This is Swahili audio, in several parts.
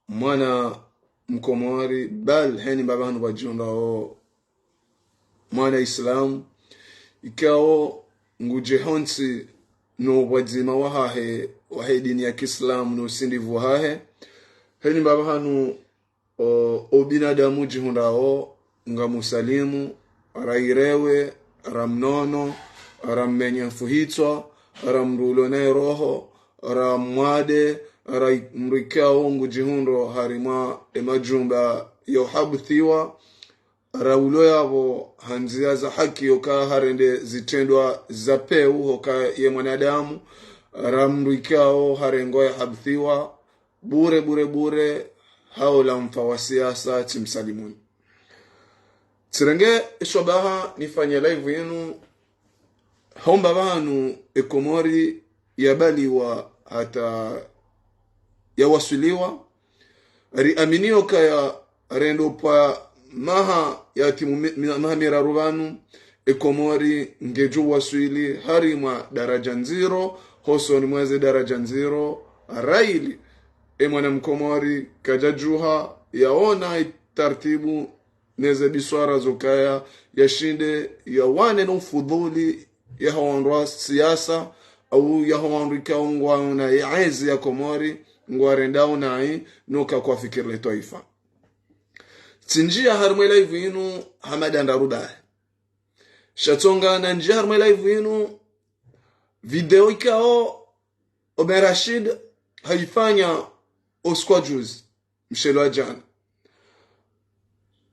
mwana mkomori bal heni babanu bajunda o mwana islam ikao nguje honsi no wadzima wahe dini ya Kiislam no sindivu hahe heni babanu o binadamu jihunda o nga musalimu rairewe ramnono rammenye fuhitwa ramrulone roho ramwade mrikao ngujihundo harima emajumba yohabuthiwa raulo yabo hanzia za haki yoka harende zitendwa za peu hoka ye mwanadamu ramrikao harengo ya habuthiwa bure haula mfawa siasa timsalimuni tirenge iswabaha nifanya live yenu homba banu ekomori yabaliwa hata yawasuliwa riaminio kaya rendo pa maha ya timu maha mirarubanu ekomori ngeju waswili harima daraja nziro hoson mweze daraja nziro raili mwana mkomori kajajuha yaona tartibu neze biswara zokaya yashinde ya wane no fudhuli ya hawanrwa siasa au ya hawanrika ungwana ya ezi ya komori ngwarendao nai nuka kwa fikirle taifa tinjia harmwe live yinu hamada ndaruda shatonga na njia harmwe live yinu video ikao Omer Rashid haifanya oskwa juzi mshelo jana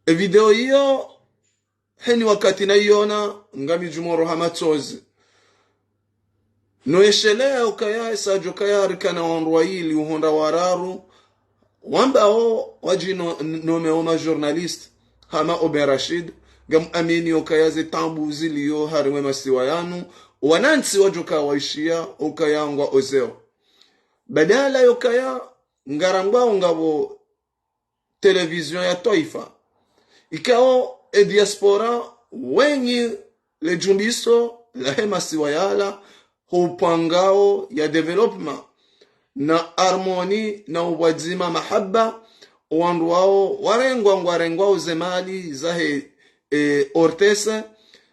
video hiyo heni wakati na iona ngami jumoro hamatozi noeshelea ukaya sajo kaya rikana wanruaili uhonda wararu wambao wajino nomeoma journalist hama Omer Rashid gam amini ukaya zitambu ziliyo harimwe masiwa yanu wanansi wajoka waishia ukaya ngwa ozeo badala yokaya ngarangwa ngabo television ya taifa ikao diaspora wenye le jumbiso la hema siwayala hupangao ya development na harmoni na uwadzima mahaba wanduao warengwa uzemali zahe ortesa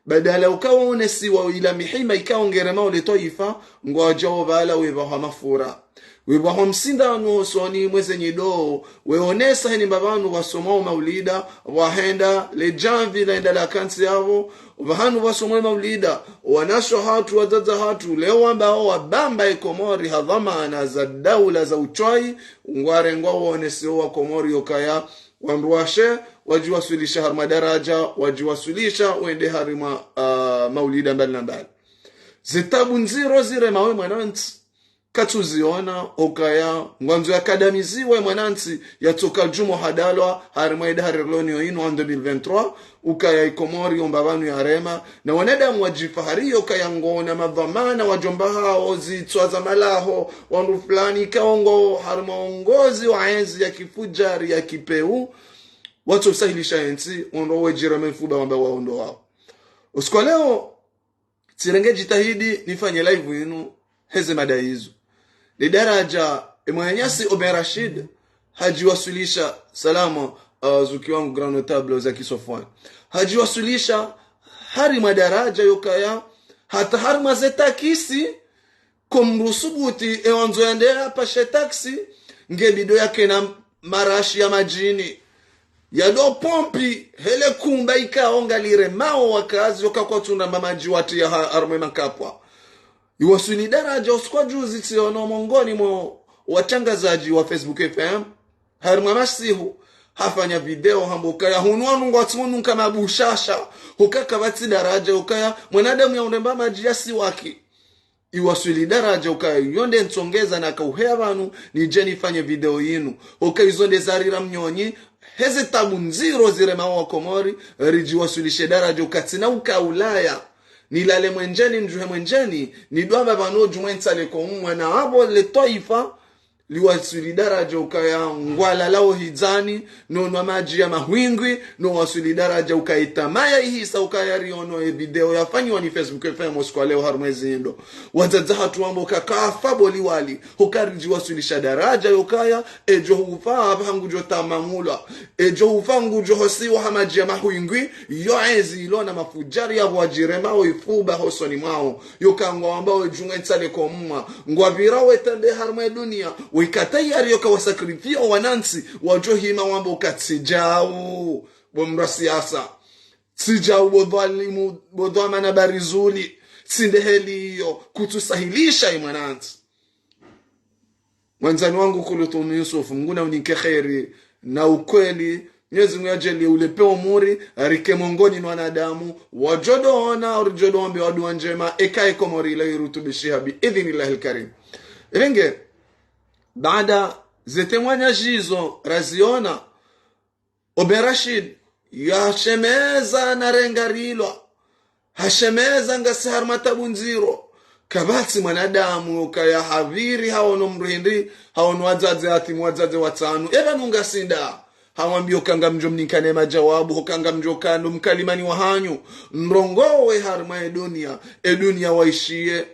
badala ukawa unesiwa ila mihima ikao ngerema ule taifa ngwajao bala weba mafura weba hamsindano soni mweze nyido weonesa heni babanu wasomao maulida wahenda le janvi la enda la kansi yao wahanu wasomao maulida wanasho hatu wazaza hatu leo ambao wabamba ekomori hadhamana za daula za uchwai ngwarengwa waonesiwa wa komori yokaya wanruashe wajiwasulisha harma daraja wajiwasulisha wende harima maulida mbali na mbali zitabu nziro zire mawe mwananti katuziona okaya ngwanzo ya kadamiziwe mwananti yatoka jumo hadalwa harima ida harilonio ino en 2023 ukaya ikomori ombabanu ya rema na wanadamu wajifahari okaya ngona madhamana wajomba hao zitwaza malaho wandu fulani kaongo harima ongozi wa enzi ya kifujari ya kipeu watu usahilisha enzi ondo wejira mefuba wamba waondo wao usiku leo tirenge jitahidi nifanye live yenu heze madai hizo ni daraja mwenyasi Omer Rashid hajiwasulisha salama zuki wangu grand notable za Kisofwan hajiwasulisha hari madaraja yokaya hata hari mazetakisi kumrusubuti ewanzo yandea pashe taksi ngebido yake na marashi ya majini yado pompi hele kumba ikaonga lire mao wakazi wakakwa tunda mamaji wati ya arme makapwa iwasuli daraja usikwa juzi tiono mongoni mo watangazaji wa Facebook FM harma masihu hafanya video hambuka ya hunwanu ngwatunu kama bushasha hukaka bati daraja ukaya mwanadamu ya undemba maji yasi waki iwasuli daraja ukaya yonde ntongeza na kauhea banu ni jeni fanye video yinu ukaya izonde zarira mnyonyi heze tabu nziro zire mawa komori rijiwasulishe daraja ukatina ukaulaya nilale mwenjeni njuhe mwenjeni nidwaba bano jumwentale ko mwana abo le taifa liwasuli daraja ukaya ngwala lao hizani nono maji ya mahwingwi no wasuli daraja ukaitamaya ihisa ukaya riono video yafanyiwa ni Facebook famous kwa leo harumwezi ndo wazaza hatu wambo kakafa boli wali hukariji wasulisha daraja ukaya ejo hufa hangujo tamamula ejo hufa ngujo hosiwa hamaji ya mahwingwi yoezi ilona mafujari ya wajirema ifuba hosoni mao yukangwa ambao junga itsale komuma ngwavira wetande harumwe dunia wikatayari yoka wasakrifia wanansi wajohima wambo katsijau bomra siasa sijau bodhalimu bodhamana barizuli sindeheli hiyo kutusahilisha imwanansi mwanzani wangu kulutunu Yusuf nguna uninke kheri na ukweli Mwenyezi Mungu ajeli ulepeo muri rike mongoni na wanadamu wajodoona urjodo ombe wadua njema ekae komori ila irutubishiha bi idhinillahi alkarim. Renge baada zetemwanya jizo raziona Oberashid yashemeza na rengarilwa hashemeza ngasi harmatabu nziro kabati mwanadamu kaya haviri haono mruhindi haono wazaze hati mwazaze watanu eba nunga sinda hawambio kanga mjo mnikane majawabu hokanga mjo kando mkalimani wa hanyu mrongowe harma dunia waishie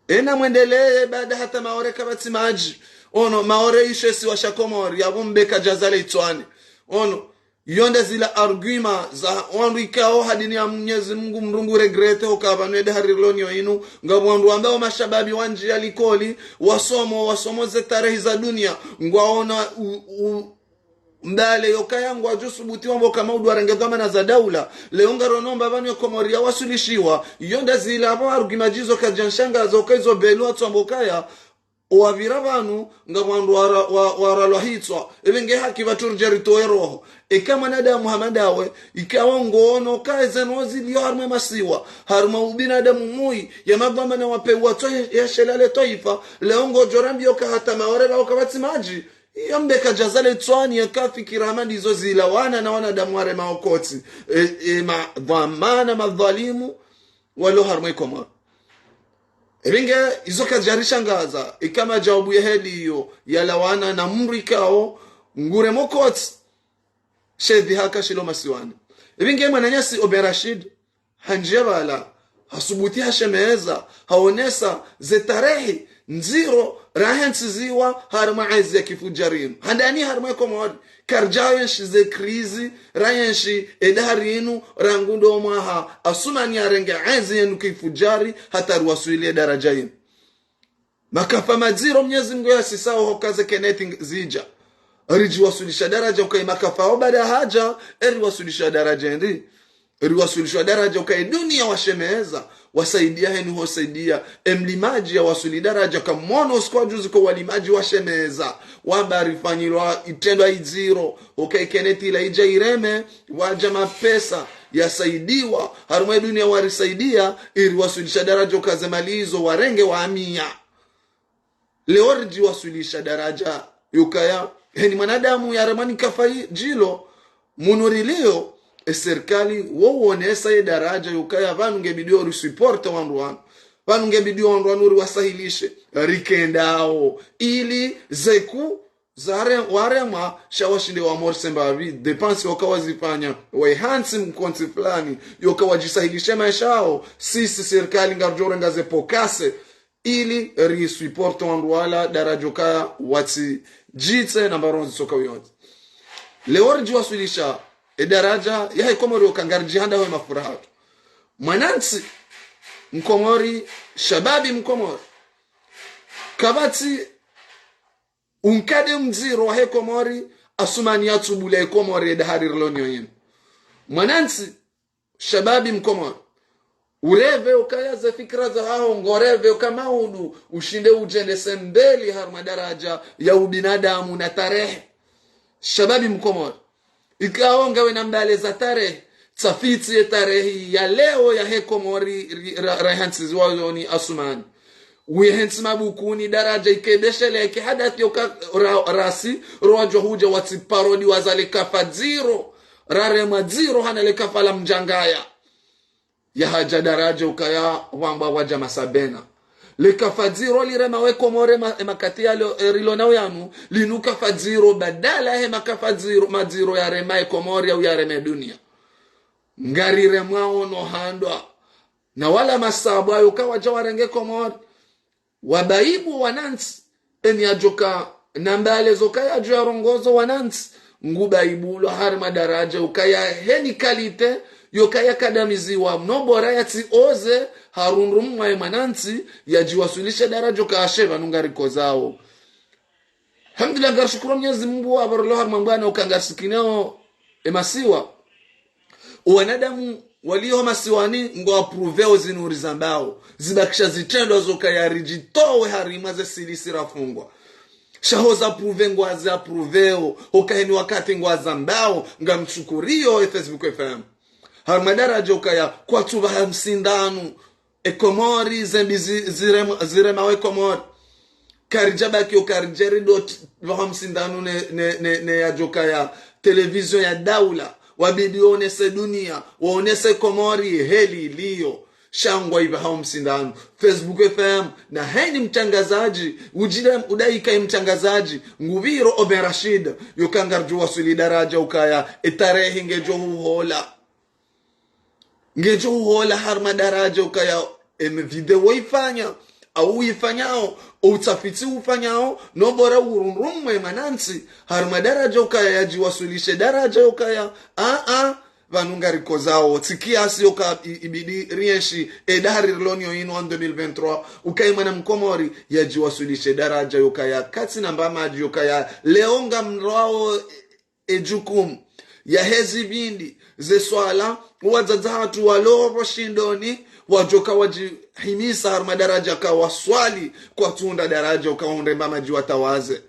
ena mwendelee baada hata maore kabati maji ono maore ishe si washakomori yabumbeka jazale itwani ono yonda zila arguma za wandu ikao hadini ya Mwenyezi Mungu mrungu regrete hokabanwede harilonio inu ngabwandu ambao mashababi wanji ya likoli wasomo ze tarehi za dunia ngwaona mbale yokaya ngwa jusubuti wambo kama udu warengedhama na za daula leonga ronomba vanu ya komoria wasulishiwa yonda zila hapo arguma jizo kajanshanga za ukaizo belu watu ambokaya wavira vanu ngabwandu waralwa hitwa ebenge haki vaturjeritoe roho kama nadamu hamadawe ikawa ngono kaeze nozi liyo harma masiwa harma ubinadamu mui ya mabama na wapewa ya shelale toifa leongo jorambi yoka hata maorela wakabati maji yambeka jazale twani ya kafi kiramandi izo zilawana na wanadamu ware maokoti madhamana madhalimu walo harma ikoma Ringe izo kajarisha ngaza ikama jawabu ya heli hiyo ya lawana na mrikao ngure mokoti shedhi haka shilo masiwani Ringe mwananyasi Oberashid hanjebala hasubuti hashemeza haonesa zetarehi nziro rahensi ziwa harma aizi ya kifujarim handani harma ya komori karjawenshi ze krizi rayenshi edarinu rangundo maha asumani ya renge aizi yenu kifujari hata ruwasuilie daraja yenu makafa maziro Mwenyezi Mungu ya sisao hokaze keneti zija rijiwasulisha daraja ukai makafa baada haja riwasulisha daraja ndi riwasulisha daraja ukai dunia washemeza wasaidia henu hosaidia emlimaji ya wasuli daraja kamono skwa juzi kwa walimaji washemeza wabari fanyilwa itendwa iziro ukai keneti ila ija ireme wajama pesa yasaidiwa harumwe dunia warisaidia riwasulisha daraja ukazemalizo warenge wa amia leo rijiwasulisha daraja yukaya heni mwanadamu ya ramani kafai jilo munurilio serikali wonesa ye daraja yukaya vanu ngebidio risuporta vanu ngebidio wandu wasahilishe rikendao ili zeku warema shawashinde wa morsemba vi depansi wakawazifanya waihansi mkonti fulani yokawajisahilishe maisha yao sisi serikali ngarjore ngaze pokase ili risuporta wandu wala daraja kaya wati jitse na baronzi soka uyonzi leo rijiwasulisha daraja ya ikomori ukangarji handa we mafurahatu mwanansi mkomori shababi mkomori kabati unkade mziro wa hekomori asumani yatubula ikomori edahari rilonyo yinu mwanansi shababi mkomori ureve ukayaza fikra za hao ngoreve ukamaudu ushinde ujende sembeli harma daraja ya ubinadamu na tarehe shababi mkomori ikaonga we nambale za tarehe tafiti ya tarehe ya leo ya hekomori rahansi ziwazoni asumani uyehensi mabukuni daraja ikedesheleke hadathi yoka rasi rojo huja wati parodi wazale kafa ziro rare maziro hanale kafa la mjangaya ya haja daraja ukaya wamba waja masabena likafadziro lirema we komore makati yalo rilonao yanu linuka fadziro badala he makafadziro madziro ya rema e komori au ya rema dunia ngarire mwao no handwa na wala masabu ayo kawa jawarenge komori wabaibu wanansi eni ajoka nambale zokaya ajua rongozo wanansi ngubaibulo harma daraja ukaya heni kalite yokaya kadamiziwa mnobora yati oze harunrumu wa manansi yajiwasulisha daraja kaasheva nungariko zao. Alhamdulillah ngarishukuru Mwenyezi Mungu abarolo harma mbana ukangasikinao emasiwa wanadamu walio masiwani ngo approve zinuri zambao zibakisha zitendo zokaya rijitowe harima ze silisira fungwa shahoza approve ngwazi approveo okaheni wakati ngwaza mbao ngamchukurio Facebook FM harmadara jokaya kwa tuba hamsindanu ekomori zembi zirema we komori karijaba kio karijeri dot hamsindanu ne ya jokaya television ya daula wabidi onese dunia waonese komori heli liyo shangwa hiva hao msindanu Facebook FM na heni mtangazaji ujida udaika mtangazaji nguviro Oben Rashid yokangarju wasuli daraja ukaya etarehi ngejo huhola harma daraja ukaya video ifanya au ifanyao utafiti ufanyao nobora urunrumu manansi harma daraja ukaya yajiwasulishe daraja ukaya vanungariko zao tikiasi yoka ibidi rienshi edari rilonio ino 2023 ukaimana mkomori yajiwasulishe daraja yokaya kati namba maji yokaya leonga mrao ejukum ya hezi vindi ze swala wadzadzatu waloro shindoni wajoka wajihimisa harma daraja kawaswali kwa tunda daraja ukaonde maji watawaze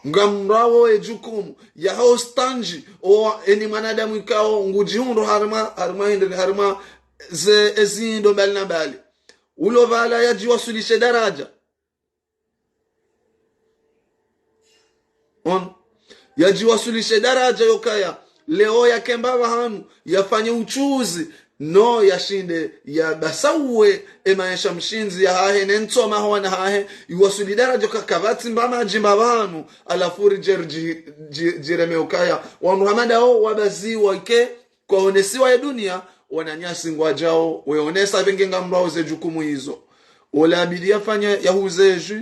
ngamrawo ejukumu ya hostanji o eni manadamu ikao ngujihundo harma ze ezindo mbali na mbali ulo vala yajiwasulishe daraja yajiwasulishe daraja yokaya leo ya kembaba hanu yafanye uchuzi no yashinde ya basawe emaisha mshinzi ya hahe nentoma hawa na hahe iwasuli daraja kakavati mbama jimbabanu alafuri jiremeukaya wanuhamada o wabazi wake kwa onesiwa ya dunia wananyasi ngwajao weonesa vengenga mrauze jukumu hizo ola yabidi yafanya yahuzeju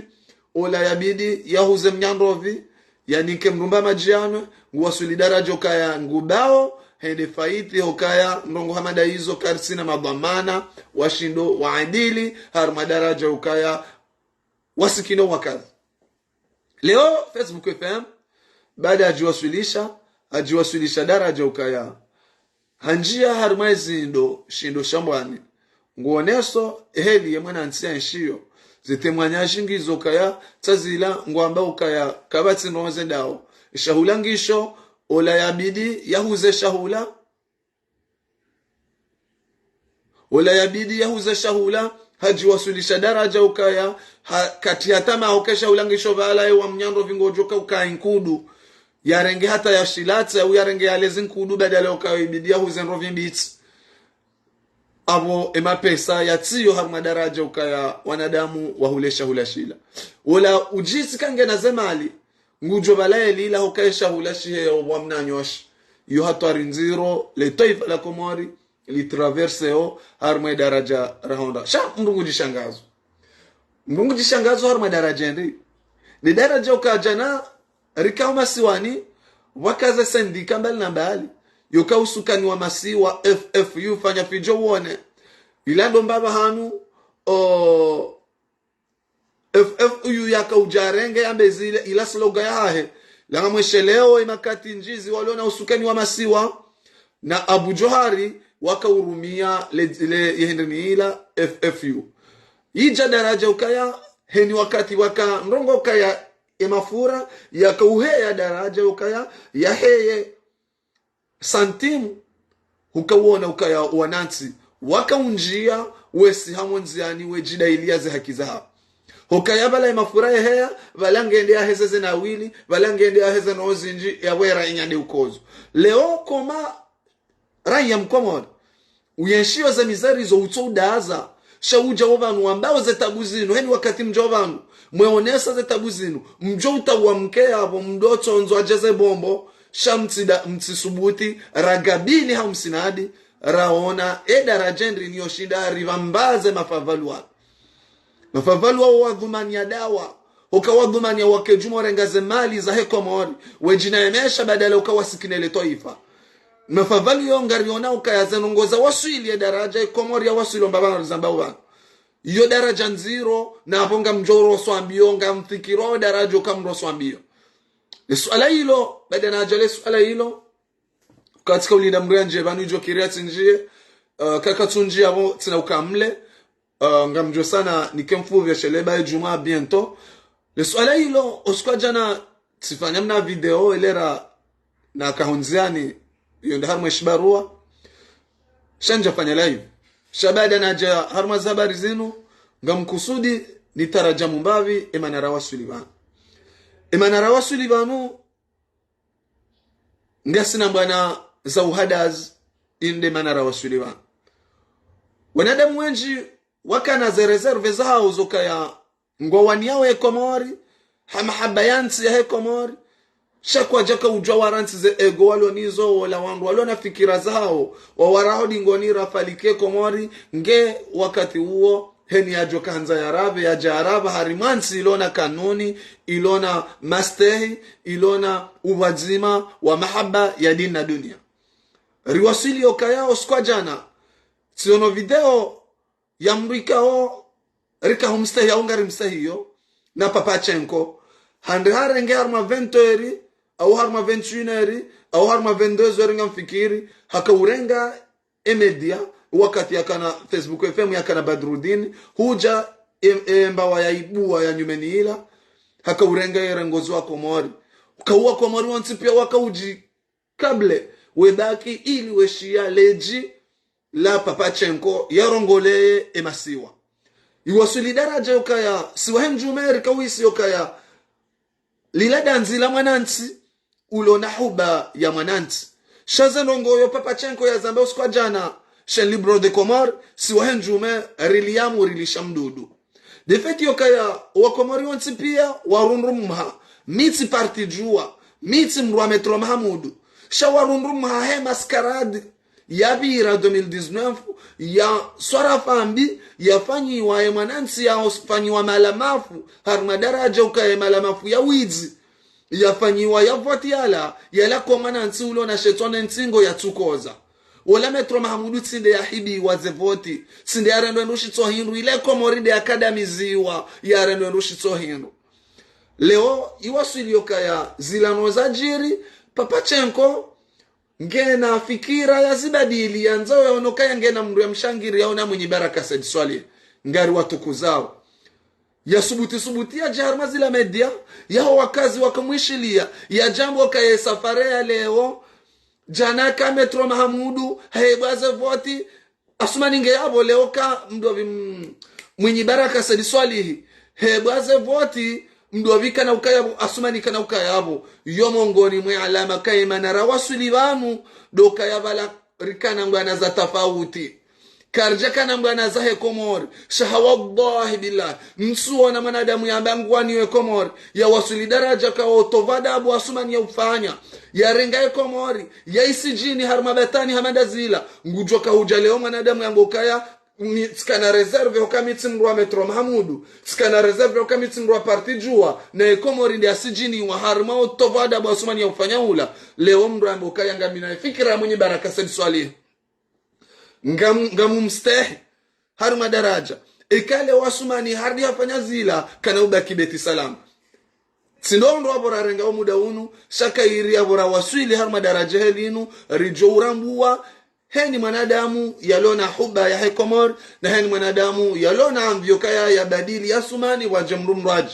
ola yabidi yahuze mnyandovi yanike mrumba majiano nguwasuli daraja kaya ngubao hende faiti hokaya ndongo hamada hizo karsina madhamana washindo waadili harma daraja ukaya wasikino wakazi leo Facebook FM baada ajiwasulisha daraja ukaya hanjia harma zindo shindo shambwani nguoneso heli ya mwana ansia nshio zitemwanya shingizo kaya tazila ngwamba ukaya kabati ndoze dao shahulangisho ola yabidi yahuze shahula hajiwasulisha daraja ukaya kati hatama hokesha ulangisho vala wa mnyando vingojoka ukainkudu yarenge hata ya shilata au yarenge yalezi nkudu badala ukaya ibidi yahuze nrovimbiti abo emapesa yatiyo harma daraja ukaya wanadamu wahulesha hulashila wala ujisi kange na zemali ngujo balaye lila hokesha hulashihe wa mnanyosh yo hatari nziro le taifa la komori li traverseo harma daraja rahonda sha mrungu jishangazo harma daraja ndi ni daraja ukajana rikao masiwani wakaza sendika mbali na mbali yoka usukani wa masiwa FFU fanya fijo wone ilando mbaba hanu FFU yaka ujarenge ambezile ila sloga ya hahe langa mwesheleo imakati njizi waliona usukani wa masiwa na Abu Johari waka urumia le yehendini ila FFU ija daraja ukaya heni wakati waka mrongo ukaya emafura yaka uheya daraja ukaya ya heye santimu ukawona ukaya wanansi waka unjia wesi hamonziani wejida iliaze hakizaha hokaya bala mafura ya heya balangende ya hezeze na wili balangende ya hezeze na ozinji ya wera inyande ukozo leo koma raya mkomod uyenshio za mizari zo uto udaza shauja wavanu ambao zetabu zinu heni wakati mjovanu mweonesa zetabu zinu mjo utawamke abo mdoto nzo ajeze bombo shamtida mtisubuti ragabini hamsinadi raona darajendi niyo shida rivambaze mafavalu wa dhumani ya dawa ukawa dhumani ya wakejumo rengaze mali za hekomori wejina emesha badala ukawa sikinele toifa mafavalu yongariona ukayazenongoza waswili ya daraja hekomori ya waswili mbabana rizambawa iyo daraja nziro na aponga mjoro swambio nga mfikiro daraja ukamro swambio swala hilo baada na ajale swala hilo katika ulinda mranje banu jo kiriati njie kaka tunji abo tina ukamle ngamjo sana nikemfuvya sheleba Ijumaa bientôt le swala hilo oskwa jana tifanya mna video elera na kahunziani yonda harma shibarua shanja fanya live shabada naja harma zabari zinu ngamkusudi ni tarajamu mbavi emanara wasulibanu ngasina bwana za uhadaz inde manara wasulibanu wanadamu wenji wakana za reserve zao zokaya ngowani yao hekomori hamahabayansi ya hekomori shakwa jaka ujawaransi ze ego walonizo wala wangu walona fikira zao wawarahodi ngoni rafalike komori nge wakati huo heni ya joka hanza ya rabe ya jaraba harimansi ilona kanuni ilona mastehi ilona uwazima wa mahaba ya dini na dunia riwasili okayao skwa jana siono video ya mrikao rika humstehi ya ungari mstehi yo na Papachenko hande harenge harma 20 eri au harma 21 eri au harma 22 eri ngamfikiri haka urenga emedia wakati yakana Facebook FM yakana Badrudin huja mbawa ya ibua ya nyumeni ila haka urenga yerengozi wa komori ukaua komori wansi pia wakauji kable wedaki ili weshia leji la Papachenko yarongole emasiwa iwasuli daraja yokaya siwahem jumeri kawisi yokaya lila danzila mwananti ulona huba ya mwananti shazenongo yo Papachenko ya zambe uskwa jana shen libro de komor siwahem jume riliamu rilishamdudu defeti yokaya wakomori wanti pia warunrumha miti parti jua miti mrua metro mahamudu shawarunrumha he maskaradi ya bira 2019 ya swara fambi ya fanyi wa emanansi ya fanyi wa malamafu harma daraja ukaye malamafu ya wizi ya fanyi wa ya votiala ya la komanansi ulo na shetone ntingo ya tukoza wala metro mahamudu tsinde ya hibi waze voti tsinde ya rendo ndushito hindu ile komoride akadamiziwa ya rendo ndushito hindu leo iwasili yokaya zilano za jiri Papachenko ngena fikira ya zibadili ya nzao ya onokaya ngena mru ya mshangiri ya ona mwenye baraka said swali ngari watukuzao ya subuti ya jarma zila media ya wakazi wakamwishilia ya jambo wakaye safari ya leo jana ka metro mahamudu haibaze voti asumani nge yabo leo ka mdovi mwenye baraka said swali haibaze voti mdovi kana ukaya asumani kana ukaya abo yomongoni mwe alama kaima rawasuli banu doka yabala rikana ngana za tafauti karja kana ngana za hekomori shahawallahi billah msuona manadamu ya bangwani we komori ya wasuli daraja ka otovada abu asumani ya ufanya ya renga hekomori ya isijini harmabatani hamadazila ngujoka hujaleo manadamu ya ngokaya tskana reserve hokamiti mrua metro mahamudu tskana reserve hokamiti mrua parti jua na komori ndi asijini wa harma otovada abu asumani ya ufanya ula leo mrua mbokaya ngamina fikira mwenye baraka said swali ngamu mstehi harma daraja ikale wasumani hardi hafanya zila kana ubaki beti salam sindondo abora renga muda unu shaka iri abora waswili harma daraja helinu rijo urambuwa heni mwanadamu yalona huba ya hekomor na heni mwanadamu yalona amvyokaya ya badili ya sumani wa jamrum raj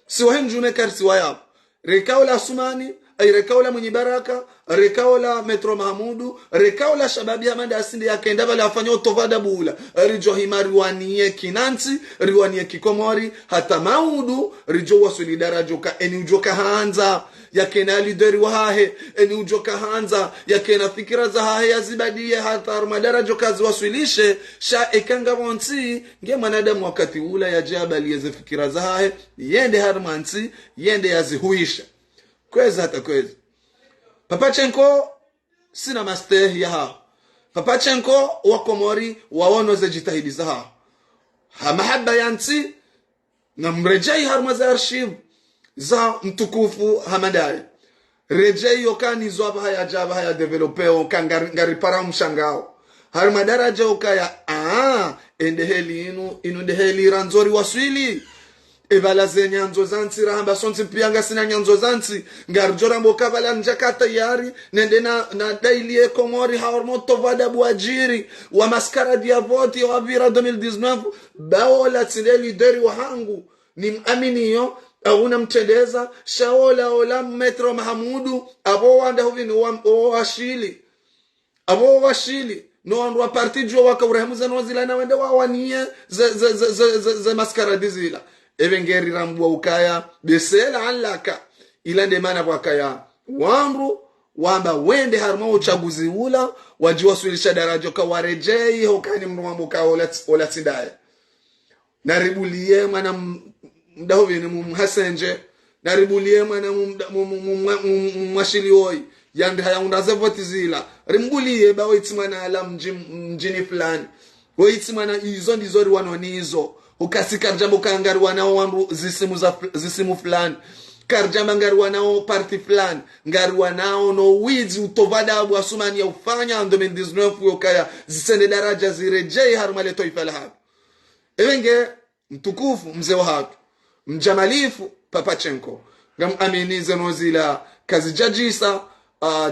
siwa henjume karsi waya rekaula sumani ay rekaula mwenye baraka rekaula Metro Mahamudu rekaula shababi amanda asinde yakenda bale afanya utovada bula rijo himari waniye kinanti riwaniye kikomori hata maudu rijo wasuli darajo ka eni ujoka hanza yakena lideri wahahe eni ujoka hanza yakena fikira za hahe yazibadie hata armadarajo kazi wasulishe sha ekanga wanti nge manadamu wakati ula ya jabali yeze fikira za hahe yende harmanti yende yazihuisha kweza hata kweza Papachenko sina master ya hao Papachenko wakomori waono ze jitahidi za hao mahaba yanti na mrejai harmaza archive za mtukufu Hamadai rejei yokani zwaba haya jaba haya developeo kangari para mshangao harmadaraja ukaya endeheli inu deheli ranzori waswili evala ze nyanzo zanti rahamba sonti pianga sina nyanzo zanti ngarjora mboka vala njakata yari nende na daily ekomori haormoto vada buajiri wa maskara diavoti wa vira 2019 baola tindeli deri wa hangu ni maminiyo auna mtendeza shaola ola Metro Mahamudu abo wanda huvi ni washili no andwa parti jo waka urahemuza no zila na wende wawanie ze maskara dizila evengeri rambua ukaya besela alaka ilande mana wakaya wamru wamba wende harma uchaguzi ula wajua suilisha darajo ka warejei hokani mrumambo ka ola tindaya naribulie mana mdahovi ni mhasenje naribulie mana mwashilioi yandi haya undaze voti zila rimbulie ba waitimana ala mjini fulani waitimana izo ndizori wanonizo ukasika jambo kangari wanao wangu zisimu fulani karjamba ngari wanao party fulani ngari wanao no wizi utovada abu asumani ya ufanya ando 2019 yokaya zisende daraja zirejei harumale toifa lahabu evenge mtukufu mzee wa hatu mjamalifu Papachenko ngam aminize nozila kazi jajisa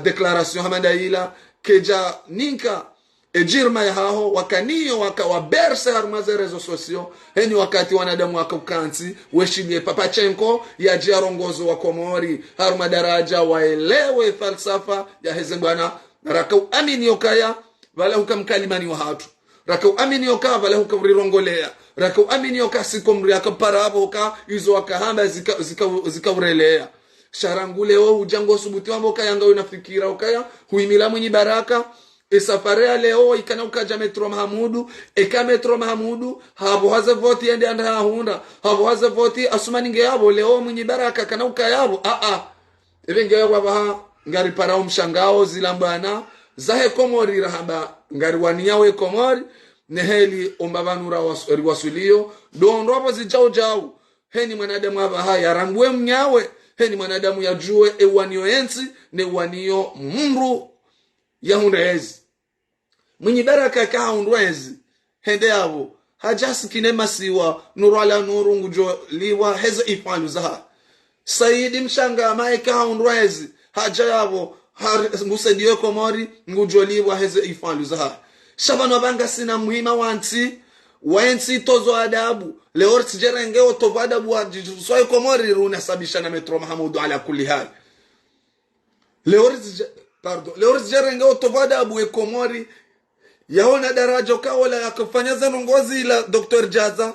declaration Hamadai keja ninka ejirma ya hao wakaniyo wakawaberse harumaze rezo sosio heni wakati wanadamu wakakansi weshilie Papachenko ya jiarongozo wa Komori haruma daraja waelewe falsafa ya hezembwana rakau amini yokaya wala hukamkalimani wa hatu rakau amini yokaya wala hukamrirongolea rakau amini yokaya sikomri akaparabo hoka yuzo wakahamba zikaurelea sharangule o ujango subuti wambo kaya nga unafikira ukaya huimila mwenye baraka safari leo ikana ukaja Metro Mahamudu eka Metro Mahamudu habo haza voti ende anda hunda habo haza voti asumani ngeyabo leo mwenye baraka kana ukayabo evenge yabo ngari para umshangao zilambana zahe Komori rahaba ngari waniyawe Komori neheli ombabanura wasulio dondo hapo zijao heni mwanadamu haba yarambwe mnyawe heni mwanadamu yajue ewaniyo ensi ne waniyo mru yahundezi mwenye baraka kahundwezi hende yabo hajasi kinema siwa nuru ala nuru ngujo liwa heze ifalu zaha Saidi mshanga mae kahundwezi haja yabo ngusendiyo Komori ngujo liwa heze ifalu zaha shabano banga sina muhima wanti waensi tozo adabu leo tijerenge otovo adabu wajiswayo Komori runa sabisha na Metro Mahamudu ala kulli hali leo tijerenge otovo adabu Komori yaona darajo kaola yakufanya zanongozi ila Dr. Jaza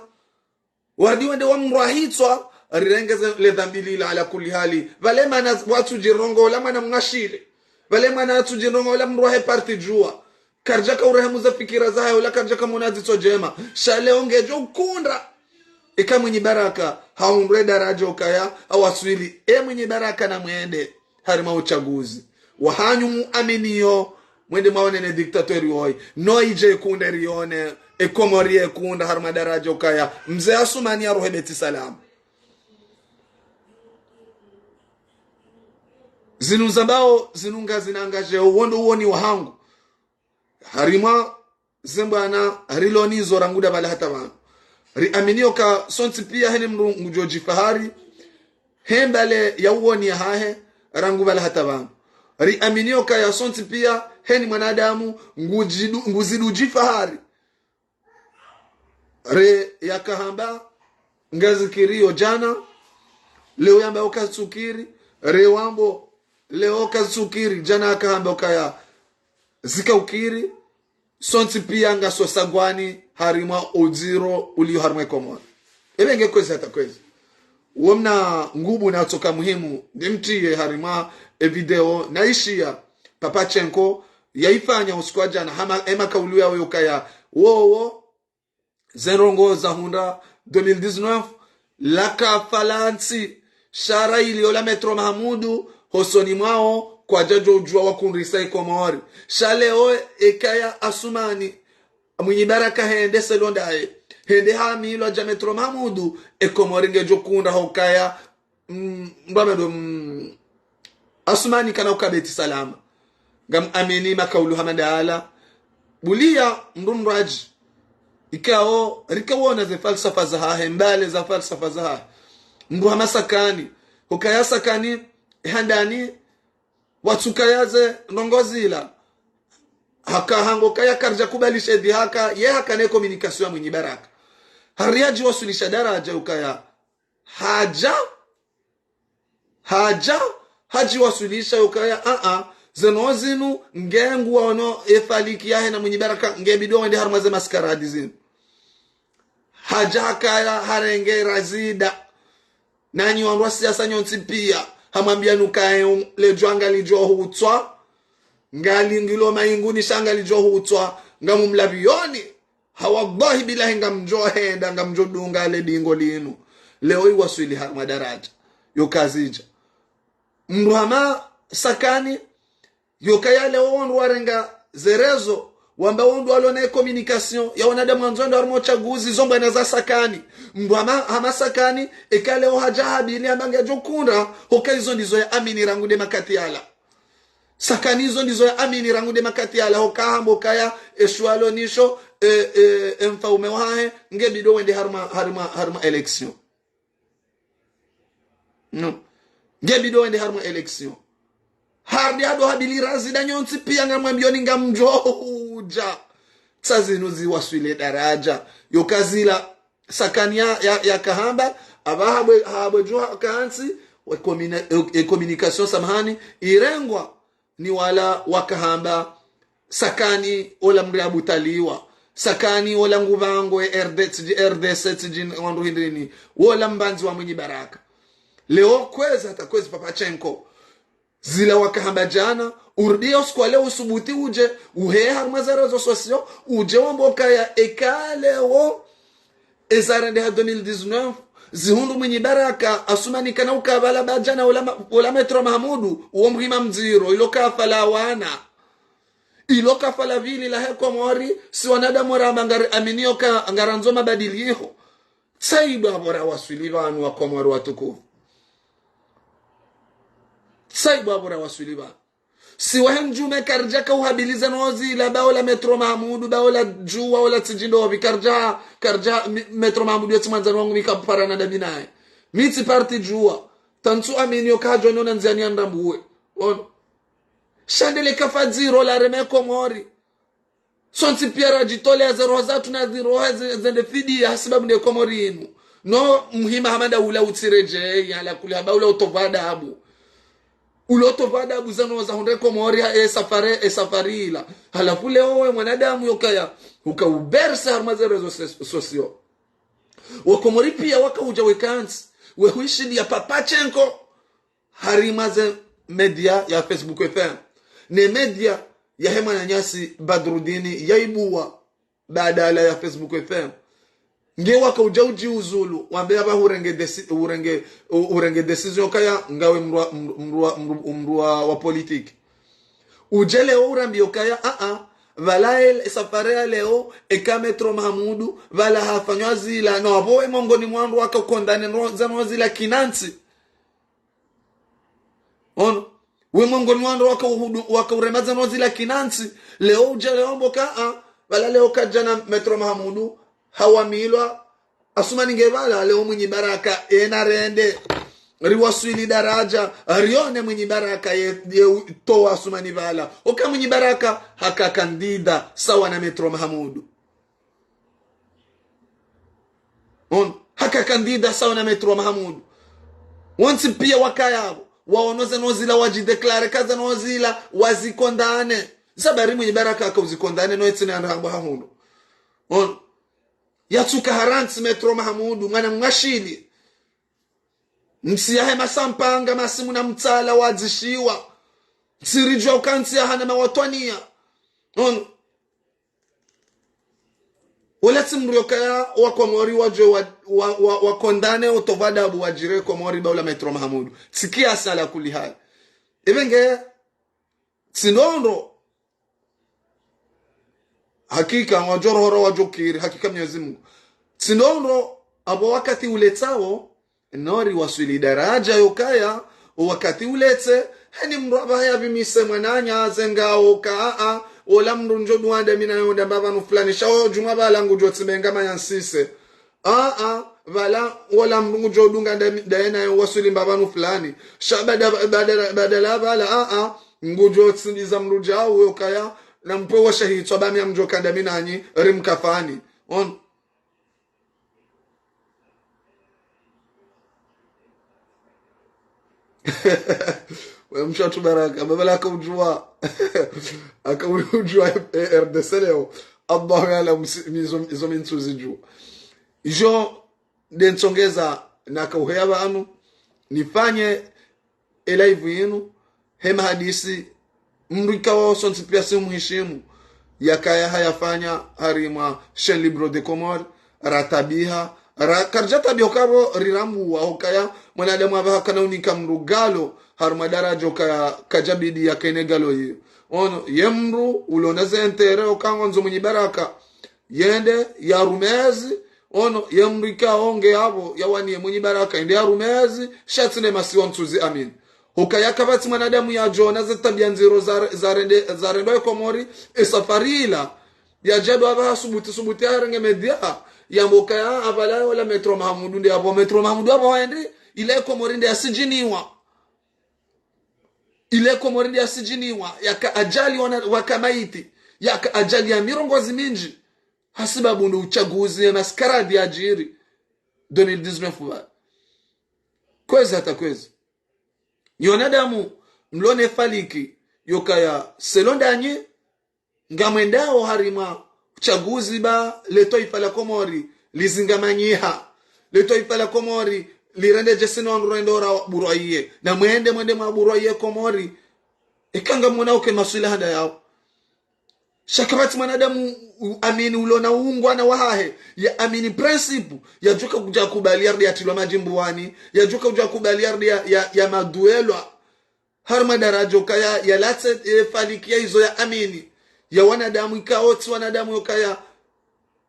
wadiwende wa mrahitwa rirengeze le dhambili ila ala kulli hali vale mana watu jirongo wala mana mngashile vale mana watu jirongo wala mruhe parti jua karjaka urehemu fikira zahe wala karjaka munazi tojema shale ongejo ukunda eka mwenye baraka haumre darajo kaya awaswili mwenye baraka na mwende harima uchaguzi wahanyu aminiyo mwende maonene diktatori hoi no ije kunde rione Komori kunda harima darajo kaya mzee Asumani ya rohe beti salam zinuzambao zinunga zinangaje uondo uoni wahangu harima zembana rilonizo ranguda bala hata vanu riaminio ka sonti pia hene mjoji fahari hembale ya uoni ya hahe rangu bala hata vanu riaminio ka ya sonti pia heni mwanadamu nguziduji fahari re yakahamba ngazikirio jana leo yamba ukatsukiri re wambo leo kazukiri jana akahamba ukaya zika ukiri sonti pia nga sosagwani harima oziro ulio harima Komoro ebenge kwezi hata kwezi wamna ngubu na toka muhimu nimtie harima video naishia Papachenko yaifanya usiku jana hama ema kaulu yao ukaya wowo zerongo za hunda 2019 laka falansi shara iliola Metro Mahamudu hosoni mwao kwa jajo ujua wakunrisa Komori shaleo ekaya Asumani mwenye baraka hende selondae hende hamilo ja Metro Mahamudu Komori ngejo kunda hokaya Asumani kana ukabeti salama gam ameni makaulu hamadala bulia mrunraji ikao rikawona ze falsafa za mbale za falsafa za mbu hamasakani hokaya sakani handani watsukayaze nongozila haka hango kaya karja kubalisha di haka ye haka ne communication mwenye baraka hariaji wasulisha daraja ukaya haji wasulisha ukaya zenozinu ngengu wano efaliki yahe na mwenye baraka ngebido wende harmaze maskaradi zinu haja hakaya harenge razida nanyi wanwa siasa nyonti pia hamambia nukae lejwanga lijo huutwa ngali ngilo mainguni shanga lijo huutwa ngamu mlabioni hawallahi bilahi ngamjo henda ngamjo dunga le dingo linu leo iwaswili harma daraja yokazija mruhama sakani yokaya leo wandu warenga zerezo wamba wandu walone communication ya wanadamu wanzondo harmo chaguzi zomba na za sakani mbama hama sakani ekaleo haja habili ambange jokunda hokaizo ndizo ya amini rangu de makati ala sakani hizo ndizo ya amini rangu de makati ala hokahambo kaya eshualo nisho mfaume wahe ngebido wende harma election no ngebido wende harma election hardi ado habili razida nyonsi pia ngamwambioni ngamjoja tsazinu ziwaswile daraja yokazila sakania ya kahamba abahabwe joha kansi wa communication samahani irengwa ni wala wakahamba sakani ola mriabu taliwa sakani ola nguvango RD7 jin wandu hindrini wala mbanzi wa mwenye baraka leo kweza atakweza Papachenko zila wakahamba jana urdia usiku leo usubuti uje uhe harmazara zo sosio uje wamboka ya ekaleo ezarende ha 2019 zihundu mwenye baraka Asumani kana ukabala bajana wala Metro Mahamudu uomrima mziro iloka falawana iloka fala vili la Komori si wanadamu ramangari aminioka ngaranzo mabadilio saiba bora waswilivanu wa Komori watukufu saiba bora waswilivanu si wahenjume karjaka uhabiliza nozi la baola Metro Mahamudu baola juwa wala tijindo wabi karja Metro Mahamudu yati manzano wangu mika parana dabinae miti parti juwa tantu amini yokajo nona nziani andambuwe shandele kafadziro la reme Komori sonti piara jitole ya zero zatu na zero zende fidi ya hasibabu nde Komori inu no muhima hamada ula utireje ya la kule baola utovada habu ulotovada buzano za hunde Komori safari ila halafu leo mwanadamu yokaya ukaubersa harmazerezo sosio wa Komori pia wakauja wekansi wehuishi ya Papachenko harimaze media ya Facebook FM ne media ya hema na nyasi Badrudini yaibua badala ya Facebook FM nge wakauja uji uzulu wambea ba urenge decision kaya ngawe mrua wa politiki ujele urambi okaya vala safari leo eka Metro Mahamudu vala hafanywa zila no aboe mongoni mwandu wakakondane zano zila kinansi we mongoni mwandu wakauremaza no zila kinansi leo ujele omboka vala leo kajana Metro Mahamudu hawamilwa Asumani ngevala leo mwenye baraka enarende riwaswili daraja rione mwenye baraka ye toa Asumani vala oka mwenye baraka haka kandida sawa na Metro Mahamudu haka kandida sawa na Metro Mahamudu wansi pia wakayabo waonoze nozila wajideklare kaza nozila wazikondane zabari mwenye baraka akauzikondane no etsene andahambo hahundo on yatsuka haransi metro mahamudu ngana mwashili msiyahe masampanga masimu na mtsala wadzishiwa sirijwa ukansiya hana mawatwania on uleti mriokaya wakomori wajo wakondane otovadabu wajire komori baula metro mahamudu sikia sala kulihali evenge sinondo hakika wajoro wajokiri hakika Mwenyezi Mungu sinondo abo wakati uletao nori waswili daraja yokaya wakati ulete hani mraba ya bimise mwananya zengao kaa ola mrunjo duande mina yonda baba no fulani shawo juma bala ngujo tsimenga mayansise vala wala mrunjo dunga daena yo waswili baba no fulani shabada badala bala ngujo tsindiza mruja yokaya na mpo wa shahidi sobami amjo kanda minanyi rimkafani on mshatu baraka babala akaujua akaujua RDC leo Allah yala mizo mintuzi juu jo densongeza na kauhewa anu nifanye live yenu hema hadisi mrika wao sonti piasi muhishimu yakaya hayafanya harima shen libro de Comore ratabiha karjata biokabo rirambu wa hokaya mwanadamu abaha kana unika mrugalo harma darajo kajabidi ya kenegalo hiyo ono yemru ulonaze entere okangonzo mwenye baraka yende ya rumezi ono yemrika onge abo yawani mwenye baraka ende ya rumezi shatine masiwantuzi amin hokaya kabati mwanadamu ya jona za tabia nziro za rendo Komori safarila ya jado abaha subuti arenge media ya mbokaya abala wala metro mahamudu ndi abo metro mahamudu abo waende ile Komori ndi asijiniwa ile Komori ndi asijiniwa yaka ajali wakamaiti yaka ajali ya mirongozi minji hasibabu ndo uchaguzi ya maskaradi ya jiri 2019 kwezi hata kwezi yonadamu mlone faliki yokaya selondanyi ngamwendao harima uchaguzi ba leto ifala Komori lizingamanyiha leto ifala Komori lirende jesino andurendora buroiye na mwende mwa buroiye Komori ikanga mwanauke maswila hada yao shakabati mwanadamu amini ulona ungwa na wahahe ya amini principe ya joka kuja kubaliardi ya tilwa majimbuwani ya joka kuja kubaliardi ya maduelwa harma darajo kaya ya late falikia hizo ya amini ya wanadamu ikaoti wanadamu yokaya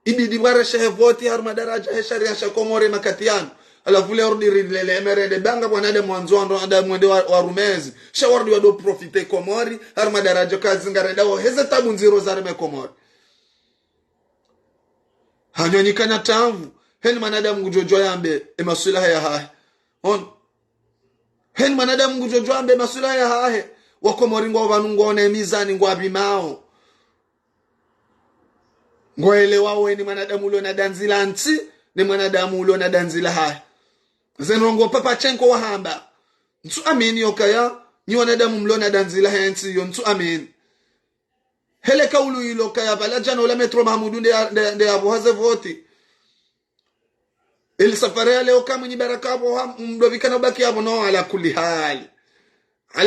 ibidi wara shehevoti harma daraja heshari ya shakomore makatiano alafu le ordi rilele emerede banga wanadamu wanzoando adamu wende wa rumezi shawardi wado profite Komori harma daraja kazi ngarenda wa heze tabu nziro zareme Komori hanyonyikana tamu heni manadamu ngujojo yambe emasula ya hahe on heni manadamu ngujojo yambe emasula ya hahe wa Komori ngo vanungone mizani ngo abimao ngo elewa ni manadamu ulo na danzila nti ni manadamu ulo na danzila hahe zenrongo papa chenko wahamba ntu amini yokaya ni wanadamu mlo na danzila hensi yo ntu amini hele kaulu ilo kaya bala jana wala metro mahamudu nde abo haze voti ili safari leo kama ni baraka abo mdovika na baki abo no ala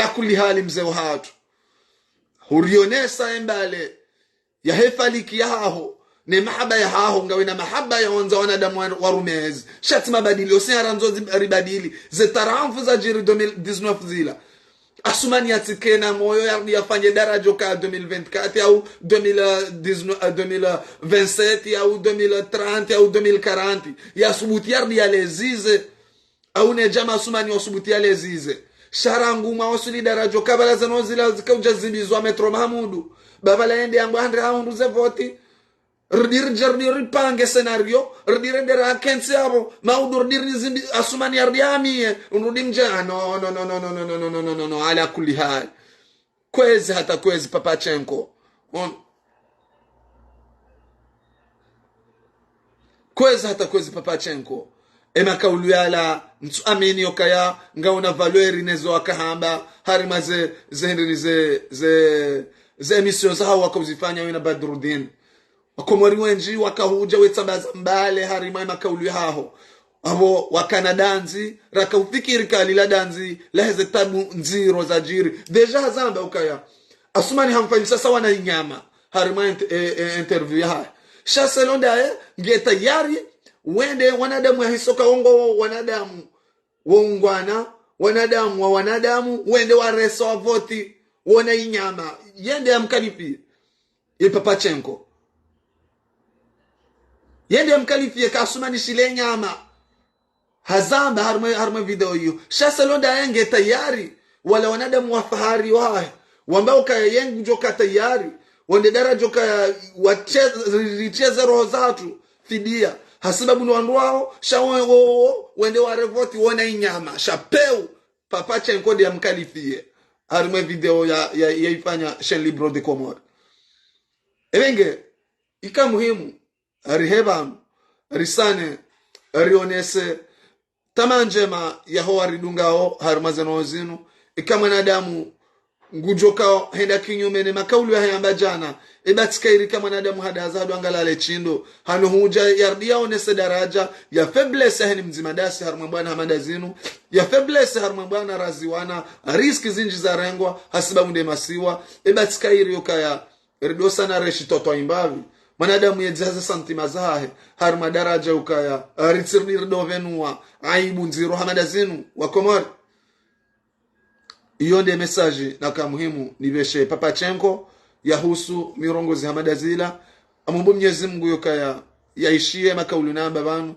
kulli hali mzee watu hurionesa embale ya hefaliki yaho ne mahaba ya haho ngawe na mahaba ya onza wanadamu warumezi shati mabadili osiara nzozi ribadili zetaramfu za jiri 2019 zila asumani yatikena moyo yardi yafanye darajo ka 2024 au 2027 au 2030 au 2040 ya subuti yardi ya lezize au ne jama asumani wasubuti ya lezize sharangu mawasuli darajo kabala zano zila zikauja zibizwa metro mahamudu babala ende yangu andre haundu ze voti rdir pange scenario rdirendera kensi abo maudur dirni asumani yardiamie unudim ja no ala kulli hal kwezi hata kwezi papachenko kwezi hata kwezi papachenko ema kaulu yala mtu amini yokaya ngauna valeri nezo akahamba harima ze emission za hawa wakuzifanya wena Badruddin wakomori wenji wakahuja wetsabaza mbale harima ema kaulu yaho abo wakanadanzi rakaufikiri kalila danzi laheze tabu nziro za jiri deja hazamba ukaya asumani hamfanyi sasa wana inyama harima interview ya shaselonda nge tayari wende wanadamu ya hisoka ongo wanadamu waungwana wanadamu wa wanadamu wende wareso wa voti wana inyama yende amkalifi ye Papachenko yende amkalifi kasumani shile nyama hazamba harma video hiyo shaselonda yenge tayari wala wanadamu wa fahari wa wambao kaya yengu joka tayari wende dara joka wacheze roho zatu fidia hasibabu ni wandu wao shawo wende warevoti wana inyama shapeu Papachenko ndi amkalifie harma video ya ifanya Chaîne Libre de Comores ebenge ika muhimu riheba risane rionese tamanjema ya hoa ridungao harumazeno zinu ikama nadamu ngujoka henda kinyume ne makaulu ya hayamba jana ebatikairi kama nadamu hadazadu angalale chindo hano huja yardia onese daraja ya faiblesse hani mzimadasi harumabwana hamadazinu ya faiblesse harumabwana raziwana riski zinji za rengwa hasiba munde masiwa ebatikairi yokaya ridosa na reshi toto imbavi manadamu yejaza santima zahe haruma daraja ukaya ritsirni ridovenua aibu nziro hamadazinu wa Komori iyo nde message na muhimu nibeshe Papachenko yahusu mirongozi hamadazila amumbu Mwenyezi Mungu yokaya yaishie makaulu namba banu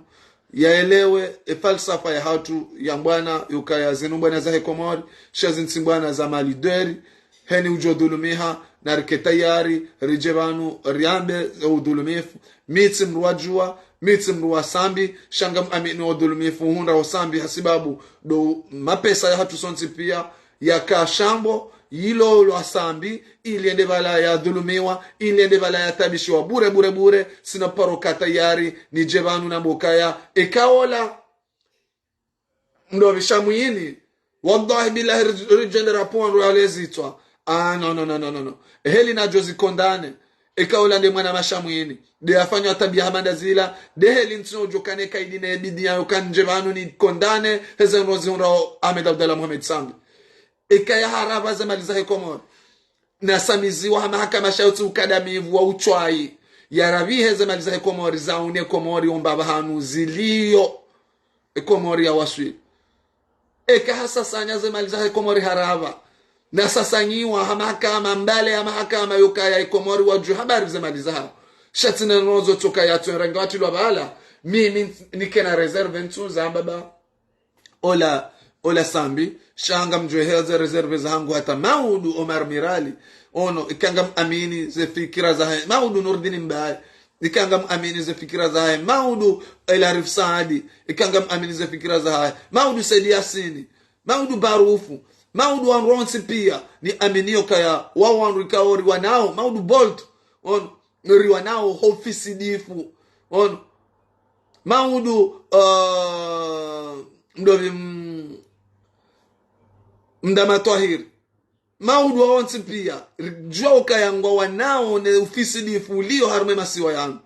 yaelewe falsafa ya hatu ya mbwana yokaya zenu mbwana za Komori shazinsi mbwana za malideri heni ujodhulumiha na riketayari rijebanu riambe udhulumifu miti mruajua miti mruasambi shangam amini udhulumifu hunda wasambi hasibabu do mapesa ya hatu sonsi pia ya kashambo yilo lwasambi ili ende vala ya dhulumiwa ili ende vala ya tabishiwa bure sina paroka tayari ni jebanu na mbukaya ikaola ndo vishamuyini wallahi billahi rijendera ponro ya lezitwa no heli na jozi kondane ikaola nde mwana mashamuyini de afanywa tabia hamandazila de heli ntino jokane kaidine ebidi ya yokanjebanu ni kondane hezen rozi unrao Ahmed Abdallah Mohamed Sambi ikaya haraba za maliza Komori na samiziwa hamahakama shauti ukadamivu wa uchwai ya ravihe za maliza Komori zaune Komori ombaba hanu zilio Komori ya waswi eka hasasanya za maliza Komori haraba na sasanyiwa hamahakama mbale ya mahakama yokaya Komori waju habari za maliza hao shatina nozo toka ya tuenrenga watu lwabala mimi nikena reserve ntu za mbaba ola sambi shanga mjweheza reserve za hangu hata maudu Omar Mirali ono ikanga amini ze fikira za maudu Nurdin Mbaye ikanga amini ze fikira za maudu Elarif Saadi ikanga amini ze fikira za maudu Saidi Yasini maudu Barufu maudu Wanronsi pia ni aminio kaya wawan rikaori wanao maudu Bolt ono nuri wanao ofisi difu ono maudu mdovi Mdama Twahiri maudu wa onsi pia joka yangwa wanao ne ofisi difulio harume masiwa yangu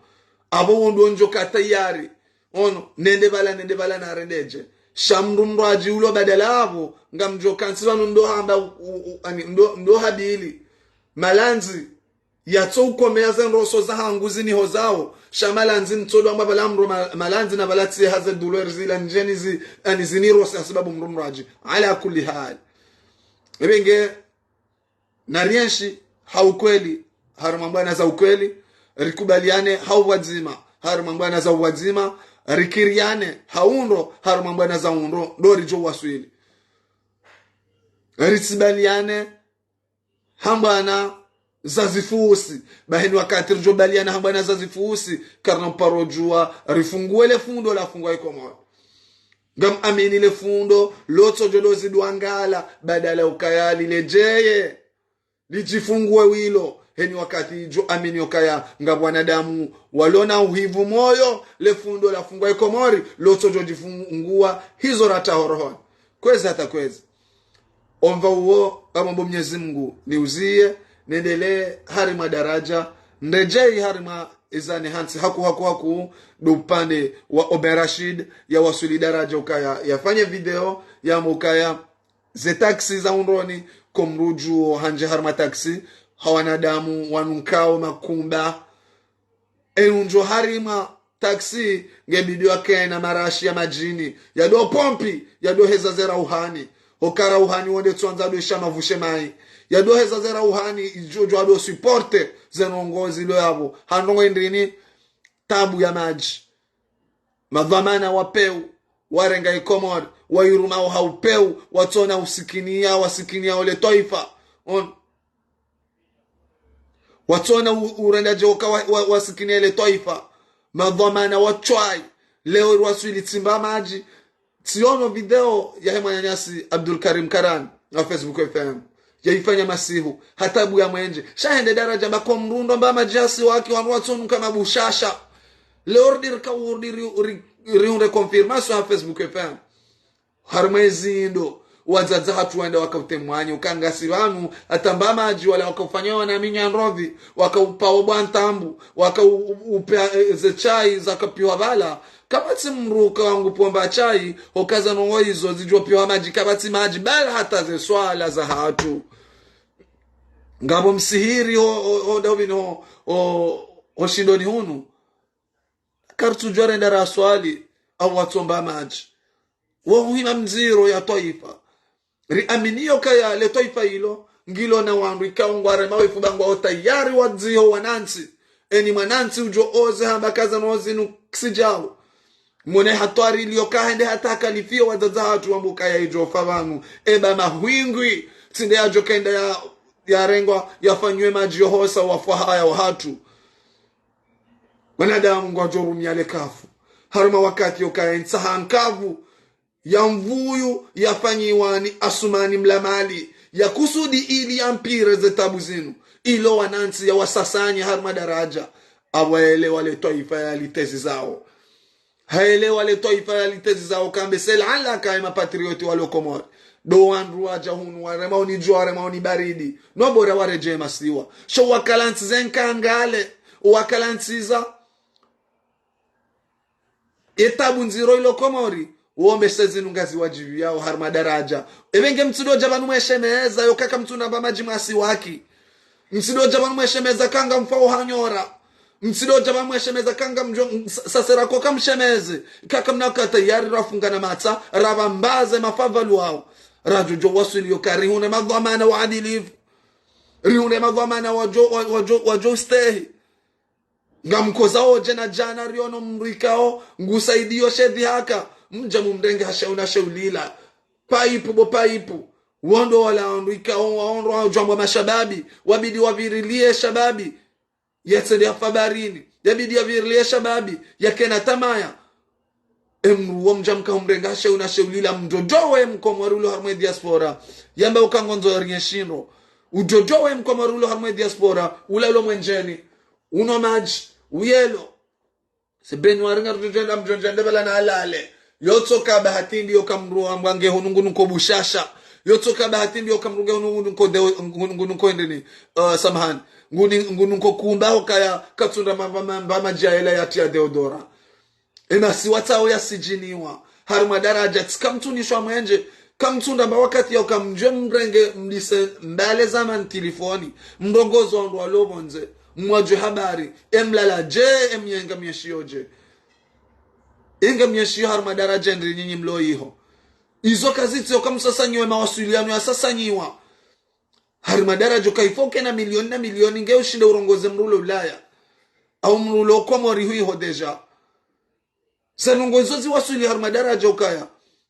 abo wondo njoka tayari ono nende bala na rendeje shamrumraji ulo badala abo ngamjoka nsibano ndo hamba ndo habili malanzi yato ukomea zenroso za hanguzi ni hozao shamalanzi mtodo amba balamro malanzi na balati hazel douleur zila njenizi aniziniro sababu mrumraji ala kulli hal ebenge narienshi haukweli harumambana za ukweli rikubaliane hauwazima harumambana za uwazima rikiriane haundo harumambana za undo dori jo waswili risibaliane hambana za zifusi bahini wakati rijobaliane hambana za zifusi karna mparojua rifunguele fundo la fungwa Komori ngam amini le fundo loto jolozi duangala badala ukayali lejeye lijifungue wilo heni wakati jo amini okaya nga wanadamu walona uhivu moyo lefundo la fungwa Komori loto jifungua hizo rata horohon kweza hata kweza omva uo amambo Mwenyezi Mungu niuzie nendelee harima daraja ndejei harima izani hansi haku do upande wa Oberashid ya wasuli daraja ukaya yafanye video ya mukaya ze taxi za unroni komruju hanje harma taxi hawanadamu wanunkao makumba enunjo harima taxi ngebidio yake na marashi ya majini ya do pompi ya do heza zera uhani hokara uhani wonde twanza do shama vushe mai ya do heza zera uhani ijojo ado supporte zenongozi lo yabo hanongo indrini tabu ya maji madhamana wapeu warenga ikomor wayurumao haupeu watona wasikinia ole toifa watona urenda joka wasikinia ile toifa madhamana wachwai leo waswili timba maji tiono video ya hemanyanyasi Abdul Karim Karan na Facebook FM yaifanya masihu hatabu ya mwenje shahende daraja bako mrundo mba majasi waki wanwatonu kama bushasha leordir ka riunde confirmation ya Facebook FM harmezi ndo wazaza hatu wenda wakautemwanyi ukangasi wanu atamba maji wala wakaufanywa na minya nrovi wakaupa bwantambu wakaupa ze chai zakapiwa bala kabati mruka wangu pomba chai okaza nongo hizo zijopiwa maji kabati maji bala hata ze swala za hatu ngabo msihiri o dovino o shindoni hunu kartu jware ndara swali au watomba maji wahuima mziro ya toifa riaminio kaya le toifa hilo ngilo na wandu ikaungware mawefu bangwa otayari wadziho wanansi eni manansi ujo oze hamba kaza nozinu ksijao mwone hatwari ilio kahende hata kalifio wazaza hatu wambuka ya ijofa wangu eba mahuingwi tinde ya jokenda ya rengwa yafanywe maji yohosa wafuhaya wa hatu wanadamu ngwa jorum yale kafu haruma wakati yoka nsaha nkavu ya mvuyu yafanyiwa ni asumani mlamali ya kusudi ili ampire ze tabu zinu ilo wanansi ya wasasanya haruma daraja awaele wale toifa ya litezi zao haele wale toifa ya litezi zao kambe selala kaya mapatrioti wale Komori do wandu waja hunu waremauni jua waremauni baridi nobora wareje masiwa sho wakalansi zenkangale wakalansiza etabu nziro ilo Komori uombe sezinu ngazi wajibu yao harma daraja evenge mtudo jabanu mweshemeza yokaka mtuna ba maji masi waki mtudo jabanu mweshemeza kanga mfao hanyora mtudo jabanu mweshemeza kanga sasera ko kamshemeze kaka mnaka tayari rafunga na mata rabambaze mafavalu wao rajujo wasuli yokari hune madhamana wa adiliv riune madhamana wajo stehi ngamkoza oje na jana riono mrikao ngusaidio shedhi haka mja mumdenge hashauna shaulila paipu wondo wala ondikao waondo jamba mashababi wabidi wavirilie shababi yetsende afabarini yabidi yavirilie shababi yakena tamaya emru mja mkamrenga hashauna shaulila mjojowe mkomarulo harmwe diaspora yamba ukangonzo rinyeshino ujojowe mkomarulo harmwe diaspora ulalo mwenjeni uno maji uyelo sebeni waringa rujenda mjonjende bala na alale yotoka bahatindi yokamruwa mwange hunungunu ko bushasha yotoka bahatindi yokamruga hunungunu ko endeni samahani ngunu ko kumba okaya katunda mama jaela yatia Deodora ena siwatao yasijiniwa haruma daraja tkamtunishwa mwenje kamtunda ba wakati yokamje mrenge mlise mbale zaman telefoni mrongozo ndo alobonze mwaje habari emlala je emyenga myeshioje inga myeshio haruma daraja ndiri nyinyi mloiho izo kaziti yokamsasanyiwe mawasiliano ya sasanyiwa haruma daraja kaifoke na milioni ngeo shinde urongoze mrulo Ulaya au mrulo Komori huiho deja sanongozozi wasuli haruma daraja ukaya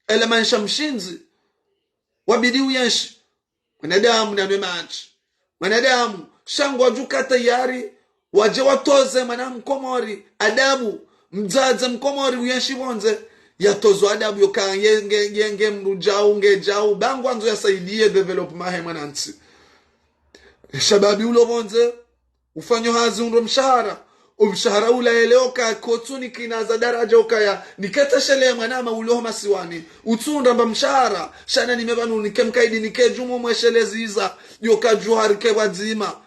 elemansha mshinzi wabidi uyenshi wanadamu na nemachi wanadamu shangu wajuka tayari waje watoze manamu Komori adabu mzaza mkomori uyenshi bonze yatozo adabu yoka yenge mrujau ngejau bangwanzo yasaidie development he mwanansi shababi ulo bonze ufanyo hazi undo mshahara umshahara ulaeleoka kotuni kinaza daraja ukaya nikatashele mwanama uloho masiwani utunda mba mshahara shana nimebanu nikemkaidi nikejumo mwesheleziza yokajuhari kebadzima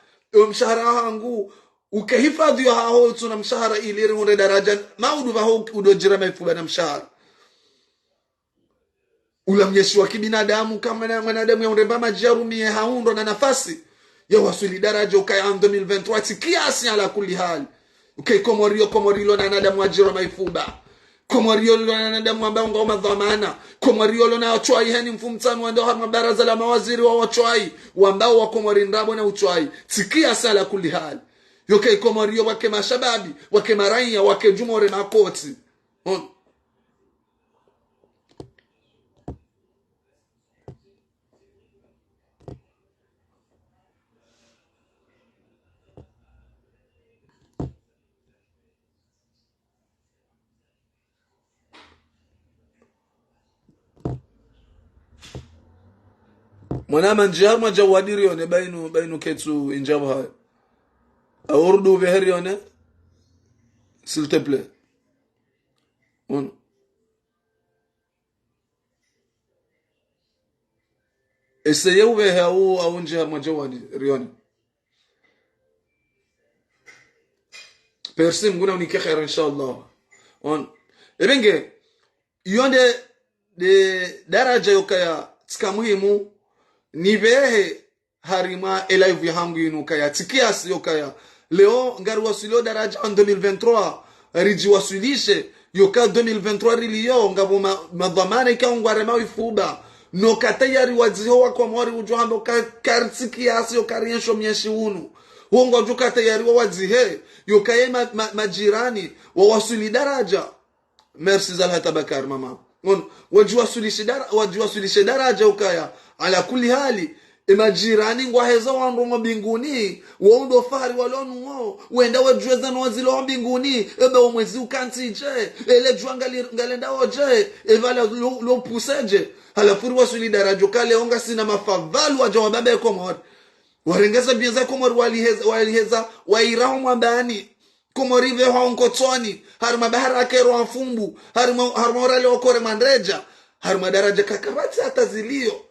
mshahara hangu ukehifadhi ya hao utuna mshahara ili runde daraja maudu vaho udojira maifuba na mshahara ulamnyeshi wa kibinadamu kama na mwanadamu ya uremba majarumie haundo na nafasi ya wasuli daraja ukaya 2023 kiasi ala kuli hali komorilo na nadamu ajira maifuba komorio na nadamu ambao ngoma dhamana komorio na ochwai hani mfumtano ndo harma baraza la mawaziri wa ochwai ambao wa komori ndabo na ochwai tikia sala kuli hali komorio wake mashababi wake maraia wake jumore makoti mwanama njihar majawadiri yone bainu ketsu injabu hayo urdu veheri yone s'il te plaît essayez uvehe au njihar majawadiri yone persi mguna unike khair inshallah ebenge yonde de daraja yokaya tika muhimu nivehe harima elive yangu inukaya tikiasi yokaya leo ngari wasulio daraja en 2023 riji wasulishe yoka 2023 riliyo ngabo madhamana ikaungware mawifuba no katayari wadziho wako mwari ujohando kartikiasi yokariensho myeshi unu wongo wajuka tayari wadzihe yokaye majirani wawasuli daraja merci zalhata bakar mama wajuwasulishe daraja ukaya ala kuli hali imajirani ngwaheza wanrongo mbinguni waundo fahari walonu wao wenda wajweza nwazilo mbinguni ebe umwezi ukantije ele jua ngalenda oje evala lo puseje hala furu wasuli daraja kale onga sina mafadhalu waja wababe komori warengeza bieza komori waliheza wairaho mwambani komorive honkotoni harma bahara kero afumbu harma orale okore mandreja harma daraja kakabati hata zilio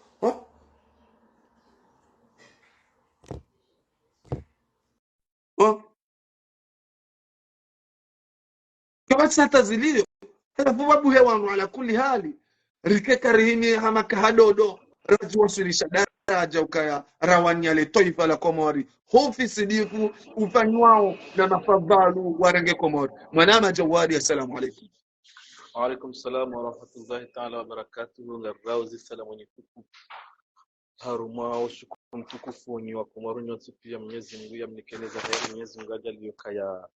kabati hata zilio halafu babu hewanu ala kuli hali rikeka rihimi hamaka hadodo raju wasulisha daraja ukaya rawani yale toifa la Komori hofi sidifu ufanywao na mafadhalu warenge Komori mwanama Jawadi assalamu alaykum wa alaykum salam wa rahmatullahi ta'ala wa barakatuhu ngarauzi salamu alaykum haruma ushukuru mtukufu ni wa Komori nyote pia Mwenyezi Mungu yamnikeleza heri Mwenyezi Mungu aliyokaya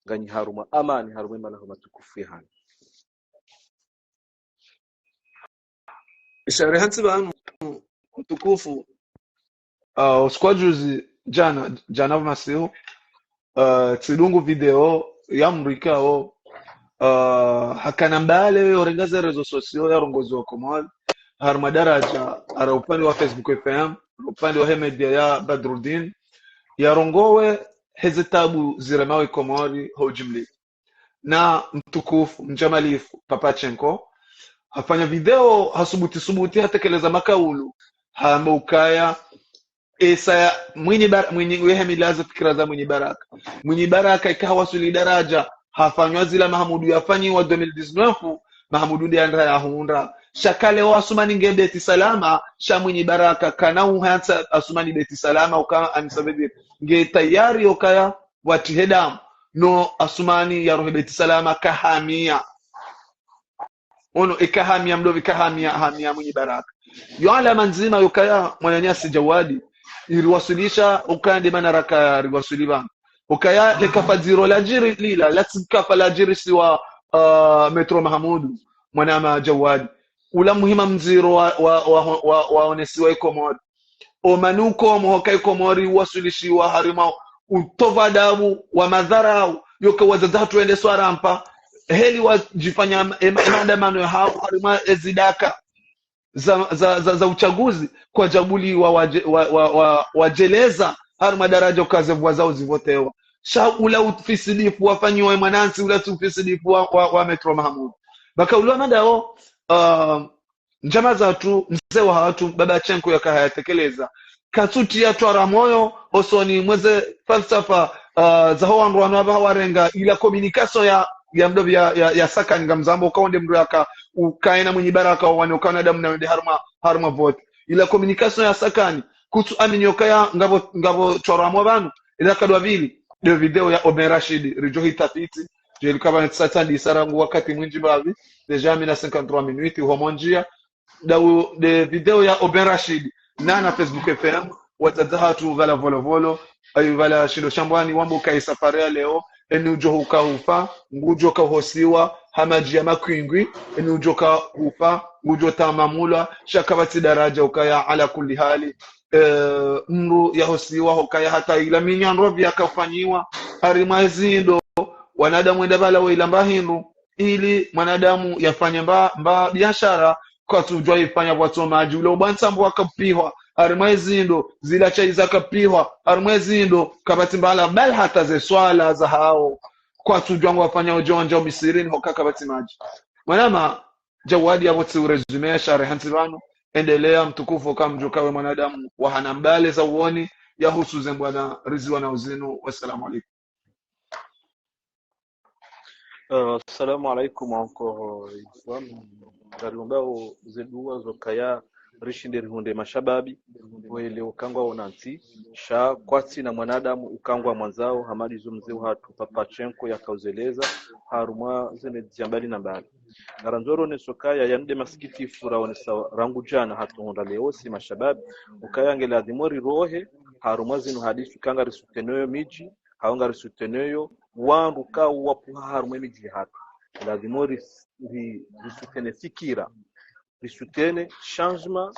ngani haruma amani haruma malahu matukufu yani ishara hansiba mtukufu squajuzi jana masiho tsidungu video ya mrikao hakana mbale orengaza rezo sosio ya rongozi wa Komori harma daraja ara upande wa Facebook FM upande wa media ya Badruddin ya rongowe hezitabu ziremawe Komori hojimli na mtukufu mjamalifu Papachenko afanya video subuti hatekeleza makaulu hamba ukaya esa mwini wehemilaza fikira za mwini baraka ikawasuli daraja hafanywa zila Mahamudu yafanyi wa 2019 Mahamudu ndi andra ya huunda shakale wa asumani nge beti salama sha mwini baraka kana uhansa asumani beti salama uka anisabebi nge tayari ukaya watihedam no asumani ya rohe beti salama kahamia ono ikahamia mdovi kahamia mwini baraka yoala manzima yukaya mwananyasi Jawadi iriwasulisha ukande manaraka riwasuliba ukaya lekafadziro la jiri lila latikafa la jiri siwa Metro Mahamudu mwanama Jawadi ula muhima mziro wa onesiwa Ikomori omanuko mhokai Komori wasulishiwa harima utova damu wa madharau yoka wazazatu ende swarampa heli wajifanya maandamano ya hao harima ezidaka za uchaguzi kwa jabuli wajeleza harma daraja ukazevwa zao zivotewa sha ula ufisilifu wafanyiwa mwanansi ula ufisilifu wa Metro Mahmud baka ulwa nadao njama zatu mzee wa watu baba Chenko yakahayatekeleza kasuti ya twara moyo osoni mweze falsafa za ho wandu wanaba warenga ila communication ya mdovi ya saka ngamzambo kaonde mdu yaka ukaena mwenye baraka wani ukaona damu na wende harma vote ila communication ya sakani kutu aminyoka ngabo twara mo banu ila kadwa vili de video ya Omer Rashid rijohi tafiti jeli kaba tsatandi sarangu wakati mwinji bavi deja 53 minutes homonjia de video ya Omer Rashid na Facebook FM watazahatu vala volovolo ayu vala shindo shambwani wambo kai safari leo enujo ufa ngujo kahosiwa hamaji ya makwingwi enujo ufa ngujo tamamula shakabati daraja ukaya ala kulli hali mru yahosiwa hokaya hata ila minyandro vyakafanyiwa harimazindo wanadamu enda bala wailamba hindu ili mwanadamu yafanye mba biashara kwa tujua ifanya watu maji ule ubansambu wakapiwa harimwezindo zila chai zakapiwa harimwezindo kabati mbala bal hata ze swala za hao kwa tujua wafanya ujonja misirini hoka kabati maji mwanama jawadi hapo tu resume share hansibano endelea mtukufu kama mjokawe mwanadamu wa hanambale za uoni ya husu zembwana rizwa na uzinu wassalamu alaikum. Assalamu alaikum encore une fois ngarimbao zedua zokaya rishindiri hunde mashababi wele ukangwa onanti sha kwati na mwanadamu ukangwa mwanzao hamadi zumzeu hatu Papa Chenko yakauzeleza harumwa zene jambali na mbali ngaranzoro ne sokaya yande masikiti furaone rangu jana hatu honda leo si mashababi ukaya ngela dimori rohe harumwa zinu hadisu kanga risutenoyo miji haonga risutenoyo wandu ka wapu harumwe miji hatu lazima risutene fikira risutene changement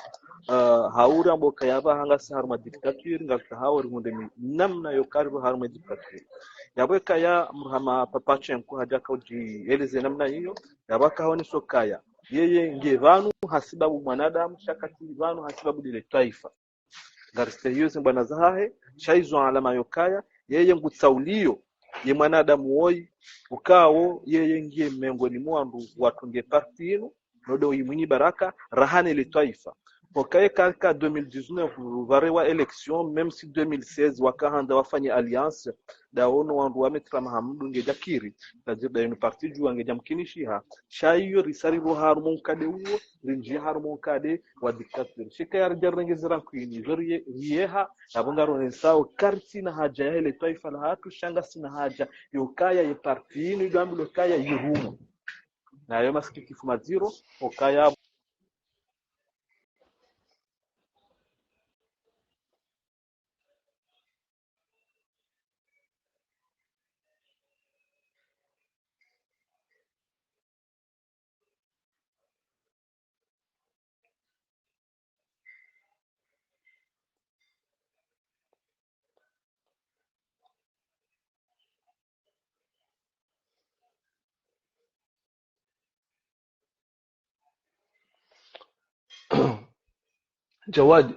haura mboka yaba hanga haruma dictature ngaka hawari munde namna yokari haruma dictature yabeka ya mrahama Papa Chenko hajaka uji eleze namna hiyo yabaka honi sokaya yeye ngevanu hasibabu mwanadamu shakati vanu hasibabu dile taifa ngaristeriose bwana zahe shaizo alama yokaya yeye ngutsaulio ye mwanadamu woi ukawo yeye ngie miongoni mwandu watunge partinu nodo imwini baraka rahane le taifa pokaye kaka 2019 varewa election même si 2016 wakahanda wafanye alliance daono wandu wa Metro Mahmud ngejakiri tajida une partie ju ngejamkinishiha shaiyo risari ro harmon kade uwo rinji harmon kade wa dictature shikayar jarnge zirankwini zoriye yeha abongaro nsao karti na haja ya ile taifa la hatu shanga sina haja yokaya ye parti ni gambo kaya yihumu na yo maskiki fumaziro okaya Jawadi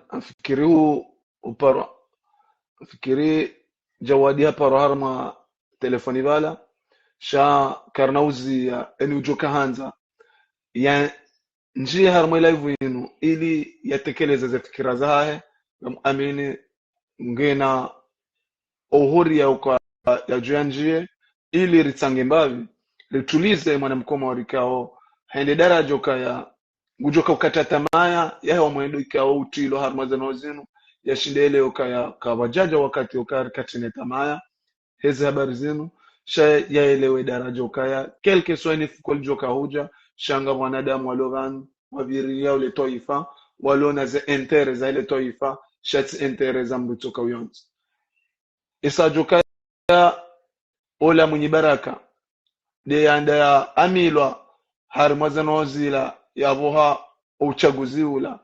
afikiri jawadi hapa harma telefoni bala sha karnauzi ya enujoka hanza ya njia harma live yenu ili yatekeleze za fikira zahe amini ngena uhuri ya uka ya juanjie ili ritsange mbavi litulize mwanamkoma warikao hende daraja kaya ngujoka ukata tamaya ya mwendo ikao utilo harmaza nozinu ya shindele ukaya kawajaja wakati ukari katine tamaya hezi habari zinu sha yaelewe daraja ukaya kelke swani fukol joka huja shanga wanadamu walogan waviri ya ule toifa walona ze entere za ile toifa shati entere za mbutoka uyonzi isa joka ola mwenye baraka de yanda ya amilwa harmaza nozila yaboha uchaguzi ula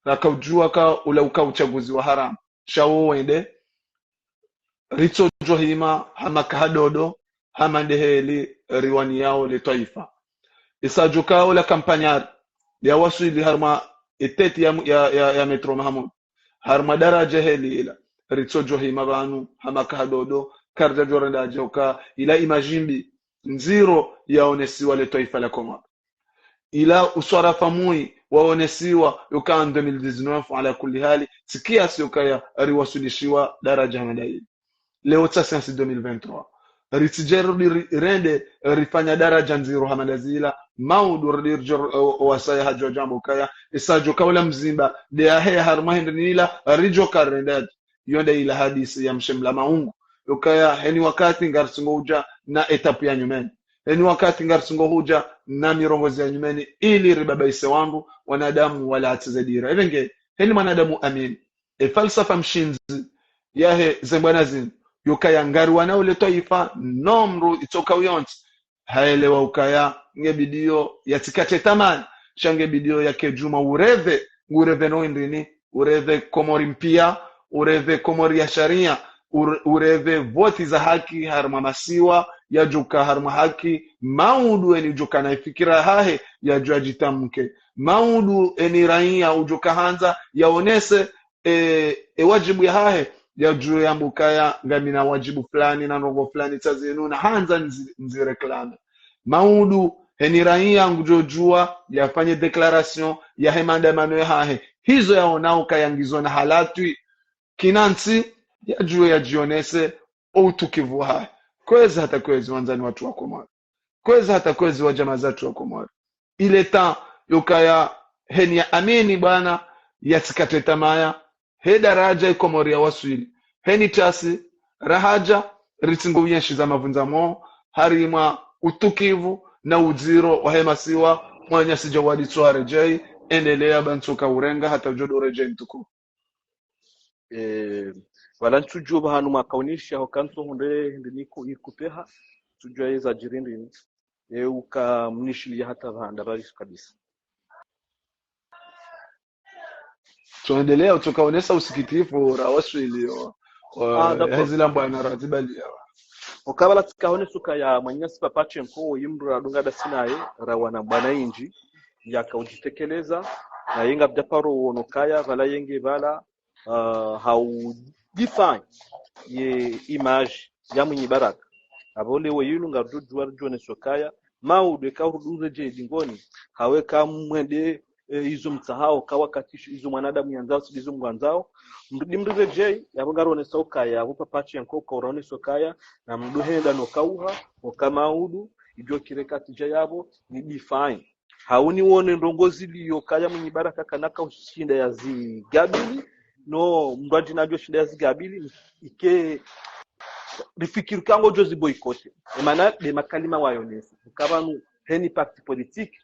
rakajua ka ula uchaguzi wa haram shawo wende ritso johima hama kadodo hama ndeheli riwani yao le taifa isajuka ula kampanyar ya wasili harma iteti ya Metro Mahmud harma daraja heli ila ritsojo hima banu hamaka hadodo karja jorenda joka ila imajimbi nziro yaonesiwa le taifa la Komoro ila uswara famui waonesiwa yoka 2019 ala kulli hali sikia sioka riwasulishiwa daraja hamdai leo sasa 2023 ritijeru rende rifanya daraja nziro hamadazila maudu dirjor wasaya hajo jambo kaya isajo kawla mzimba de ahe harmahind nila rijo karendad yonde ila hadisi ya mshemla maungu ukaya heni wakati ngarsungo uja na etapu ya nyumeni heni wakati ngarsungo huja na mirongozi ya nyumeni ili ribabaise wangu wanadamu wala atizadira evenge heni manadamu amin falsafa mshinzi yahe zembwana zin yukaya ngari wanaule taifa nomru itoka uyonti haelewa ukaya ngebidio yatikate tamani shange bidio yake juma ureve no indini ureve komori mpia ureve komori ya sharia ureve voti za haki harma masiwa ya juka harma haki maudu eni juka na ifikira hahe ya jua jitamke maudu eni raia ujuka hanza yaonese wajibu ya hahe ya juu ya mbukaya ngamina wajibu fulani na nongo fulani tazinu na hanza nzireklame maudu heni raia ngujojua yafanye declaration ya hemandamano ya hahe hizo yaonao kayangizwa na halatwi kinansi ya juu ya jionese utukivu hahe kwezi hata kwezi wanzani watu wa Komoro kwezi hata kwezi wa jamaa zatu wa Komoro ile ta yukaya heni ya amini bwana yatikate tamaya he daraja ikomori ya waswili heni tasi rahaja ritingo yenshi za mavunzamo harima utukivu na uziro wa hemasiwa mwanya sijawadi tsware jai endelea bantuka urenga hata jodo rejei ntuku wala ntujuba hanu makaunisha hokanto hunde ndiniko ikupeha tujua za jirindi uka mnishilia hata vanda bali kabisa tuendelea tukaonesa usikitifu rawaswilio hezila mbwana ratibali yawa okabala tukahone suka ya manyasi papache mko yimbra dunga dasinaye rawana bwana inji yakaujitekeleza na yenga bdaparo wonokaya vala yenge vala how define ye image ya mwenye baraka abole weyinu ngarujwa jone sokaya maude ka ruduze je dingoni hawe ka mwende izo mtsahao ka wakati izo mwanadamu yanzao sidizo mwanzao mdimrize je yabangarone sokaya abupa pachi yanko korone sokaya na mduhenda no kauha okamaudu ijo kirekati je yabo ni define hauni wone ndongozi liyo kaya mwenye baraka kanaka ushinda ya zigabili no mbaji najua shinda ya zigabili ike rifikiri kango jozi boykote emana de makalima wayonesi kabanu heni parti politique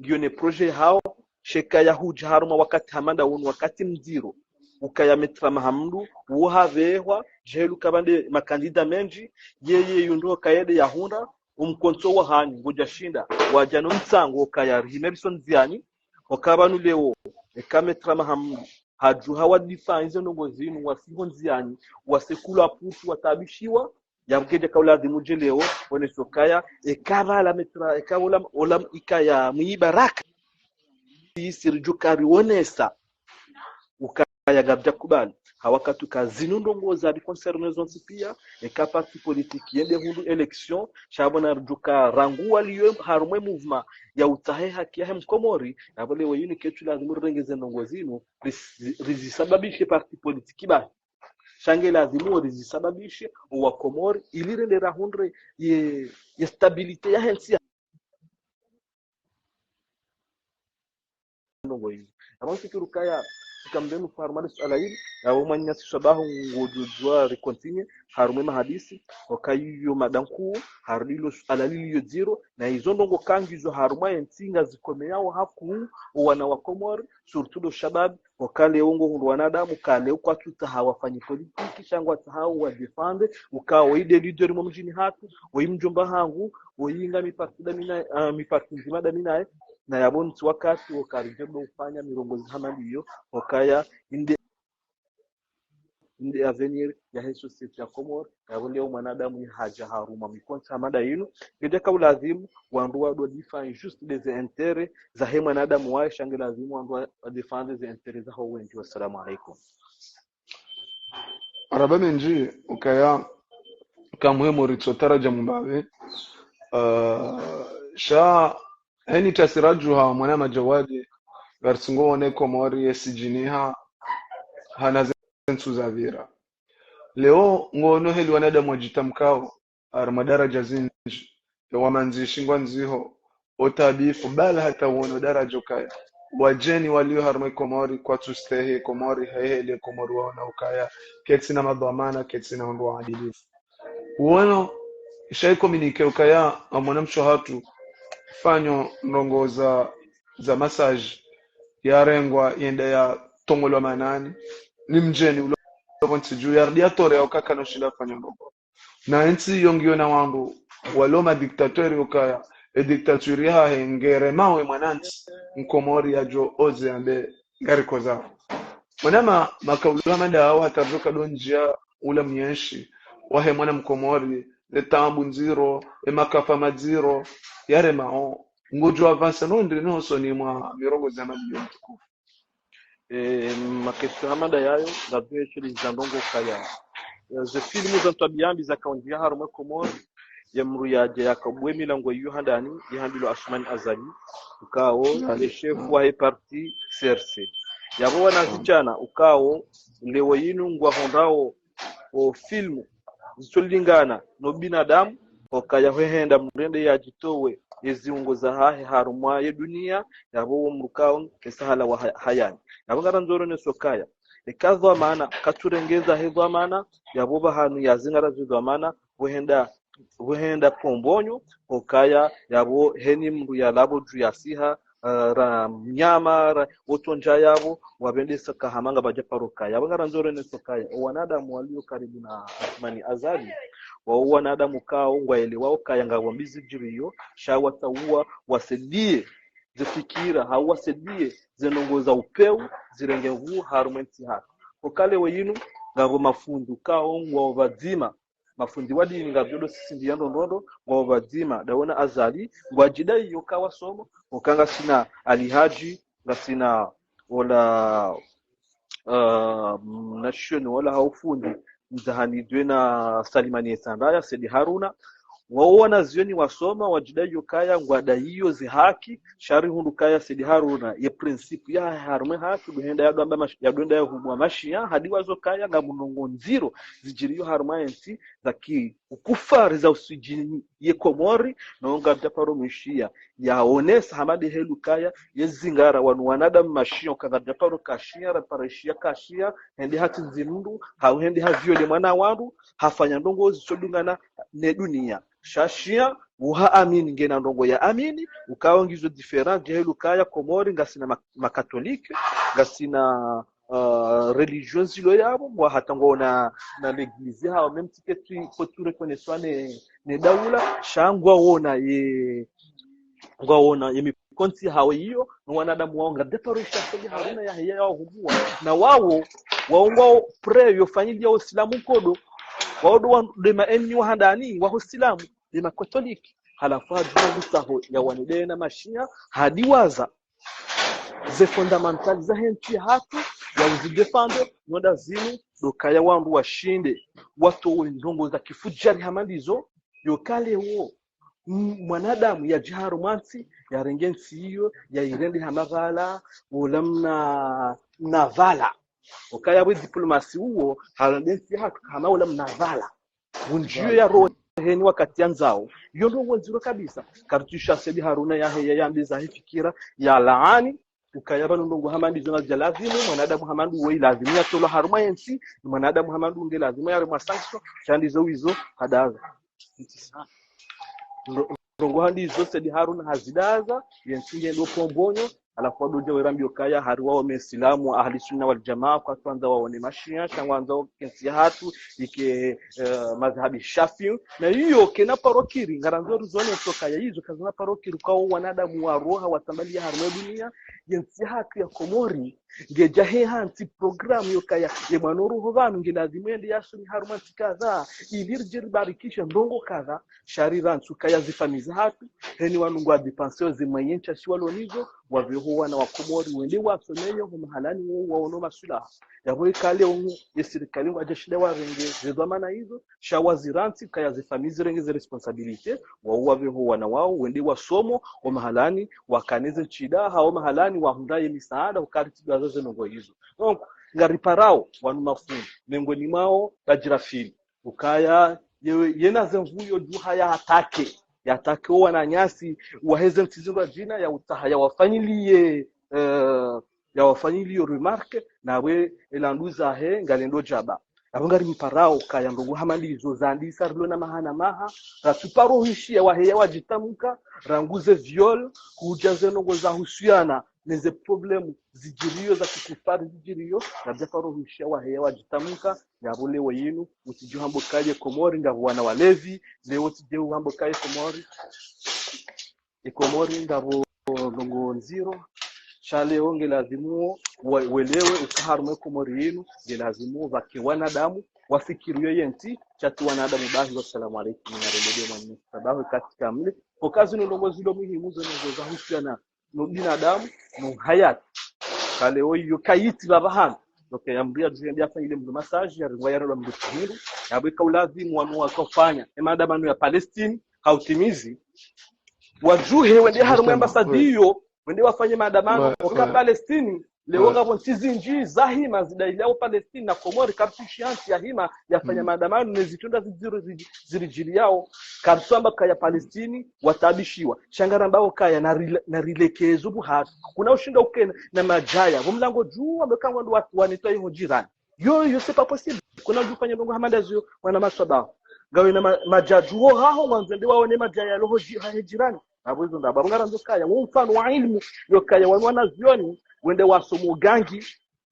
ngione projet hao sheka ya huja haruma wakati hamanda wonu wakati mziro ukayametra mahamdu uhavehwa jehelu kabande makandida menji yeye yundo kayede ya hunda umkonso wa hani ngoja shinda wajano mtsango kaya Emerson Ziani wakabanu leo ekametra mahamdu haju hawa defines nongo zinu wasiho Ziani wasekula putu watabishiwa yamkeje kaula dhimuje leo one sokaya ekabala metra ekawula olam ikaya muibaraka isirjukari wonesa ukaya gabja kubali hawakatu kazinu ndongo za concernés pia parti politique yende hundu election shabona rjuka rangu aliyo harumwe movement ya utahe haki ya mkomori abole weyini ketu lazima rengeze ndongo zinu rizisababishe parti politique ba shange lazima rizisababishe wa Komori ilirende rahundre ye stabilite ya hensi ndongo hizi abafikiru kaya kamdenu farmaris alaili au manya sabahu ngojujwa recontinue harume mahadisi okayiyo madanku harilo alaliliyo zero na hizo ndongo kangizo haruma yentinga zikomeyao haku wana wa Komori surtout shabab wakale ongo hundu wanadamu kale kwa tuta hawafanyi politiki shangwa tahau wa defende ukao ide leader mumjini hatu wimjomba hangu woyinga miparti nzima damina na yabonti wakati wakarijebo ufanya mirongozi hamaliyo wakaya inde avenir ya hii society ya Komoro yabonde mwanadamu ni haja haruma mikonta mada yinu ngede ka lazima wanduwa do define just des intérêts za he mwanadamu wa shangi lazima wanduwa defend des intérêts za ho wengi. Wassalamu alaikum. araba menji ukaya kamuhemo ritsotaraja mumbawe sha heni tasirajuha mwana majawadi garsingo one komori esijiniha hana zensu zavira leo ngono heli wanadamu wajitamkao armadaraja zinji wamanzishingwa nziho otabifu bala hata uono daraja ukaya wajeni walio harmai komori kwa tustehe komori hehele komori waona ukaya ketsina madhamana ketsina ndo adilifu uono ishai komunike ukaya mwanamsho hatu fanyo ndongo za massage yarengwa yenda ya tongolo manani ni mjeni ulo juu ya radiator ya ukaka no shinda fanyo ndongo na nsi yongio na wandu waloma diktatori ukaya diktaturi ha hengere mawe mwananti mkomori ya jo oze ambe gari koza mwanama makaulama manda hawa taruka donjia ula myenshi wahe mwana mkomori letambu nziro makafa madziro yare mao ngojo avansa no ndri no so ni mwa mirongo za milioni tukufu makesho hamada yayo ngabwe shiri zandongo kaya ze filmu za tabiambi za kaundia harumwe komori ya mru yaje yakabwe milango yuhandani yihandilo Asmani Azali ukao ale chef wa parti CRC yabo wanazichana ukao lewo yinu ngwa hondao o filmu zitolingana no binadamu okaya hwehenda mrende yajitowe yeziungo za hahe harumwa ye dunia yabo mrukao kesahala wa hayani yabo ngaranzoro ne sokaya ikazwa maana katurengeza hedwa maana yabo bahanu yazingara zidwa maana hwehenda pombonyo okaya yabo heni mru ya labo juu ya siha ra mnyama otonja yabo wabendesa kahamanga bajaparoka yabo ngaranzoro ne sokaya wanadamu walio karibu na Asmani Azali wa wanadamu kao ngwaelewa kaya ngawambizi jiriyo shawata uwa wasedie zifikira hawasedie zenongoza upeu zirengevu harumenti haka okale weyinu ngabo mafundu kao ngwabadzima mafundi wadi ngabyodo sisi ndiyando ndondo ngwabadzima daona Azali ngwajida iyo kawa somo okanga sina alihaji ngasina wala nation wala haufundi mzahanidwe na Salimani Sandaya Sedi Haruna waona zioni wasoma wajidai kaya ngwada hiyo zihaki shari hundu kaya Sedi Haruna ye principe ya harume haki guhenda yagamba yagenda yahumwa mashia hadi wazo kaya ngamunongo nziro zijiriyo haruma enti zaki ukufari za usijini ye komori naonga mtaparo mishia yaonesa hamadi helu kaya yezingara wanu wanadamu mashia kadhaparo kashia repareshia kashia hendi hati nzimundu hauhendi havyo le mwana wandu hafanya ndongo zisodungana ne dunia shashia uha amini ngena ndongo ya amini ukaongizo different helu kaya komori ngasina makatolike ngasina religion zilo yabo mwa hatango na l'eglise ha même ticket pour tout reconnaissance ne daula shangwa wona ye ngwaona yemikonti hawo hiyo no wanadamu wao ngadeparisha Sedi Haruna ya hiya yao hubua na wao waongwa pray yofanyia Uislamu kodo wao de maenni wahandani wa Uislamu de makatoliki halafu hapo ya wanide na mashia hadi waza ze fundamental za henti hatu wazidefando nonda zinu dokaya wandu washinde watu ndongo za kifujari hamalizo yokale wo mwanadamu ya jiharu mansi ya rengensi hiyo ya irende hamavala ulamna navala okaya we diplomasi huo halensi hatu kama ulamna navala unjio ya roho heni wakati yanzao hiyo ndio wanziro kabisa kartusha Sedi Haruna ya heya yambiza hifikira ya laani ukayaba ndongo hamandi zona jalazimu mwanadamu hamandu we lazima yatolo haruma yensi mwanadamu hamandu nge lazima ya rema sanction chandi zo hizo hadaza ndongo handi zo Sedi Haruna hazidaza yensi ndo pombonyo alafu doje werambio kaya hariwa wa Islamu ahli sunna wal jamaa kwa kwanza waone mashia shangwanza kensi hatu ike madhhabi Shafi'i na hiyo kena parokiri ngaranzori zone toka ya hizo kazana parokiri kwa wanadamu wa roha watambalia haruma dunia yensi hatu ya komori ngejahe hanti program yo kaya ye manoro hovanu ngelazimu ende yasuni haruma tikaza ilirjir barikisha ndongo kaza shariran sukaya zifamiza hatu heni wanungwa dipenseo zimayencha shiwalonizo wavihuwa na wakomori wende wasomeyo mahalani wao waono masulaha yabo ikale umu yesirikali wajeshile warenge zedwamana hizo shawaziranti kaya zifamizi renge ze responsabilite wao wavihuwa na wao wende wasomo wa mahalani wakaneze chida hao mahalani wahundaye misaada ukariti bazaze nongo hizo donc ngariparao wanu mafundi mengoni mao bajirafili ukaya yena zemvuyo juha ya hatake wana nyasi waheze mtizirwa jina ya utaha ya wafanyiliye remarque nawe elanduza he ngalendo jaba abangari mparao kaya ndugu hamalizo zandisa rilo mahana maha ratuparo hishia waheya wajitamuka ranguze viol kujaze nongo za husiana neze problemu zijirio za kukufari zijirio na bjafaro hishia waheya wajitamuka yabule weyinu utijuhambo kaje Komori ngavuana walevi leo tijeu hambo kaje Komori ngavo longo nziro shale onge lazimu welewe ukaharume Komori yenu lazimu vakiwana damu wafikirio yenti chatu wanadamu bahi. Wassalamu alaykum na remedio mwanyu sababu katika mle okazi no longo zilo muhimu zono za husiana no binadamu no hayat kale oyo kayiti babahana okay ambia tuambia fanya ile massage ya riwaya la mdumiru yabika ulazimu wanu wakofanya maandamano ya Palestine hautimizi wajuhe wende harume ambasadiyo wende wafanye maandamano kwa Palestine leo ngabo ntizinji zahima zidailao Palestine na Komori kaptishanti ya hima yafanya maandamano nezitunda zirijili yao kabsamba kaya Palestine watabishiwa shangara mbao kaya na rilekezo buhatu kuna ushinda ukena na majaya vumlango juu ambekangwa ndo watu wanitoa hiyo jirani yo c'est pas possible kuna jufanya ndongo hamandazo wana maswaba gawe na majajuo hao wanzende waone majaya roho jirani abuzo ndaba ngara ndokaya mfano wa ilmu yokaya wanazioni wende wasomo gangi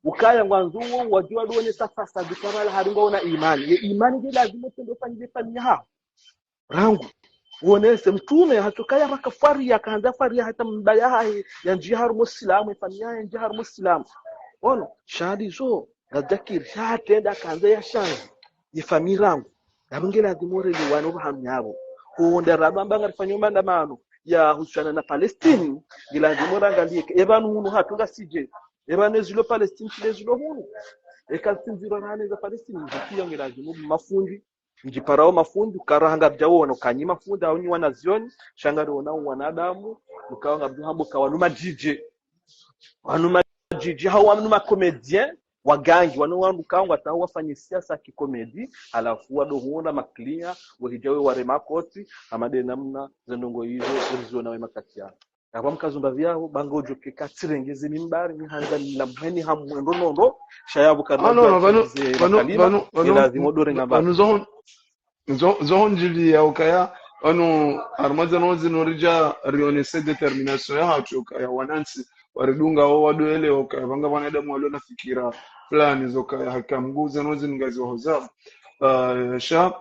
ukaya ngwanzuo wajua duone sasa bikara haringo na imani je lazima tendo fanyije fanya rangu uonese mtume hatukaya makafari akaanza faria hata mbaya ya jihar muslimu fanya ya jihar muslimu ono shadi zo nadakir hatenda kaanza ya shangi ifami rangu abangela lazima rele wano hamyabo kuonda rabamba ngarifanywa maandamano ya husiana na Palestine ngilazima rangalie ebanu hunu hatunga sije ebane zilo Palestine zilo hunu ekasinziro nane za Palestine zikiyo ngilazima mafundi njiparao mafundi karanga bjawo no kanyi mafundi aunyi wanazioni shangaro wana wanadamu ukawa ngabhambo kawanuma jiji hao wanuma comedien wagangi wanu kangwa ta wafanye siasa kikomedi alafu wadohona maklia wahijawe waremakoti amade namna zendongo hizo zilizo nawe makatia abamkazumba vyao bangojo kekatirengeze mimbari mihanza la mheni hamwendo nondo shayabu kana zohonjili ya ukaya armaza nozi norija rionese determination ya hatu ukaya wanansi waridunga wao wadoele ukaya banga wanadamu walio nafikira fulani zokaya hakamguza nozi ngazi wa hozabu sha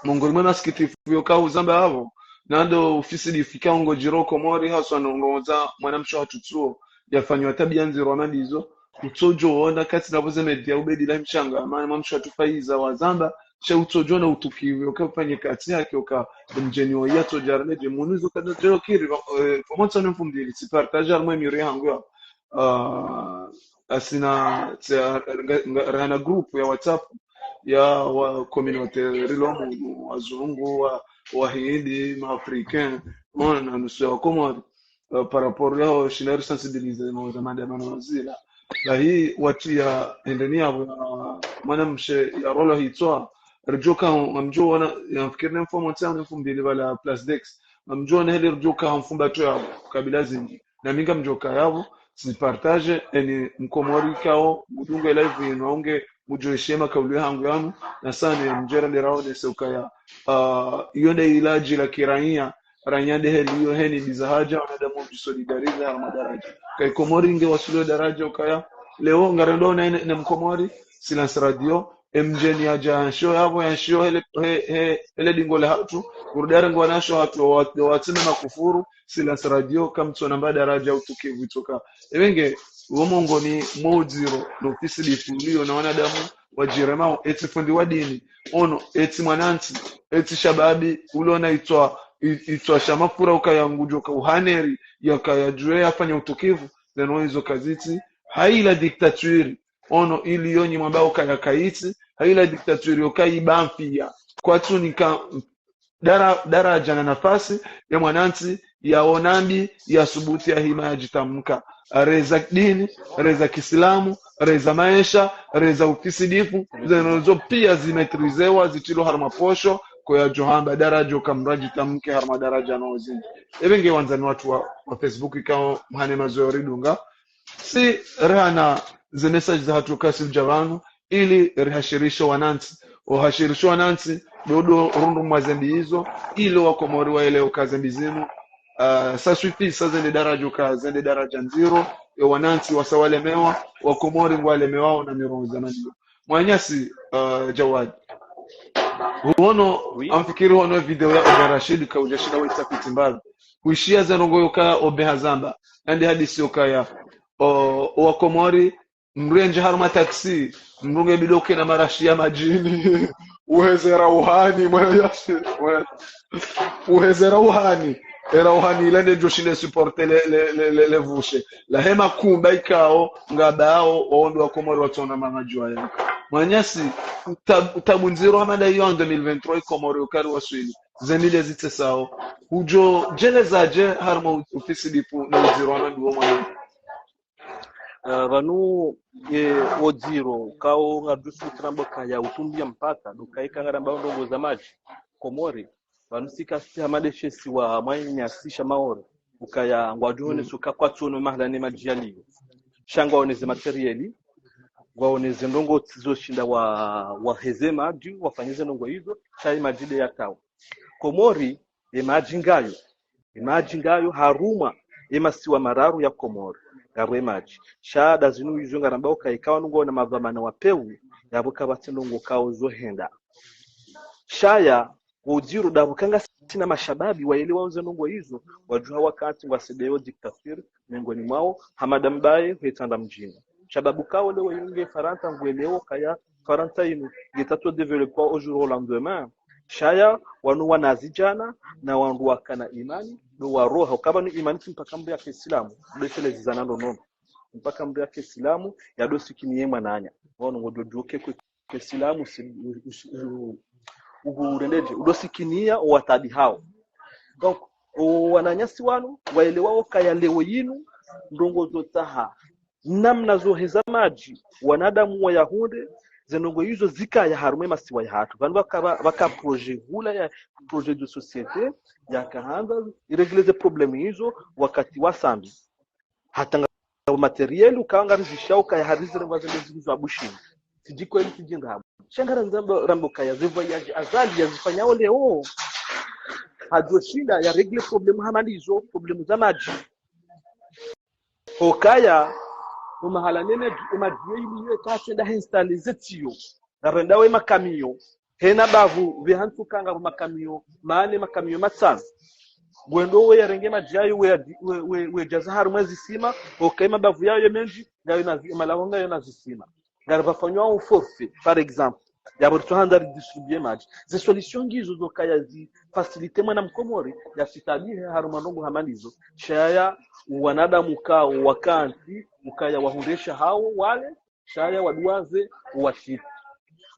mongolima skitifu yoka uzamba havo nando ofisi difika ngo jiro Komori haswa nongoza mwanamsho hatutsuo yafanywa tabia nziro amadizo utsojo ona kati nabuze media ubedi la mchanga maana mamsho atufaiza wazamba cha utsojo na utukiwe ukafanye kati yake uka mjenio yato jarne de munuzo kada jero kiri pomoza nemfumbili si partager mwe miri yangu asina rana group ya WhatsApp ya wa community rilomu wazungu wa hindi maafricain ona nusu kama par rapport yao shinari sensibiliser na maandamano zila la hii watu ya endenia mwanamshe ya rola hitwa rjoka amjua nafikiri mfumo tano mfumbili wala plus dex amjua na ile rjoka mfumba tu ya kabila zingi na minga mjoka yao si partage eni Mkomori kao mudunga live inaonge mujoeshema kauli yangu yanu na sana mjera nderao desukaya yone ilaji la kiraia ranyade heliyo heni bizahaja wanadamu solidariza ya madaraja kai Komori inge wasulio daraja ukaya leo ngarendo na Mkomori silence radio mjeni aja show hapo ya show hele dingole hatu urudara ngwana show hatu watsina makufuru silence radio kamtso namba daraja utukivu toka evenge umongo ni moziro no ofisi difulio na wanadamu wajiremao eti fundi wa dini ono eti mwananti eti shababi uliona itwa itwasha mafura ukayangujo ka uhaneri yakayajue afanya utukivu leno hizo kaziti haila diktaturi ono ili yonyi mabao kayakaiti haila diktaturi yokaibamfia kwa tunika daraja na nafasi ya mwananchi ya onambi ya subuti ya hima jitamka reza dini reza Kiislamu reza maisha reza ukisidifu zinazo pia zimetrizewa zitilo harma posho kwa ya johamba daraja kamraji tamke harma daraja nozi ebenge wanzani watu wa Facebook ikao mhane mazoe ridunga si rana ze message za hatu kasi javanu ili rihashirisho wananchi ohashirisho wananchi dodo rundu mwazembi hizo ili wakomori waeleo kazembi zinu saswifi sazende daraja kazende daraja nziro ya wananchi wasawalemewa wakomori ngwalemewa na mirongo zamani mwanyasi Jawad huono amfikiri hono video ya Obe Rashid kaujashida waita kutimbaga kuishia zanongo yoka Obe Hazamba andi hadisi yoka ya wakomori mrenje haruma taksi mrunge bidoke na marashi ya majini uwezera uhani mwanyasi uwezera uhani era uhani ilande joshile supporte le vushe la hema kumba ikao ngabao waondo wakomori watona mamajua ya mwanyasi utabunziro hamada hiyo 2023 ikomori ukari waswili zemile zite sao ujo jelezaje harma ofisi dipu na uziro ananduwa mwana vanu odziro kao ngadusu tramboka ya utumbia mpaka dukaika ngaramba ndongo za maji komori vanu sikasi hamadeshesi wa mwanyasisha maore ukaya ngwajuhone suka kwatsono mahlane majali shangwa oneze materiali waoneze ndongo tizoshinda wa hezema adi wafanyeze ndongo hizo chai majide ya tao komori imajingayo haruma emasiwa mararu ya komori garwe maji shada zinu hizo ngaramba ukaikawa ndongo na mavamana wapeu yabuka batindongo kao zohenda shaya wojiro dabukanga sina mashababi waelewa uzo ndongo hizo wajua wakati wasedeo diktature miongoni mwao Hamada Mbaye hetanda mjini shababu kao leo yunge Faranta ngweleo kaya Faranta inu getato developer au jour au lendemain shaya wanu wanazijana na wandu wakana imani do waroha kama ni imani mpaka mbya Kiislamu ndesele zizanando nono mpaka mbya Kiislamu yadosi kiniyema nanya wanu ngododoke kwa Kiislamu uburendeje udosikinia watadi hao donc wananyasi wanu waelewao kaya leo yinu ndongo zotaha namna zoheza maji wanadamu wa yahunde zenongo hizo zika ya harume masiwa ya hatu vandu waka projet hula ya projet de société ya kahanda iregleze problemi hizo wakati wasambi hata materiel ukanga rizishao kaya harizire ngwazende zizo abushini sijiko eli sijinga habu shangara nzambo rambo kaya voyage azali yazifanyao leo hadoshinda ya regle problemu hamalizo problemu za maji okaya umahala nene umadiye iliye tatenda installer zetio narenda we makamio hena bavu vihantu kanga makamio maane makamio matsana gwendo we yarenge majayo we jazaharu mwezi sima okaima bavu yayo menji ngayo na malawanga yo nazisima ngarabafanywa un forfait par exemple yabo tuhanda distribuer maji ze solution ngizo zokaya zi facilite mwana mkomori ya sitabi haruma ndongo hamalizo shaya wanadamu kao wakanti ukaya wahundesha hao wale shaya waduaze washiti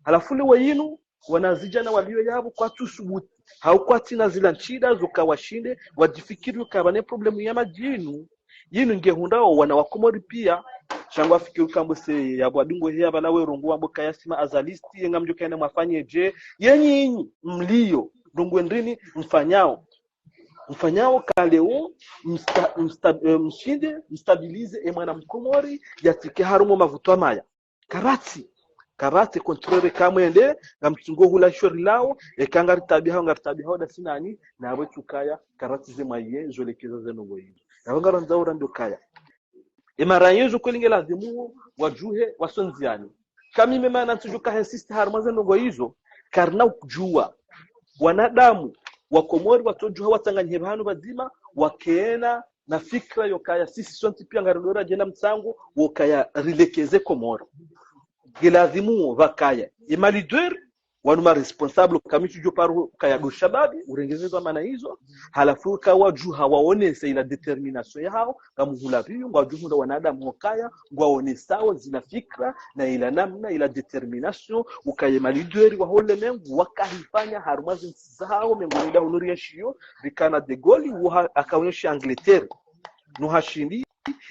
halafu le wayinu wanazijana walio yabo kwa tusubuti haukwati na zila nchida zokawashinde wajifikiri ukabane problemu ya majinu yinu ngehundao wana wakomori pia shangwa fikiri kambo se yabo adungo hea balawe rongo ambo kayasima azalisti yenga mjokene mwafanye je yenyi mlio ndungu ndrini mfanyao kaleo mshinde mstabilize mwana mkomori yatike harumo mavuto maya karate kontrole kamwende ngamtungo hula shori lao ekanga ritabi hao da sinani na wetu kaya karate zemaye zolekeza zenongo hizo nabangara nzaura ndo kaya emaranyezo kwelinge lazimu wajuhe wasonziani kama memana tujuka insist haruma zenongo hizo karna kujua wanadamu wakomori watojuha watanganye bahanu bazima wakena na fikra yokaya sisi sonti pia ngarodora jenda mtsango wokaya rilekeze komori gilazimu vakaya imalidur wanuma responsable kamitu jo paru kaya do shababi urengezezwa maana hizo halafu kawa juu hawaonese ila determination yao kama hulaviyo ngwa juu ndo wanadamu hokaya ngwaone sawa zina fikra na ila namna ila determination ukaye malideri wa hole mengu wakahifanya harumazi zao mengoni da honoria shio vikana de Gaulle akaonyesha Angleterre no hashindi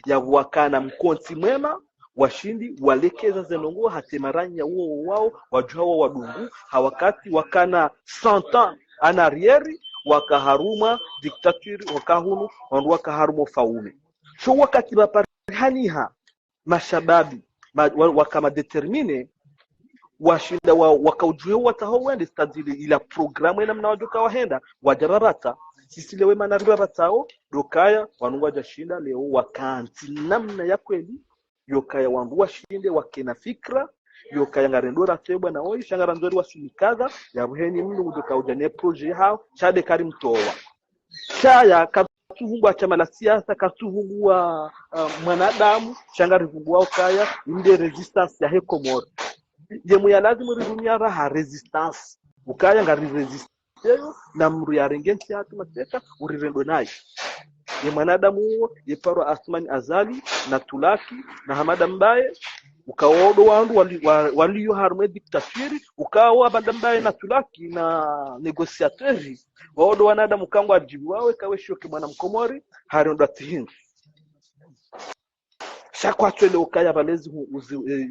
ya wakana mkonti mwema washindi walekeza zenongo hatemaranya huo wao wajua wadungu hawakati wakana 100 ans en arrière wakaharuma dictature wakahunu wakaharumo faume so wakati baparihaniha mashababi wakama determine washinda wakaujue watahowende stadili ila programu ina mnawajuka wahenda wajarabata sisi lewe manariba batao dokaya wanungwa jashinda leo wakanti namna ya kweli yokaya wandu washinde wakena fikra yokaya ngarendora tebwa na oi shangara nzori wasimikaza ya buheni mnu udoka ujane projet hao chade kari mtowa chaya katuhungu chama la siasa katuhungu wa mwanadamu shangari vungu wao kaya inde resistance ya hekomoro yemu ya lazima ridunia raha resistance ukaya ngari resistance na mru ya rengensi hatu mateka urirendo nayo ye mwanadamu huo yeparo Asmani Azali na Tulaki na Hamada Mbaye ukawodo wandu waliyo harume dictature ukawa Badambaye na Tulaki na negociateur waodo wanadamu kangwa ajibu wawe kawe shoke mwana mkomori harondo tihindu shakwa twele ukaya balezi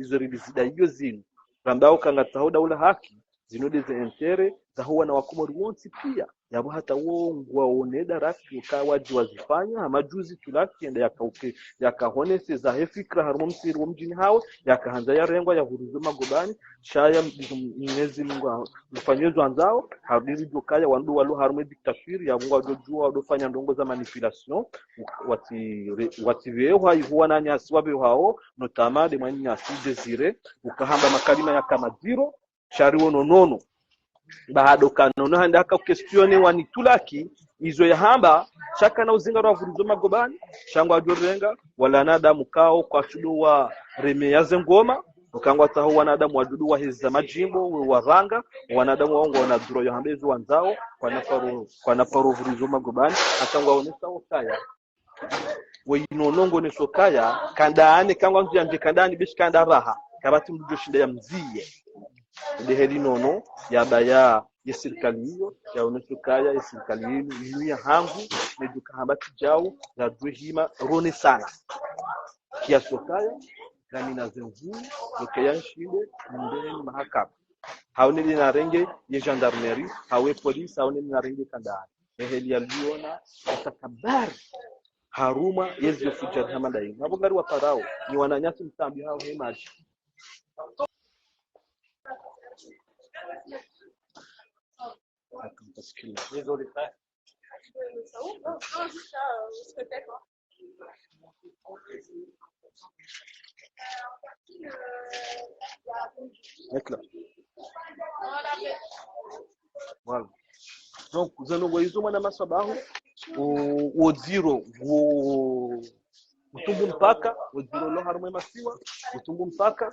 izoribizida hiyo zinu rambao kanga tahoda ula haki zinode za entere za huwa na wakomori wonsi pia yabo hata wongwa oneda rafi ukawaji wazifanya amajuzi Tulaki enda yakauke yakahonese za hefikra harumo msiri wa mjini hao yakahanza ya rengwa ya huruzuma gobani shaya mnezi mungu mfanyezo anzao hadiri jokaya wandu walu harumo dictature ya mungu wajojua wadofanya ndongo za manipulation wati wewa huwa na nyasi wabe hao notamade mwenye nyasi desire ukahamba makalima ya kama zero shariwo nonono bahado kanono handa aka questione wani Tulaki izo ya hamba shaka na uzinga wa vuruzo gobani shangwa jorenga wala nadamu kao kwa chudo wa reme yaze ngoma ukangwa taho wanadamu wadudu wa hiza majimbo waranga wanadamu waongo wanaduro ya hambezo wanzao kwa nafaro vuruzo gobani atangwa onesa okaya weinonongo ne sokaya kandaane kangwa nzanje kandani bishikanda raha kabati mdujo shinda ya mziye deheli nono yabaya yeserikali hiyo yaonesha kaya yeserikali hiyo ya hangu neduka habati jao ya duhima renaissance kia sokaya gamina zengu lokaya shinde ndeni mahakama haone na renge ye gendarmerie hawe police haone na renge kandani deheli yaliona atakabari haruma yezo fujar hamadai nabo ngari wa parao ni wananyasi mtambi hao hemaji Désolé frère. Voilà. Donc zanongo hizo mwana masabahu uodziro utumbu mpaka uodziro lo harume masiwa utumbu mpaka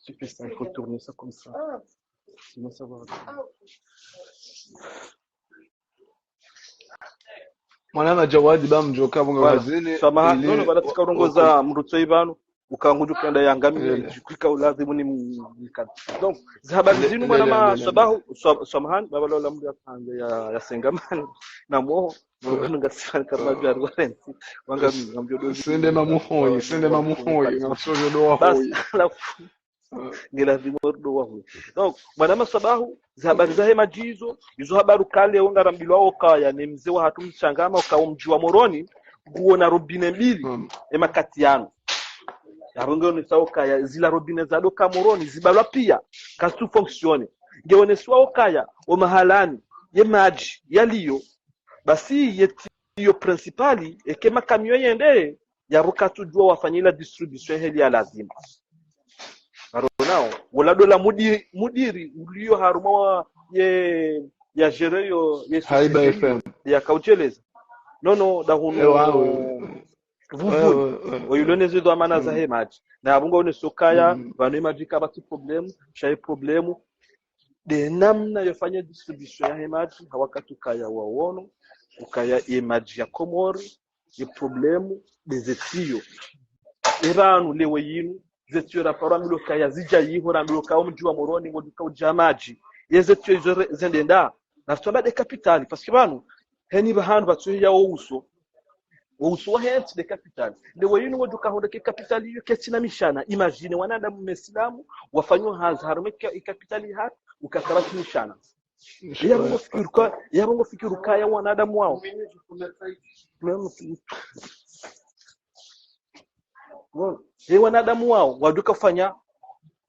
tu fais ça, il faut tourner ça comme ça. Sinon ça va. Mwana Jawadi bamjoka bunga wazini. Samaha nono baratika urongoza mrutso ibanu ukanguju kenda yangami kwika ulazimu ni mkana. Donc habari zinu mwana masabahu samahan babalola mri akanje ya sengamani na moho ngasifana kama jari warensi wanga ngambyodozi sende mamuhoyi ngasojo do wahoyi ngela vimordo wahoyi. Donc mwana masabahu habari za hema jizo hizo habari kale wanga rambilwa okaya ni mzee wa hatumchangama ukawa mji wa Moroni guona robine mbili emakatiano yarongo ni saoka zila robine za doka Moroni zibalwa pia kasu fonctionne ngeoneswa okaya o mahalani ye maji yaliyo basi yetiyo principali ekema kamyo yende yaruka tujua wafanyila distribution heli ya lazima baronao wala dola mudiri ulio haruma ya jereyo Haiba FM ya kaucheleza nono da hunu vuvuni oyuloneze do amana za hemaji na abunga one sokaya vano imaji kaba ti problemu shai problemu de namna yofanya distribution ya hemaji hawakatukaya waono ukaya imaji ya Komori ye problemu dezetio iranu lewe yinu zetio rapara milo kaya zija yiho na milo kawo mji wa Moroni ngo dukao jamaji yezetio izo zendenda na tuamba de capitali parce que banu heni bahanu batuye ya ouso wa hent de capital lewe yinu ngo dukao de capitali yo kesina mishana imagine wanada muislamu wafanywa hazarumeka ikapitali hat ukakaratu mishana yabongo fikiru kaya wanadamu wao wanadamu wao waduka kufanya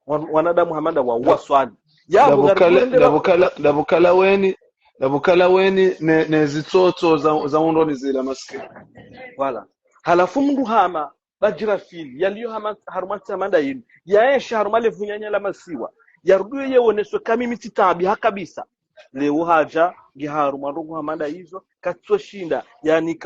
wanadamu hamanda wa waswali dabukala weni ne zitoto za undoni zile maskini wala halafu mndu hama bajira fili yaliyo hama harumati hamanda yini yaesha harumale vunyanya la masiwa yaruduye yewoneswe kama mititabi hakabisa leo haja giharuma ndongo hamanda hizo katsoshinda yani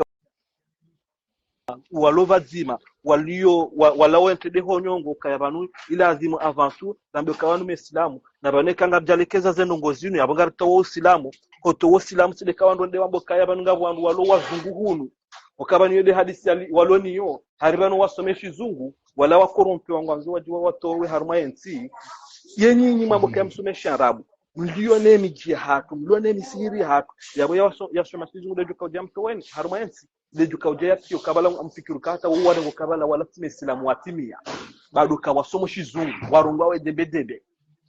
walova zima walio walawentede honyongo kayabanu ila azimu avantu nambe kawanu mesilamu na banekanga bjalekeza zenongo zinu yabangarita wo islamu hoto wo islamu side kawando nde wambo kayabanu ngabwandu walo wazungu hunu okabani yede hadisi waloniyo haribanu wasomeshi zungu wala wakorompe wangwanzo wajiwa watowe haruma yensi yenyinyi mambo kayamsomeshi arabu mlio nemi jihatu mlio nemi sihiri hatu yabo yasoma sizungu de juka jamto wen haruma yensi de juka ujaya sio kabala amfikiru kata uwa ngo kabala wala mesilamu watimia bado kawasomo shizungu warungwa we debedebe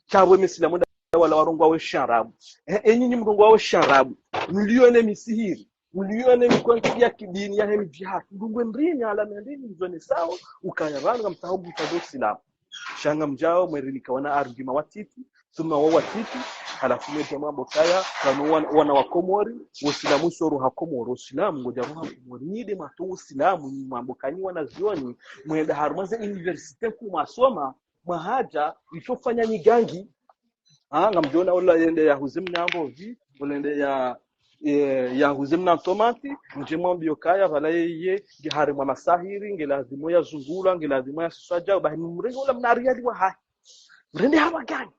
chawe mesilamu wala warungwa we sharabu enyinyi mrungwa we sharabu mlio nemi sihiri mlio nemi kwanti ya kidini ya hemi jihatu ndungwe ndrini ala ndrini mzone sawa ukayabanga mtahabu mtado silamu shanga mjao mwerilika wana arguma watiti tuma wa watiti halafu meta mambo kaya wana wa Komori wasilamu soro ha Komoro wasilamu ngoja roha Komori nide mato wasilamu ni mambo kanyi wanazioni mwenda harumaze university ku masoma mahaja ifofanya nyigangi ngamjona wala yende ya huzimna ambovi wala yende ya huzimna tomati njemwambio kaya vala yeye giharima masahiri ngelazimu ya zungula ngelazimu ya saja bahini mrengo wala mnariadi wa hai mrende hawa gani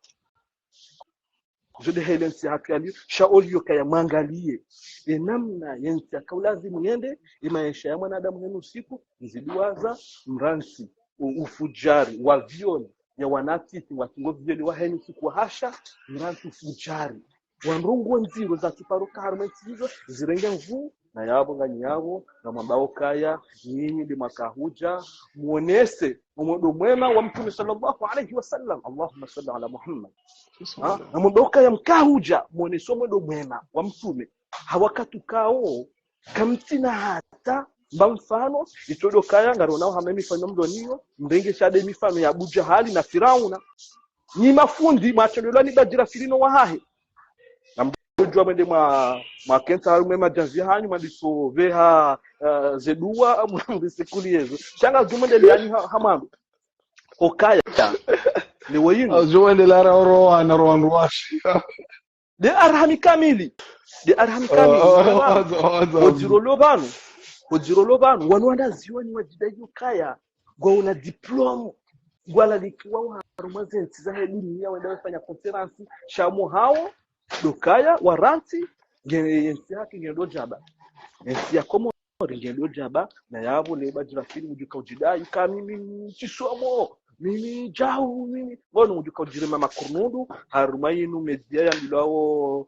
jode helensi hakali shauri yokaya mangalie namna yensi akaulazimu yende maisha ya mwanadamu henu usiku nzidiwaza mransi ufujari wa vioni ya wanatiti wakingo vioni wa henu usiku hasha mransi ufujari wanrungu nziro za kiparuka harumenti hizo zirenge mvu na yabo ngani yabo na mambao kaya nyinyi ndi makahuja muonese mmodo mwema wa Mtume sallallahu alayhi wasallam Allahumma salli ala Muhammad na mambao kaya mkahuja muoneso mmodo mwema wa Mtume hawakatukao kamtina hata mfano itodo kaya ngaro nao hamemi fanyo mdoniyo mrenge shade mifano ya Abu Jahali na Firauna ni mafundi machololani bajira filino wahahe jua mende makenta harume majazi hanyu madiso veha zedua mbisekuliezo shanga jumende liani hamandu okaya ni wayinu jumende la roho na roanwashi de arhami kamili wajirolo banu wanwanda zioni wajidayo kaya gwa una diploma gwala likiwa harumaze ntiza hedini ya wenda wafanya conference shamu hao dokaya waranti yensi yake ngendo jaba yensi ya Komori ngendo jaba na yabo leba jirafili mujuka ujidai kama mimi chisomo mimi jau mimi bono mujuka ujirema makurnudu harumayinu media ya bilao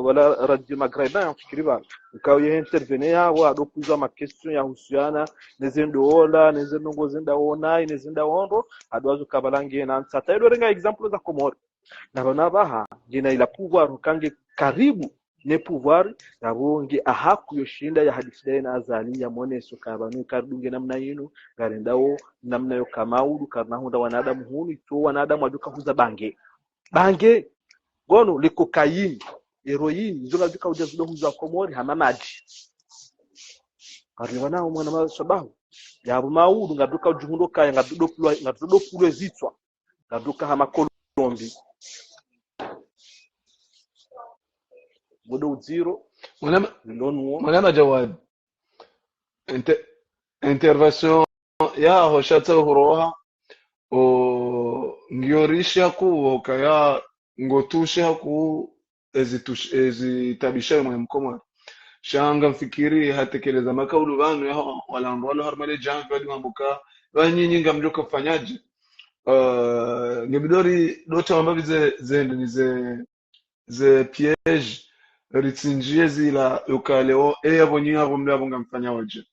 wala radio maghariba fikiriba ukao ye intervenir wa adokuza ma question ya husiana nezendo ola nezendo ngozenda ona nezenda wondo adwazo kabalange na nsata ido renga example za Komori na bana baha jina ila pouvoir kange karibu ne pouvoir yabonge ahaku yoshinda ya hadithi na azali ya moneso kabanu kardunge namna yinu garendao namna yo kamaudu karna honda wanadamu hunu to wanadamu aduka huza bange gono liko kaini heroin nzola duka ujazudo huza Komori hamamaji karibana mwana masabahu ya maudu ngaduka ujuhundo kaya ngadudo pulwe zitwa ngaduka hamakolombi mudo uziro mwanama Jawad intervention yaho shatse huroha o ngiorisha ku kaya ngotusha ku ezitabisha mwe mkomori shanga mfikiri hatekeleza makaulu vanu yaho wala ndwalo harmale jangu wadi mambuka vanyinyi ngamjoka fanyaje ngebidori dota ambavi zende ni ze piège ritsinjie zila ukaleo yabonyiha bomle abonga mfanya waje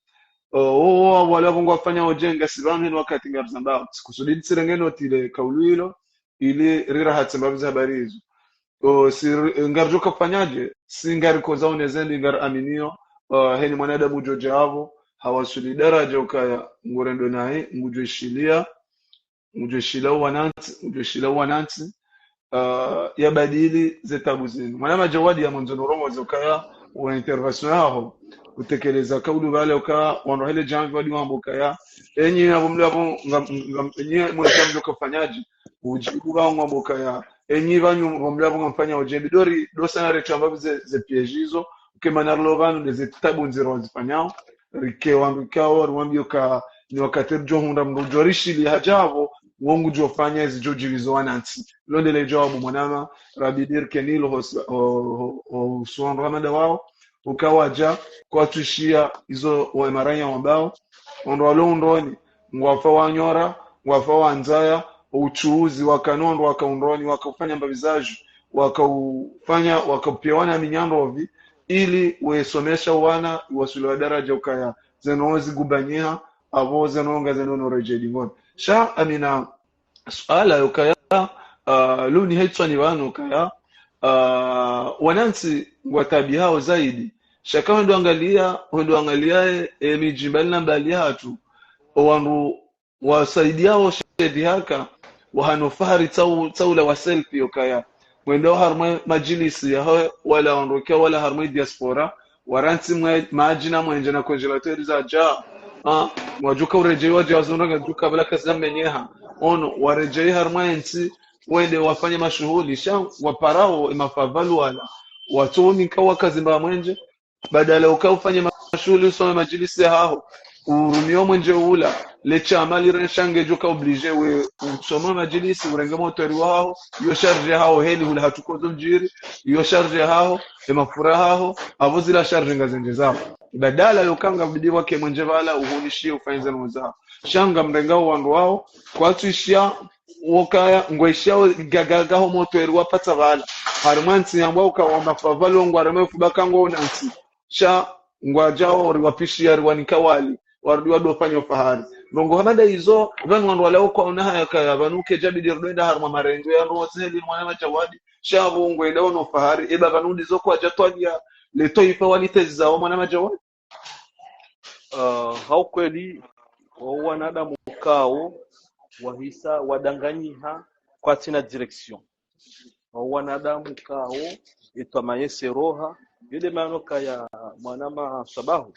wala bongo wafanya waje ngasibamwe wakati ngabzamba kusudi tsirengeno tile kaulu hilo ili rira hatsambavi habari hizo si ngarjoka kufanyaje si ngari koza unezendi ngar aminio heni mwanadamu joje havo hawasuli daraja ukaya ngorendo naye ngujoshilia wananti yabadili zetabu zinu mwanama jawadi ya mwanzono romo zokaya wa intervention yaho kutekeleza kaulu vale ukaya wanohele janvi wadi wambo ukaya enyi abumle abo enyi mwanadamu kufanyaje ujibu wangu wambo ukaya enyi vanyu bomle abo ngamfanya ojembi dori dosana retu ambavu ze piejizo ukemanarlo vanu de zetabu nziro wazifanyao rike wangu kao rwambio ka ni wakati hunda mdojorishi li hajavo wongu jofanya hizi jojivizo wanansi londele jawabu mwanama rabidir kenilo ho suwan ramada wao ukawaja kwa tushia hizo wa maranya wabao ondo walondoni ngwafa wanyora ngwafa wanzaya uchuuzi wakanondo wakaundoni wakafanya mbavizaji wakapewana minyando ovi ili wesomesha wana wasuliwa daraja ukaya zenozi gubanyiha abo zenonga zenono rejedi ngon sha amina suala ukaya luni hetwa ni wanu ukaya wanansi watabi hao zaidi shaka wendo angalia mijimbali na mbali hatu wanu wasaidiao shedi haka wahanofahari taula wa selfie ukaya mwendo harmwe majilisi ya wala ondokia wala harmwe diaspora waranti majina mwenje na konjelatori za ja wajuka urejei waje wazunga duka bala kazamenyeha ono warejei harmwe nti wende wafanye mashughuli sha waparao mafavalu wala watoni kawa kazimba mwenje badala ukafanye mashughuli usome majilisi hao urumio mwenje ula lecha amali reshange joka oblige we usoma majilisi urenge motori wao yo charge hao heli ula hatukozo mjiri yo charge hao mafura hao avozila charge ngazenje zao badala yokanga bidii wake mwenje wala uhunishie ufanyize mwenzao shanga mrengao wandu wao kwa tuishia wokaya ngweshao gagagaho motori wapata bala harmanti yambwa ukawa mafavalo ngwarame fubakango nanti sha ngwajao riwapishia riwanikawali warudi wadu wafanya fahari nongo hamada hizo vanu wandu waleo kwa unaha ya vanuke jabidi rdoenda harma marengo ya rohozeli mwana jawadi shavu ngwenda ono fahari eba vanundi zoko ajatwalia leto ifa walitezi zao mwana jawadi hau kweli wanadamu kao wahisa wadanganyiha kwa tina direction wanadamu kao itamayese roha yule manoka ya mwanama sabahu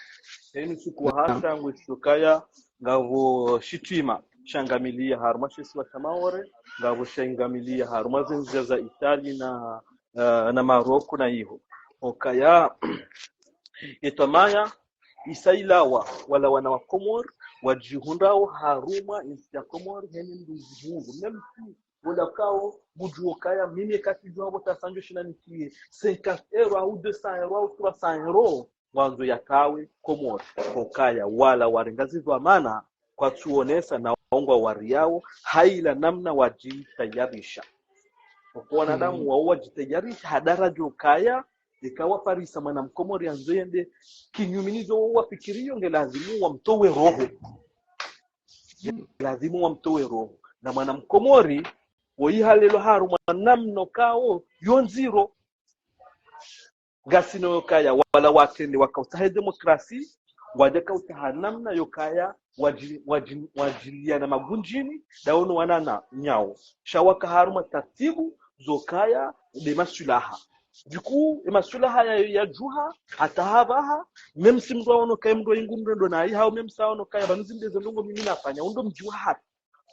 yani siku hasa ngwishukaya ngavo shitima shangamilia harma shiswa shamawore ngavo shangamilia harma zinzia za Itali na Maroko na hiyo okaya itamaya isailawa wala wana wa Komor wajihundao haruma insi ya Komor heni nduzi huu memsi wala kao bujuo kaya mimi kati jua bota sanjo shina nikie 50 euro au 200 euro au 300 euro mwanzo ya kawe Komor okaya wala waringazizwa mana kwa tuonesa na waongwa wariao haila namna wajitayarisha kwa wanadamu wao wajitayarisha hadarajo kaya ikawa farisa mwana mkomori anzoende kinyuminizo wafikirio ngelazimu wamtowe roho lazimu wamtowe roho na mwana mkomori woihalelo haru namno kao yonziro gasino yokaya wala watende wakausahe demokrasi wajaka utahanamna yokaya wajilia na magunjini daono wanana nyao shawaka haruma taratibu zokaya de masulaha duku masulaha ya juha atahavaha memsimdo ono kaimdo ingumdo ndo nayi hao memsaono kaya banuzinde zondongo mimi nafanya undo mjuha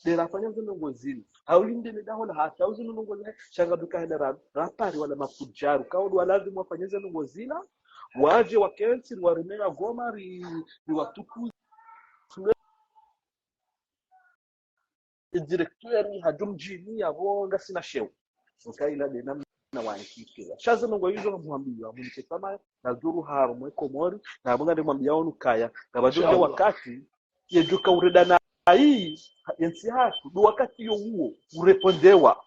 de rafanya zondongo zini haulinde ne dahola hata uzinu ndongo zini shanga duka hada rapari wala mafujaru kaodo walazimu wafanyeze ndongo zina waje wakensi waremea goma ri watuku directeur hajumjini avonga sina sheu ukaila de namna wankikira shaza ngo hizo mwambiwa munike kama nazuru harumwe komori na abunga de mwambia onu kaya ngabajoje wakati yejuka ureda na hii yensi hashu do wakati yo huo urepondewa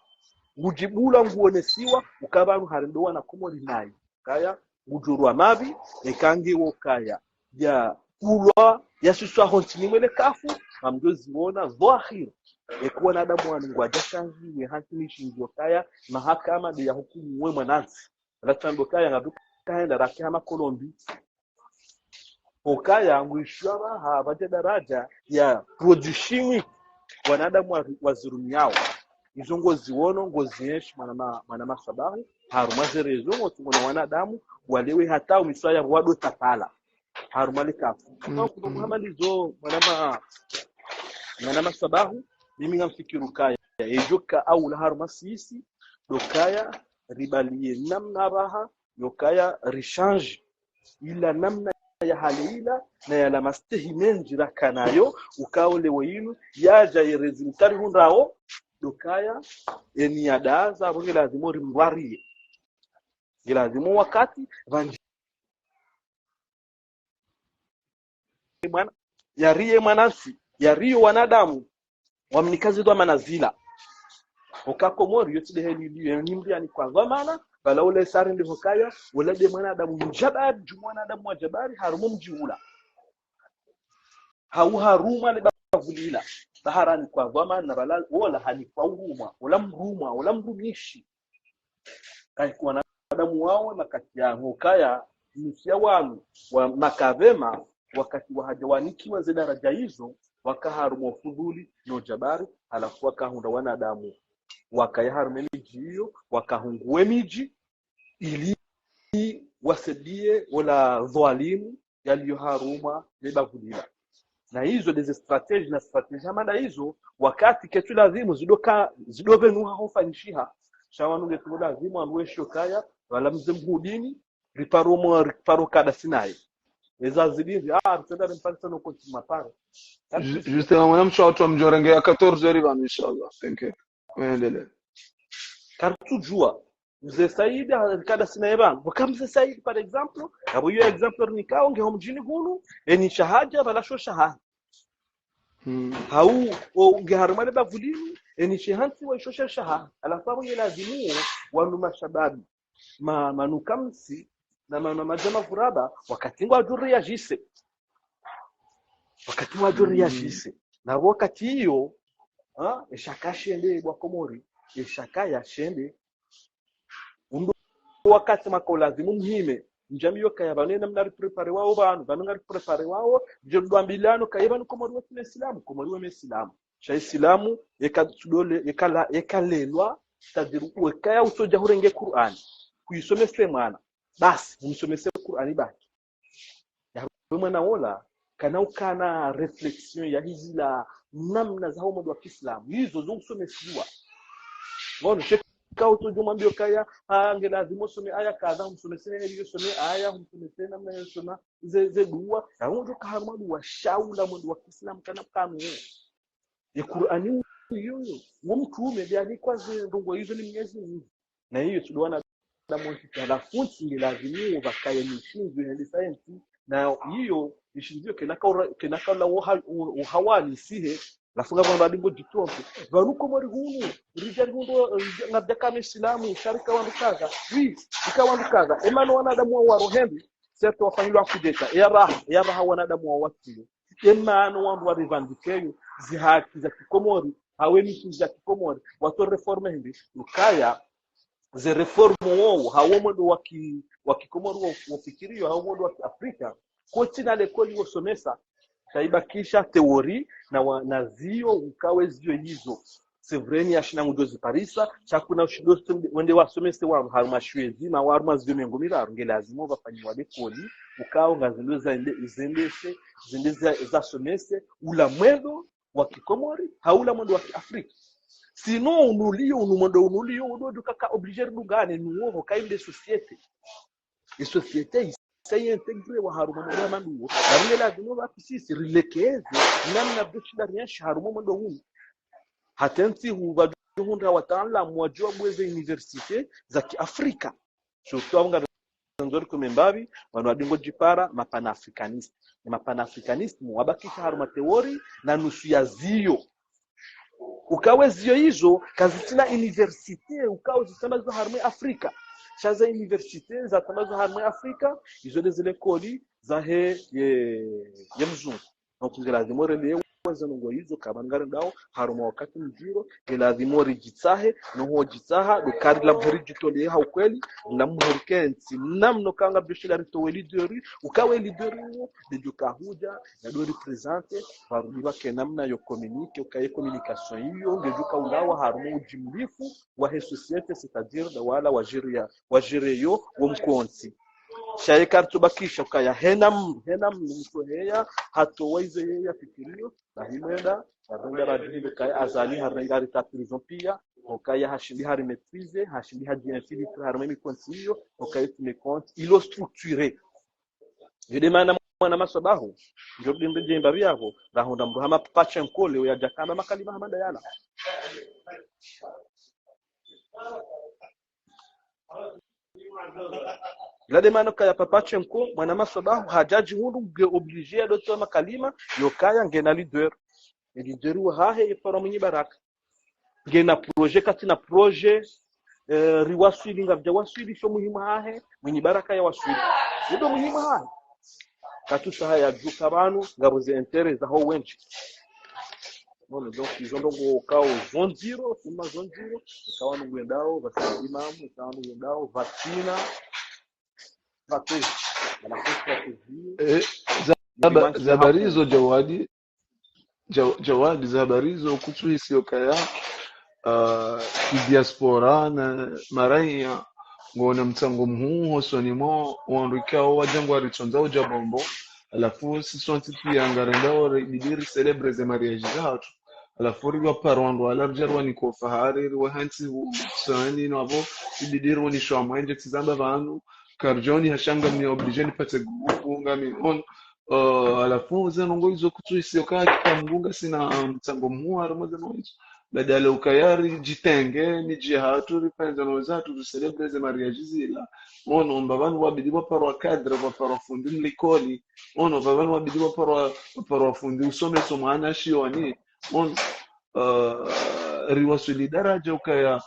ujibula nguonesiwa ukabanu harindowa na komori nayi kaya ujurwa mabi ekangi wo kaya ya kulwa yasuswa hontini mwele kafu amdozi wona dhahir ekuwa na adamu wanungwa jashangi we hantini shingo kaya mahakama de ya hukumu we mwanansi alatambo kaya ngaduka kaenda rakama Kolombi okaya ngwishwa habaje daraja ya production wanadamu wazirumiao izo ngozi wono ngozi yeshi mana masabahu harumazerezo ngotungona wanadamu walewe hata umisaya wado tatala harumalika kwa muhamalizo mana masabahu mimi ngamfikiru kaya ejoka au la harumasisi dokaya ribalie namna raha yokaya rechange ila namna ya halila na ya lamastehi menjira kanayo ukaole wenu yaja yerezimitari hunrao dokaya eni adaza abonge lazimo rimwarie lazimo wakati vanji mwana yarie mwanansi yario wanadamu wamnikazi ndo manazila ukakomori yote heli liyo nimbia ni kwa dhamana bala ule sare ndi hokaya wala de mwanadamu mjabari mwanadamu wa jabari harumu mjiula haruma le bavulila baharani kwa dhamana na bala wala halifa huruma wala mrumishi kai kwa wanadamu wao na kati ya hokaya msia wanu wa makavema wakati wa hajawaniki wa daraja hizo wakaharumu fudhuli no jabari alafu wakahunda wanadamu wakayaharume miji hiyo wakahungue miji ili wasedie wala dhalimu yaliyoharuma lebavulila na hizo ndizo strategy na strategy amanda hizo wakati ketu lazimu zidovenu haofanishiha shawanunge tu lazimu anwesho kaya wala mzemhudini riparo kada sinai ezazidinzi tutenda mpaka no kontima paro justement mwana mshoto mjorenge ya 14 riba inshallah thank you endelee kartujua mzee Said kada sinaiban wakamze Said par exemple abo yo exemple nikao nge homjini hunu eni shahaja bala sho shahada hau nge harumale bavulini eni shahanti wa sho shahada alafu nge lazimu wanu mashababi manukamsi na majama furaba wakati wa juria jise na wakati hiyo eshakashende bwa komori eshakaya shende undo wakati makolazimu muhime njami yokaya banena mnari prepare wao banu bananga prepare wao jodwa mbilano kayebanu komori wa Islam komori wa Islam sha Islamu ekadule ekalelwa tadiru wekaya usoja hurenge Qur'an kuisomese mwana basi umsomese Qur'ani baki ya mwana wala kana reflexion ya hizi la namna za homo wa Kiislamu hizo zosomesiwa ngono sheka utojumambio kaya lazima usome aya kadha umsomesene hiyo some aya umsomesene namna hiyo soma ze dua na ngono kaharumadu wa shaula mwandu wa Kiislamu kana kanu ya Qur'ani hiyo mtume ndiye kwa ndongo hizo ni Mwenyezi Mungu na hiyo tuliona damu wanafunzi ni lazima wakaye mishinzo ya science na hiyo mishinzo kenaka la uhawani sihe lafunga kwa badingo jitombe varuko mori hunu rijali hundo ngabya kama Islamu sharika wandukaza ikawandukaza emano wanadamu wa rohembi seto wafanywa kudeta ya raha wanadamu wa wakili emano wandu wa rivandikeyo zihaki za kikomori hawe mishinzo za kikomori wato reforme hindi ukaya ze reformu wao hawomodo wakikomoro wafikirio hawomodo wa Afrika kotina lekoli wasomesa taibakisha teori na zio ukawe zio hizo sevreni ashina ngudozi parisa chakuna ushidosto wende wasomese wa harumashwezi na waruma zio mengomira ngelazimo bafanywa lekoli ukao ngazilo zendeshe za somese ula mwedo wa kikomori haula mwedo wa Afrika sinon unulio udo kaka obliger dugane nuo kainde societe et societe sai integre wa haruma mwana manduo na lazima watu sisi rilekeze namna bichi ndani ya haruma mando huu hatenti huvajuhunda wataalamu wajua bweze universite za kiafrika surtout abanga nzori kumembabi wanadingo jipara mapanafricanist mapanafricanism wabakisha haruma teori na nusu ya zio ukawe zio hizo kazitina universite ukawe zitamazo haruma Afrika shaza universite za tamazo haruma Afrika izo zile kodi za he ye mzungu nokungela leo zanongo hizo kabangara ndao haruma wakati mjiro lazima rijitsahe no hojitsaha dukari la mhorijitole ha ukweli na mhorikensi namno kanga bishila ritoweli dori ukawe lidori ndijuka huja na do represente varudiwa kenamna yo communique ukaye communication hiyo ndijuka unawa haruma ujimlifu wa he societe c'est-à-dire da wala wajireyo wo mkonsi shaye kartubakisha ukaya henam mtuheya hatowaize yeye fikirio na himenda badonga radhibe kaya azali harengari ta prison pia ukaya hashindi hari maîtrise hashindi hadi infiltre hari mimi konsiyo ukaya tume compte ilo structuré je demande mwana masabahu ndio bimbe jemba byavo rahonda mruhama pacha nkole ya jakama makalima hamada yana la demande kaya papachenko mwana masabahu hajaji hundu ge obligé d'oto makalima yokaya ngena leader wa hahe ipara mwenye baraka ngena projet katina projet riwaswili ngavja waswili sho muhimu hahe mwenye baraka ya waswili ndio muhimu hahe katusa haya juka banu ngabuze intérêt za ho wenchi Bon, donc ils ont donc au cas où zone zero, kuma zone zero, ikawa ngwendao basi imamu, ikawa ngwendao vatina strategy na strategy zabarizo jawadi zabarizo kutuhisi okaya diaspora na maraya ngona mtango mhuho sonimo wandikao wajangwa ritonzao jabombo alafu sisonti pia ngarendao bidiri celebre ze mariage zatu alafu riwa parwando alarjarwa ni ko fahari riwa hansi sani no abo bidiri woni shwamwenje tizamba vanhu karjoni hashanga ni obligé nipate grupu ngami on alafu zenongo hizo kutuhisi okaya kitamgunga sina mtango mhuho aromoza noizo badala ukayari jitenge ni jihatu ripenza nozatu celebre ze mariage zila ono mbavanu wabidi waparwa cadre waparwa fundi mlikoli ono mbavanu wabidi waparwa fundi usome somana shioni ono riwasuli daraja ukaya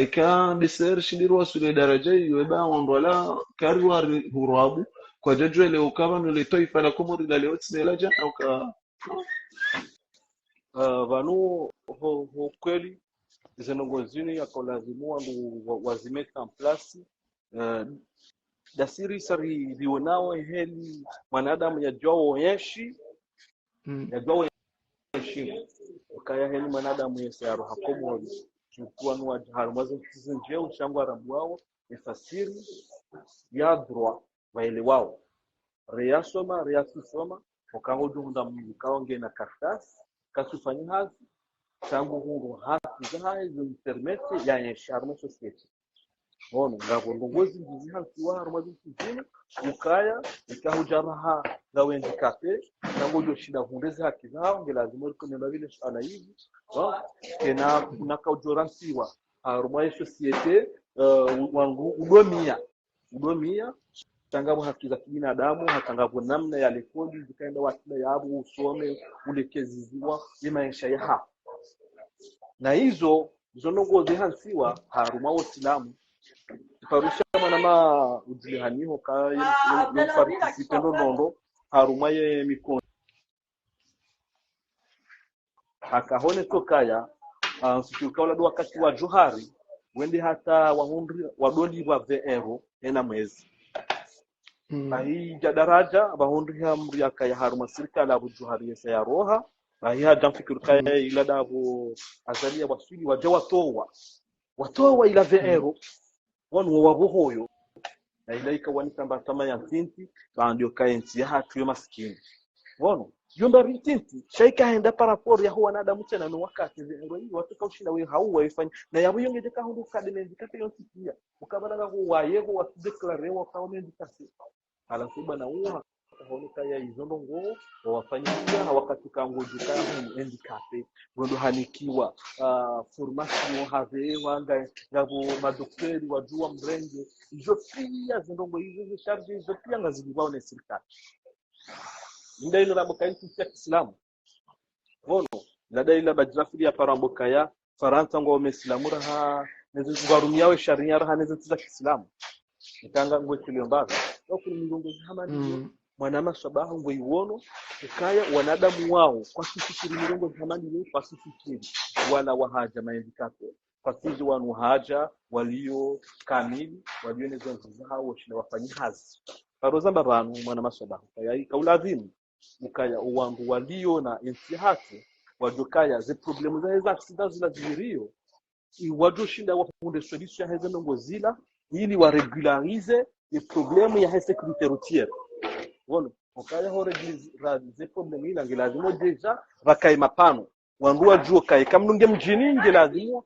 ika deser shindiro wasuli daraja yoba ondola karwa hurabu kwa jajwe le ukava no toifa la komori la leo tsinelaja uka vanu ho kweli zenongozini yakolazimua wazimeta en place dasiri sari dionao heli mwanadamu yajua oyeshi yajua oyeshi ukaya heli mwanadamu yesaro hakomori chukua no harmazo kizinje ushango arabu wao efasiri ya droit waelewao reasoma ukango dunda mkaonge na kartas kasufanya hazi tangu huru haki za hizo intermete ya yesharma society ono ngabo ndongozi ndizi wa harma zingine ukaya ikahujaraha za wendikape tangu hiyo shida hundezi haki zao ngelazima kunemba vile sana hivi tena kuna kaujoransiwa harma society wangu udomia tangabu haki za binadamu hatangabu namna ya rekodi zikaenda wakila yabo usome ulekeziziwa maisha ya hapa na hizo zonongo zihansiwa haruma wosilamu parusha manama ujihaniho kaya yo participe nondo haruma ye mikono hakahone tokaya sikukala do wakati wa johari wende hata wahundri wadoli wa VR ena mwezi hii daraja bahundri hamri yakaya haruma serikali abu johari yesa ya roha haya jamfikiri kaya ila dabo azalia wasuli waje watoa ila VR wanu wabuhoyo na ila ikawani kamba kama ya tinti ndio kaenti ya hatu yo maskini wanu yomba bintinti shaika henda parapor ya huwa nadamu tena no wakati VR hii watu kaushinda wewe hauwa ifanye na yabo yongeje ka hundu kadene ndikate yonsikia ukabana ngo wayego watudeclare wa kaone ndikase ala suba na uwa hono kaya izondongo wafanyia wakati kangojuka handicapé gondo hanikiwa formation have wanga ngabo madokteri wajua mrenge izo pia zindongo hizo charge izo pia ngazibao na serikali ndio ilo raboka ya Kiislamu vono ladai la bajrafili ya paramboka ya Faransa ngo wameslamura ha nezo ngarumiawe sharia ha nezo za Kiislamu ikanga ngo tuliombaza au kuna milongo hamani mwanama sabaha ngo iwono ukaya wanadamu wao kwa kufikiri milongo hamani ni kwa kufikiri wala wahaja maendikapo fasiji wanu haja walio kamili walio nezo zao washina wafanyi hazi parozamba banu mwanama sabaha kaya kaulazimu ukaya wangu walio na intihati wajokaya ze problemu za accidents za zirio wajoshinda wafunde solution ya hizo ngozila ili wa regularize les problèmes ya sécurité routière voilà ukaya ho regularize problème ila ngilazimo deja vakai mapano wandua juo kai kamnunge mjini ngilazimo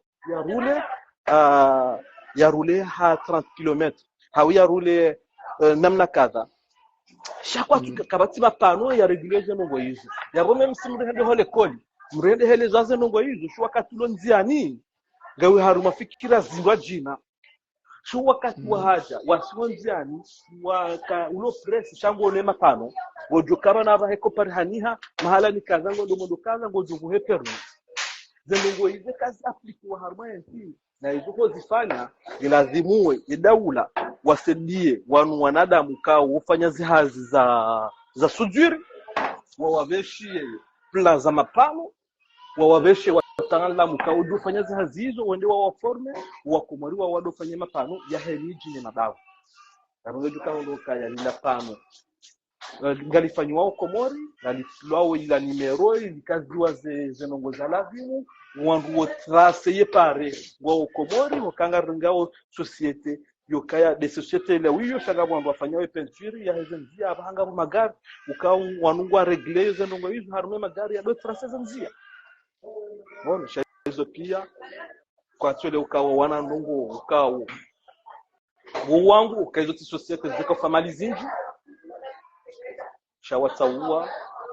ya rule ha 30 km hawi ya rule namna kadha shakwa kabati mapano ya regularize ngo hizo ya rome msimu hende hole koli mrende hele zaze ngo hizo shu wakati lonziani gawe haruma fikira zindwa jina shu wakati wa haja wasonziani waka ulo press shango ne mapano gojukaba na baheko parhaniha mahala ni kazango domondo kaza gojugu heperu zengo hizo kazi aplikiwa haruma yanti na hizo kozifanya ilazimue idaula wasedie wanu wanadamu kao ufanya zihazi za sujiri wawaveshie plan za mapano wawaveshe wataalamu kao ufanya zihazi hizo wende waforme wakumariwa wadofanya mapano ya heliji ni madawa karongo dukao ndoka ya lila pano ngalifanywa Komori ngaliflao ila nimero ilikaziwa zenongoza lazimu wandu trace yepare wa Komori wakanga ngao societe yokaya de societe la wiyo shanga wandu wafanyawe peinture ya hezenzia abahanga magari ukao wanungwa regle zenongo hizo harume magari ya do trace zenzia bona hizo pia kwa tole ukao wana ndongo ukao wangu ukaizo societe ziko famalizinji shawataua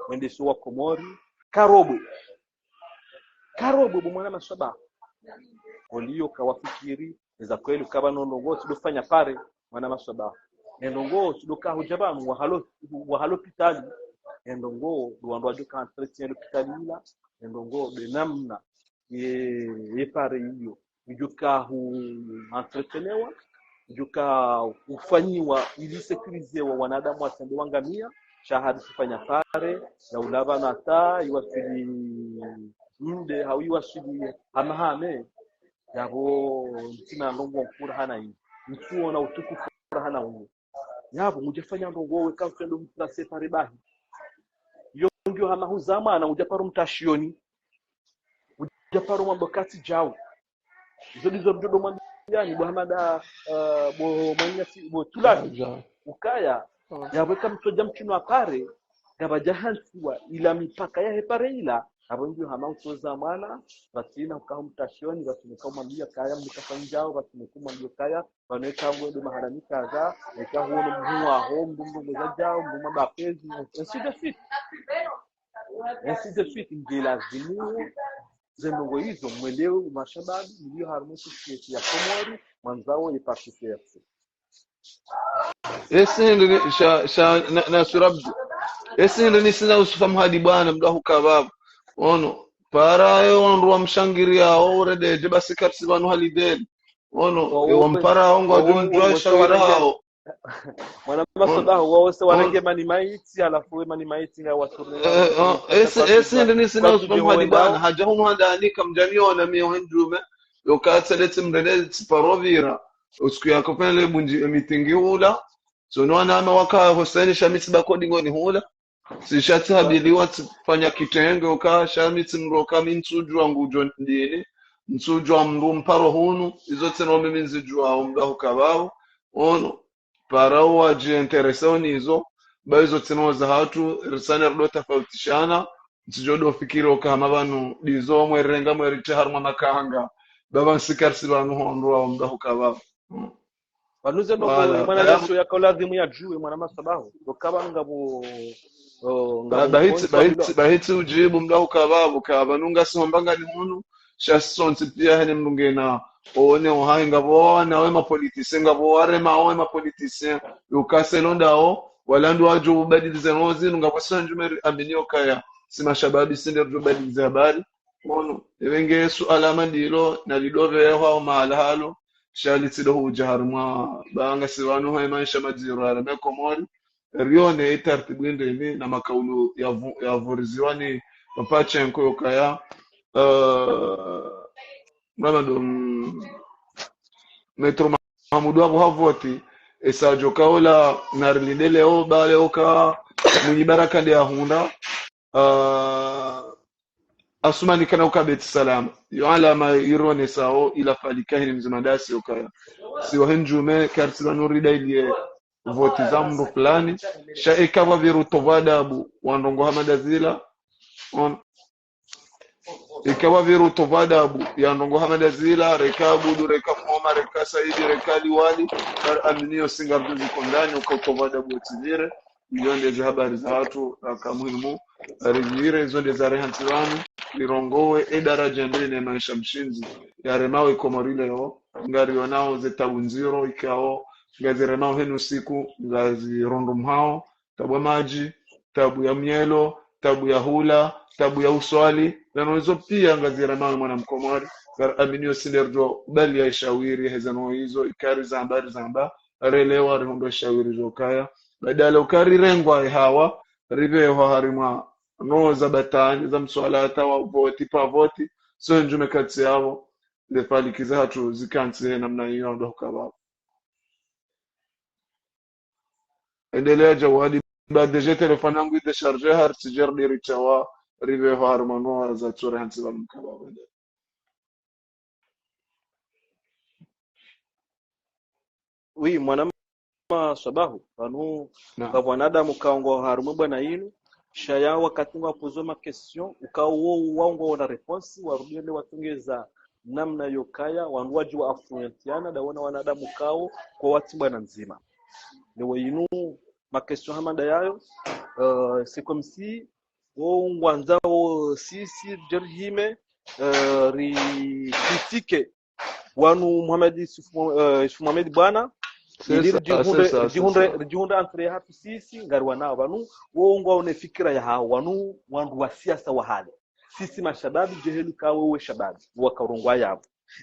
mwendesho wa Komori karobo mwana masaba olio kawafikiri za kweli kaba nongo tudofanya pare mwana masaba endongo tudoka hujabamu wa halo pitali endongo duando ajuka entretien l'hôpital ila endongo de namna ye pare hiyo ujuka hu entretenewa ujuka ufanyiwa ili securize wa wanadamu wasende wangamia shahadi kufanya pare na ulava na taa iwasili mde hawiwasili hamahame yabo ntina ndongo mkura hana hii mtuo na utukufu hana huo yabo mujafanya ndongo we kamfendo mtrase pare bahi yongyo hamahuzama na ujaparo mtashioni ujaparo mambokati jao zodizo mjodo mwanyani Muhammad bo manyasi bo tulani ukaya yaweka mtoja mchino apare gabajahansiwa ila mipaka ya hepare ila abo ndio hamautoza mwana batina ukamtashioni batumkamwambia kaya mkafanjao batumkumwambia kaya baneka ngode maharani kaza eka huo mhuwa ho mbungo ngojao mbuma bapezi ainsi de suite ngila zimu zengo hizo mwelewe mashababu ndio harmonisation society ya Komori mwanzao ni participative esinde na surabdu esinde ni sina usufamu hadi bwana mdahu kababu ono parayo onruwa mshangiria orede jebasi karsi banu halidel ono wampara ongo adunjwa shawira hao mwana masodaho wose wanenge mani maiti alafu mani maiti na waturne esinde ni sina usufamu hadi bwana hajahunu hada anika mjamio na mio henjume yokatseletse mrede sparovira usiku yako pale bunji mitingi hula so no ana waka Hussein Shamisi bakodi ngoni hula sishatabiliwa fanya kitenge uka Shamisi mroka mintujwa ngujo ndini ntujwa mru mparo hunu izote no mimi nzijwa umdaho kabao ono parao waje interesoni hizo baizo teno za hatu risana ndo tofautishana ntijodo fikiro kama banu dizo mwerenga mwerite harma makanga baba nsikarsi banu hondo umdaho kabao wanuze ndo wala mwana leso yakola dhimu ya juu mwana masabahu ukaba ngabo bahitsi ujibu mla ukababu kabanunga sombanga ni munu shasonsi pia hene mlungena one ohai ngabona we mapolitise ngabore mawe mapolitise ukaselonda o walandu waju ubadilize nozi ngabwasanjume aminio kaya sima shababi sinde ubadilize habari mono evenge suala mandilo na lidove hao mahala halo shali tsido ujaharma banga siwanu hai maisha majiro ala mekomori rione itartibu ndeni na makaulu ya voriziwani Papachenko yokaya mamado metro Mahmudu abo havoti esajo kaola narlindele o bale oka munyibaraka de ahunda asumani kana ukabet salam yuala ma irone sao ila falikahini mzimadasi okaya siwa henjume kartila nurida ilie voti za mru fulani sha ikawa viru tovadabu wandongo hamadazila on ikawa viru tovadabu ya ndongo hamadazila rekabudu rekafoma rekasaidi rekali wali aminio singarduzi kondani ukatovadabu otizire milionde za habari za watu akamuhimu rizire zonde za rehantiwanu lirongowe edaraja mbele maisha mshinzi yaremawe komorile yo ngari wanao zetabunziro ikao ngaziremao henu siku ngazi rondom hao tabu maji tabu ya mielo tabu ya hula tabu ya uswali na nazo pia ngaziremao mwana mkomori aminio sinerjo bali ya shawiri hezano hizo ikari za habari za amba relewa rihondo shawiri zokaya badala ukari rengwa hawa riveho harima no za batani za mswalata wa voti pa voti so njume kati yao zefalikiza hatu zikansi namna hiyo ndo kababa endelea jawadi badeje telefoni yangu idesharge har tijer dirichawa riveho harima no za tsore hansi za mkababa oui mwana sabahu anu wanadamu kaongo harumu bwana yinu shaya wakati wa kuzoma question ukawo waongo na response warudile watungeza namna yokaya wanwaji wa afluentiana da wana wanadamu kao kwa watu bwana nzima niwe yinu ma question hamanda yayo c'est comme si wanzao sisi jerhime ri critique wanu Muhammad bwana jihunda entre hatu sisi ngarwa nao banu wongo one fikira ya hao wanu wandu wa siasa wa hali sisi mashababi jehelu kawe we shababi wakarongwa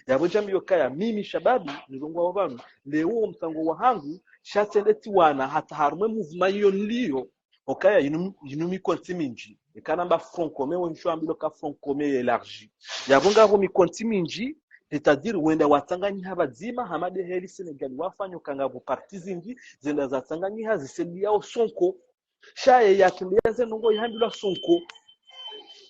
yabo jambi yokaya mimi shababi nirongwa banu leo msango wa hangu shatendeti wana hata harume movement yo nliyo okaya inumi kontiminji ikanamba front commun wonsho ambilo ka front commun élargi yabo ngabo mi kontiminji c'est-à-dire wenda watanganyi habazima hamade heli Senegal wafanyo kangabu parti zingi zenda za tanganyi hazisendi yao Sonko shaye yakiliaze nongo yihambila Sonko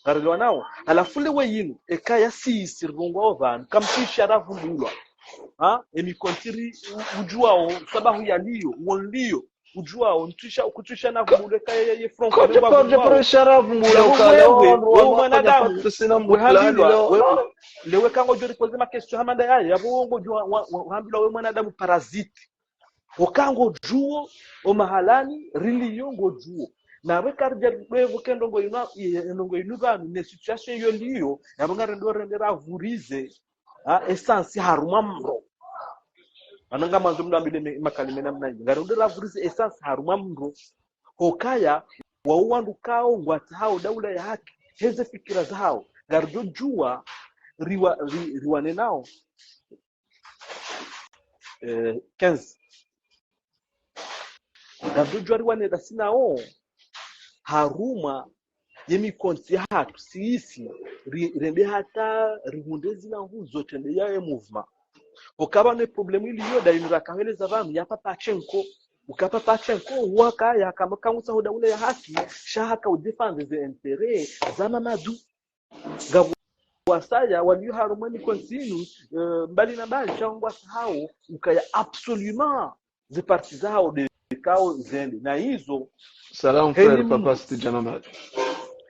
garelwa nao alafule weyinu ekaya sisi rongo ovan kampisha ravumbulwa emi kontiri ujuao sabahu yaliyo wonliyo ujuao ntusha ukutusha na kumuleka ye front kwa kwa sharafu mula ukalo mwanadamu wewe lewe kango jori kozema question hamanda yaye yabongo hambila we mwanadamu parasite okango juo o mahalani riliyo ngo juo na rekardia wewe kendo ngo inuga ne situation yo liyo yabonga rendera vurize essence haruma mro ananga manzo mdambile makalime namna hiyo ngarondera vurize essence haruma mro hokaya wa uwandu kao ngwata hao daula ya haki heze fikira zao gardo jua riwane nao 15 gardo jua riwane dasinao haruma yemi konti hatu sisi rende hata rihundezi na huzo tende ya movement okaba ne problemu iliyo da inura kahele za vanhu ya Papachenko ukapa Papachenko waka ya kama kangusa hoda ule ya haki shahaka udefend the intérêt za Mamadu gabu wasaya walio harumani continue mbali na mbali changwa hao ukaya absolument the partis zao de kao zende na hizo salam frère papa stijana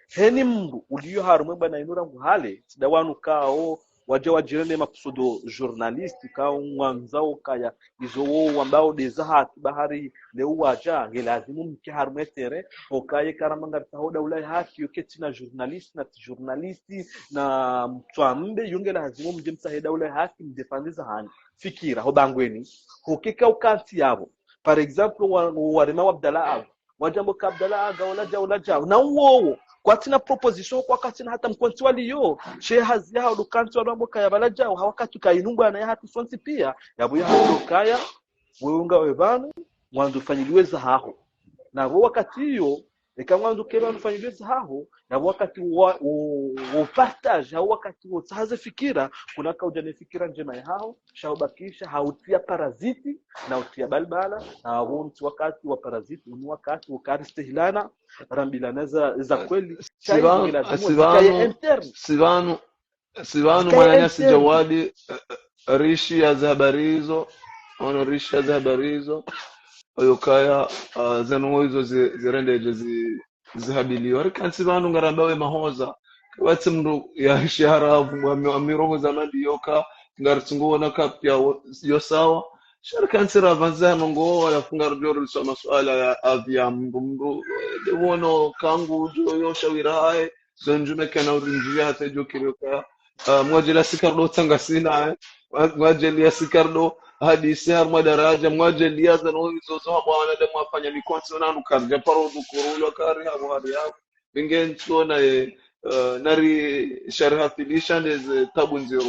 heni mndu ulio harume bana inura nguhale sidawanu kao waje wajirende makusudo journalist ka mwanzao kaya izo wo ambao dezaha bahari le waja ngelazimu mke harmetere okaye karamanga tahoda ulai haki yoketi na journalisti na mtwambe yunge lazimu mje msaheda ulai haki mdefandiza hani fikira hobangweni hokeka ukanti yabo par exemple warema Abdallah wajambo ka Abdallah aga wala jao na uwo kwa tina proposition kwa katina hata mkonti waliyo she hazi yao dukanti wambo kaya balajao hawakati kainungwa na hatu sonsi pia yabo ya kaya weunga webanu mwanzo fanyiliweza haho na wakati hiyo ikamwanzo kema mfanyiliweza haho na wakati wa partage au wakati wa sahaze fikira kuna kaujane fikira njema ya hao shaubakisha hautia paraziti na utia balbala na wonti wakati wa paraziti ni wakati ukaristehilana rambilana za kweli Sivanu mananyasi Jawadi rishi ya habarizo oyokaya zanu hizo zirendeje zihabiliwa rikansi banu ngarambawe mahoza watse mndu ya shaharavu amirongo zamandi yoka ngartungona kapya yo sawa sharikansi ravanzano ngo wala fungar joro so masuala ya avya mndu dewono kangu yo shawirae zonjume kana urinjia hata jokiroka mwajela sikardo tanga sina mwajeli sikardo hadi sehar madaraja mwajeli ya zano hizo zo bwana de mwafanya mikonso nanu kaza paro dukurulo kari hapo hadi hapo bingen tuona nari sharha filishan is tabu nziro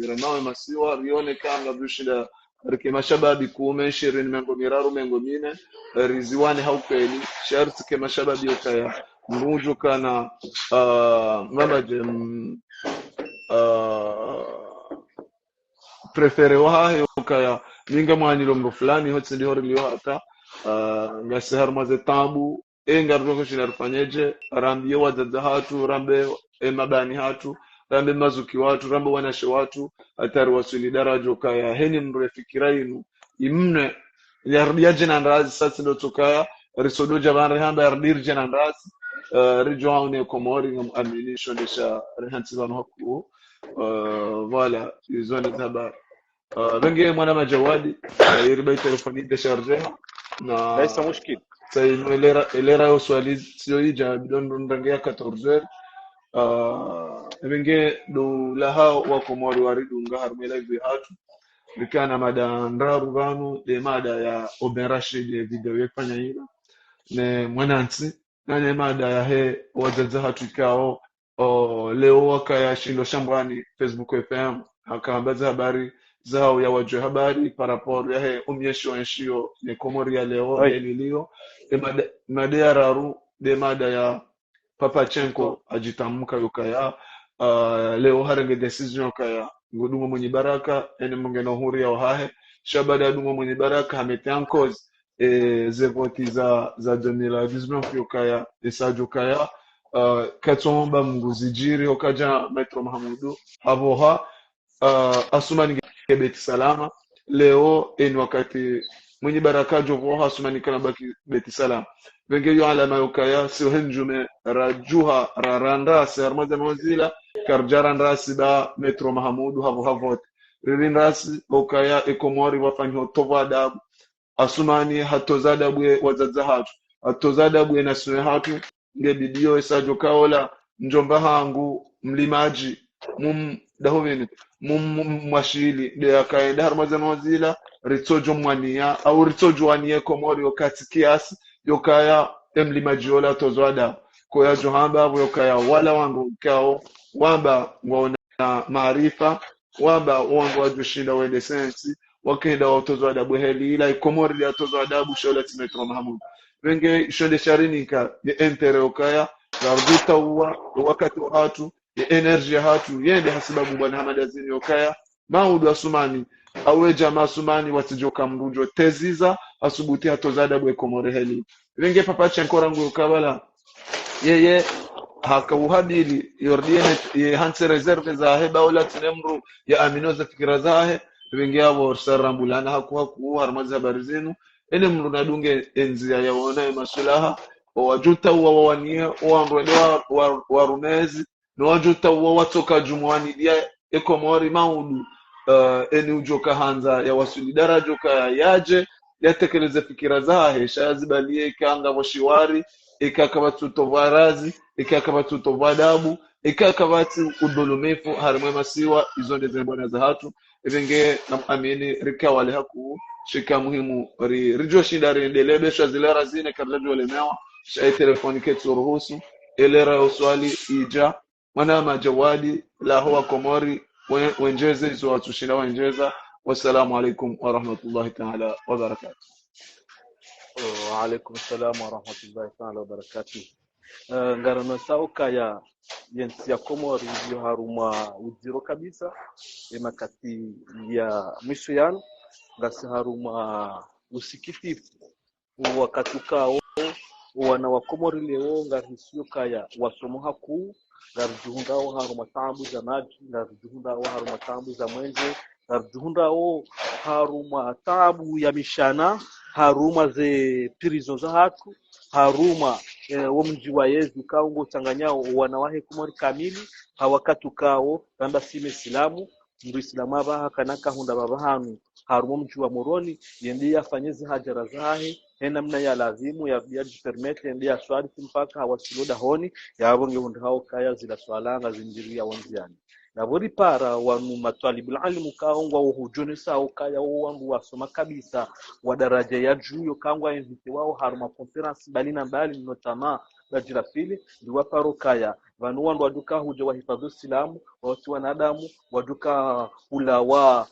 ranawe masiwa rione kanga bishinda rike mashababi kume 20 mengo miraru mengo mine riziwane haukeli sharti ke mashababi okaya mrujo kana mamaje prefere wahayo kaya minga mwanilo mro fulani hotse ndi hori liyo hata ngasihar maze tabu ngardo ko shinar fanyeje rambiye wadada hatu rambe mabani hatu rambe mazuki watu rambe wanashe watu atari wasuli darajo kaya heni mro fikirainu imne yardia jina ndazi sasa ndo tukaya risodo jabana hamba yardir jina ndazi rijoaune komori ngam ammunition desha rehanti banu haku voilà izone zaba bengi mwana majawadi yirbai telefoni deshargeha na laisa mushkil sai elera swali sio ija bidon ndangia 14 bengi do laha wa komori waridu ngahar melaivi hatu bikana mada ndaru banu de mada ya Oben Rashid video yefanya hilo ne mwanansi nanye mada ya he wazaza hatu ikao leo wakaya shindo shambani Facebook FM akaambaza habari zao ya wajwe habari paraporo ya he umyesho enshio ne komori ya leo elilio mada ya raru de mada ya Papachenko ajitamka yokaya leo harenge decision yokaya ngudumo mwenye baraka ene mungeno huri ya wahahe shabada adumo mwenye baraka hametankoz ze voti za 2019 yokaya esajo kaya katsomba mnguzijiri okaja Metro Mahamudu avoha asumani beti salama leo en wakati mwenye baraka jovoha asumani kana baki beti salama venge yo alama yokaya sio henjume rajuha raranda sermaza mozila karjara ndasi ba Metro Mahamudu havote ririndasi okaya ekomori wafanyo tovada asumani hatozada bwe wazaza hatu hatozada bwe naswe hatu nge bidio esajo kaola njomba hangu mlimaji dahoveni mwashili de akaenda harmaza mozila ritsojo mwania au ritsojo wanie komori wakati kiasi yokaya mlimaji ola tozada koya johamba yokaya wala wangu kao wamba waona maarifa wamba wangu wajushinda wende sensi wakenda watozo adabu heli ila ikomori ya tozo adabu shola Metro Mahamudu wenge shonde sharinika ya entere okaya garduta uwa wakati wa hatu ya energy ya hatu yende hasibabu bwana Hamad Azini okaya maudu asumani awe jamaa asumani watijoka mrujo teziza asubuti hatozo adabu ekomori heli wenge Papachenko rangu ukabala yeye haka uhadili yordiene ye hanse reserve za heba wala tinemru ya aminoza fikira zahe wengi abo sarambulana haku harmaza habari zenu ene mru nadunge enzi ya waona masulaha wajuta wawanie waandwelewa warumezi no wajuta watoka jumwani dia ekomori maudu eni ujoka hanza ya wasuli darajo ka yaje yatekeleze fikira zahe shazibalie ikanga boshiwari ikakabatu tovarazi ikakabatu tovadabu ikakabatu udulumifu harimwe masiwa izo ndizo bwana za hatu evenge amini rikawale haku shika muhimu rijo shida riendelebe shazilera zine karlajo lemewa shay telefoni ketu ruhusu elera uswali ija mana majawadi la huwa komori wenjeze izo watushinda wenjeza. Wassalamu alaikum wa rahmatullahi ta'ala wa barakatuh. Wa alaikum salam wa rahmatullahi ta'ala wa barakatuh. Ngarano sauka ya yensi ya Komori ndio haruma ujiro kabisa emakati ya mwisho yanu ngasi haruma usikitifu wakati ukao wana wa Komori leo ngarisio kaya wasomo haku ngarujuhundao haruma tambu za maji ngarujuhundao haruma tambu za mwenje ngarujuhundao haruma tabu ya mishana haruma ze prison za hatu haruma wo mji wa Yesu kaungo changanyao wanawahe Komori kamili hawakatukao ramba sime Islamu ndu Islamu aba kanaka hunda baba hanu haruma mji wa Moroni yende afanyeze hajara zahe namna ya lazimu ya permit yende ya swali mpaka hawasiloda honi yabonge hunda hao kaya zila swalanga zinjiria wanziani na bori para wanu matwalibul alimu kaongwa uhujone sao kaya wangu wasoma kabisa wa daraja ya juu kangwa invite wao haruma conference balina mbali notama bajira pili ndiwa paro kaya vanu wandu waduka huja wa hifadhi Islamu watu wanadamu waduka ula wa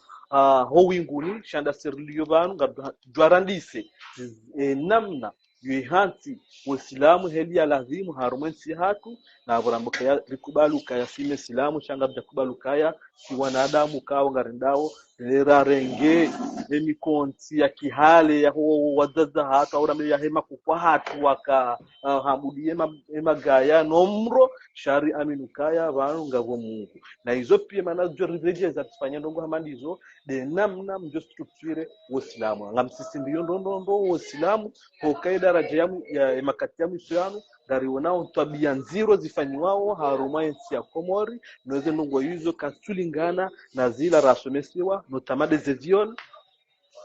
howinguni shanda sirliyo vanu jwarandise namna yuhanti Uislamu heli ya lazimu harumensi hatu na aburambuka ya rikubalu kaya sime Islamu shanga bjakubalu kaya si wanadamu kao ngarindao lera renge emikonti ya kihale ya huo wadaza hatu aurame ya hema kukwa hatu waka hamudi ema gaya nomro shari aminu kaya vanu ngavo Mungu na hizo pia manazo riveje za tufanya ndongo hamandizo de namna mjo structure Uislamu ngamsisi ndiyo ndondo Uislamu kwa kaida daraja ya makati ya mwisho gari wanao tabia nziro zifanyiwao haruma yensi ya Komori noze ndongo hizo kasulingana na zila rasomesiwa notamade zeviol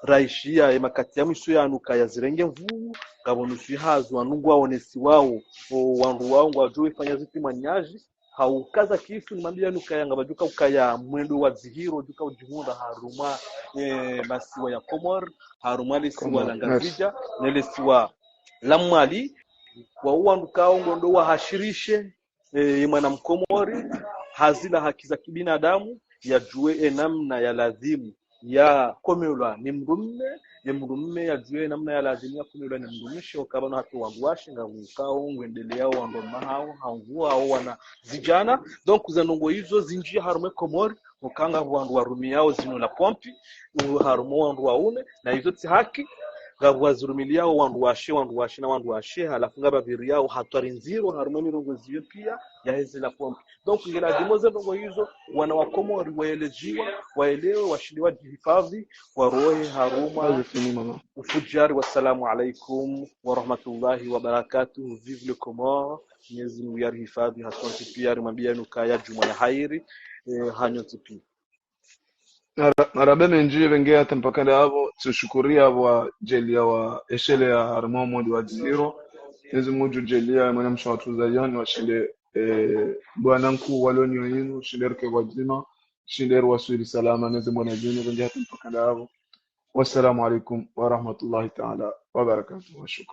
raishia ya makati ya mwisho yanuka ya zirenge mvumu gabonushi hazo wanungu waonesi wao wangu wao ngwajue fanya ziti manyaji haukaza kifu nimambia nuka yanga bajuka ukaya mwendo wa zihiro juka ujihunda haruma masiwa ya Komor haruma lesiwa langavija nelesiwa lamwali wa uwandu kaongo ndo wahashirishe mwana mkomori hazila haki za kibinadamu yajue namna ya lazimu ya komeula ni mrumme yajue namna ya lazimu ya komeula ni mrumishe wakabano hatu wanguwashi nga ukao ngwendeleao wando mahao haungua au wana zijana donc zanongo hizo zinjia harume Komori mukanga wandu warumiao zino la pompi harumo wandu waune na hizo ti haki gabwazurumiliao wandu washe na wandu washe halafu ngaba biriao hatwari nziro harume mirongo ziyo pia ya hezi la pompi donc ngela dimoze ndongo hizo wana wa Komori waelejiwa waelewe washindiwa jihifadhi warohe haruma ufujari. Wassalamu alaikum wa rahmatullahi wa barakatuh. Vive le Comore. Mwenyezi Mungu yarihifadhi hasonti pia rimwambia nukaya juma ya hairi hanyoti pia marabene njie vengea hata mpakanda havo tushukuria wa jelia wa eshele ya haruma mwadi wa ziro Mwenyezi Mungu jelia mwana mshawatuza yani washinde bwananku waloni wenu shinderke wajima shinderu wasuri salama Mwenyezi Mungu anajini vengea hata mpakanda havo. Wassalamu alaikum wa rahmatullahi ta'ala wa barakatuh wa shukran.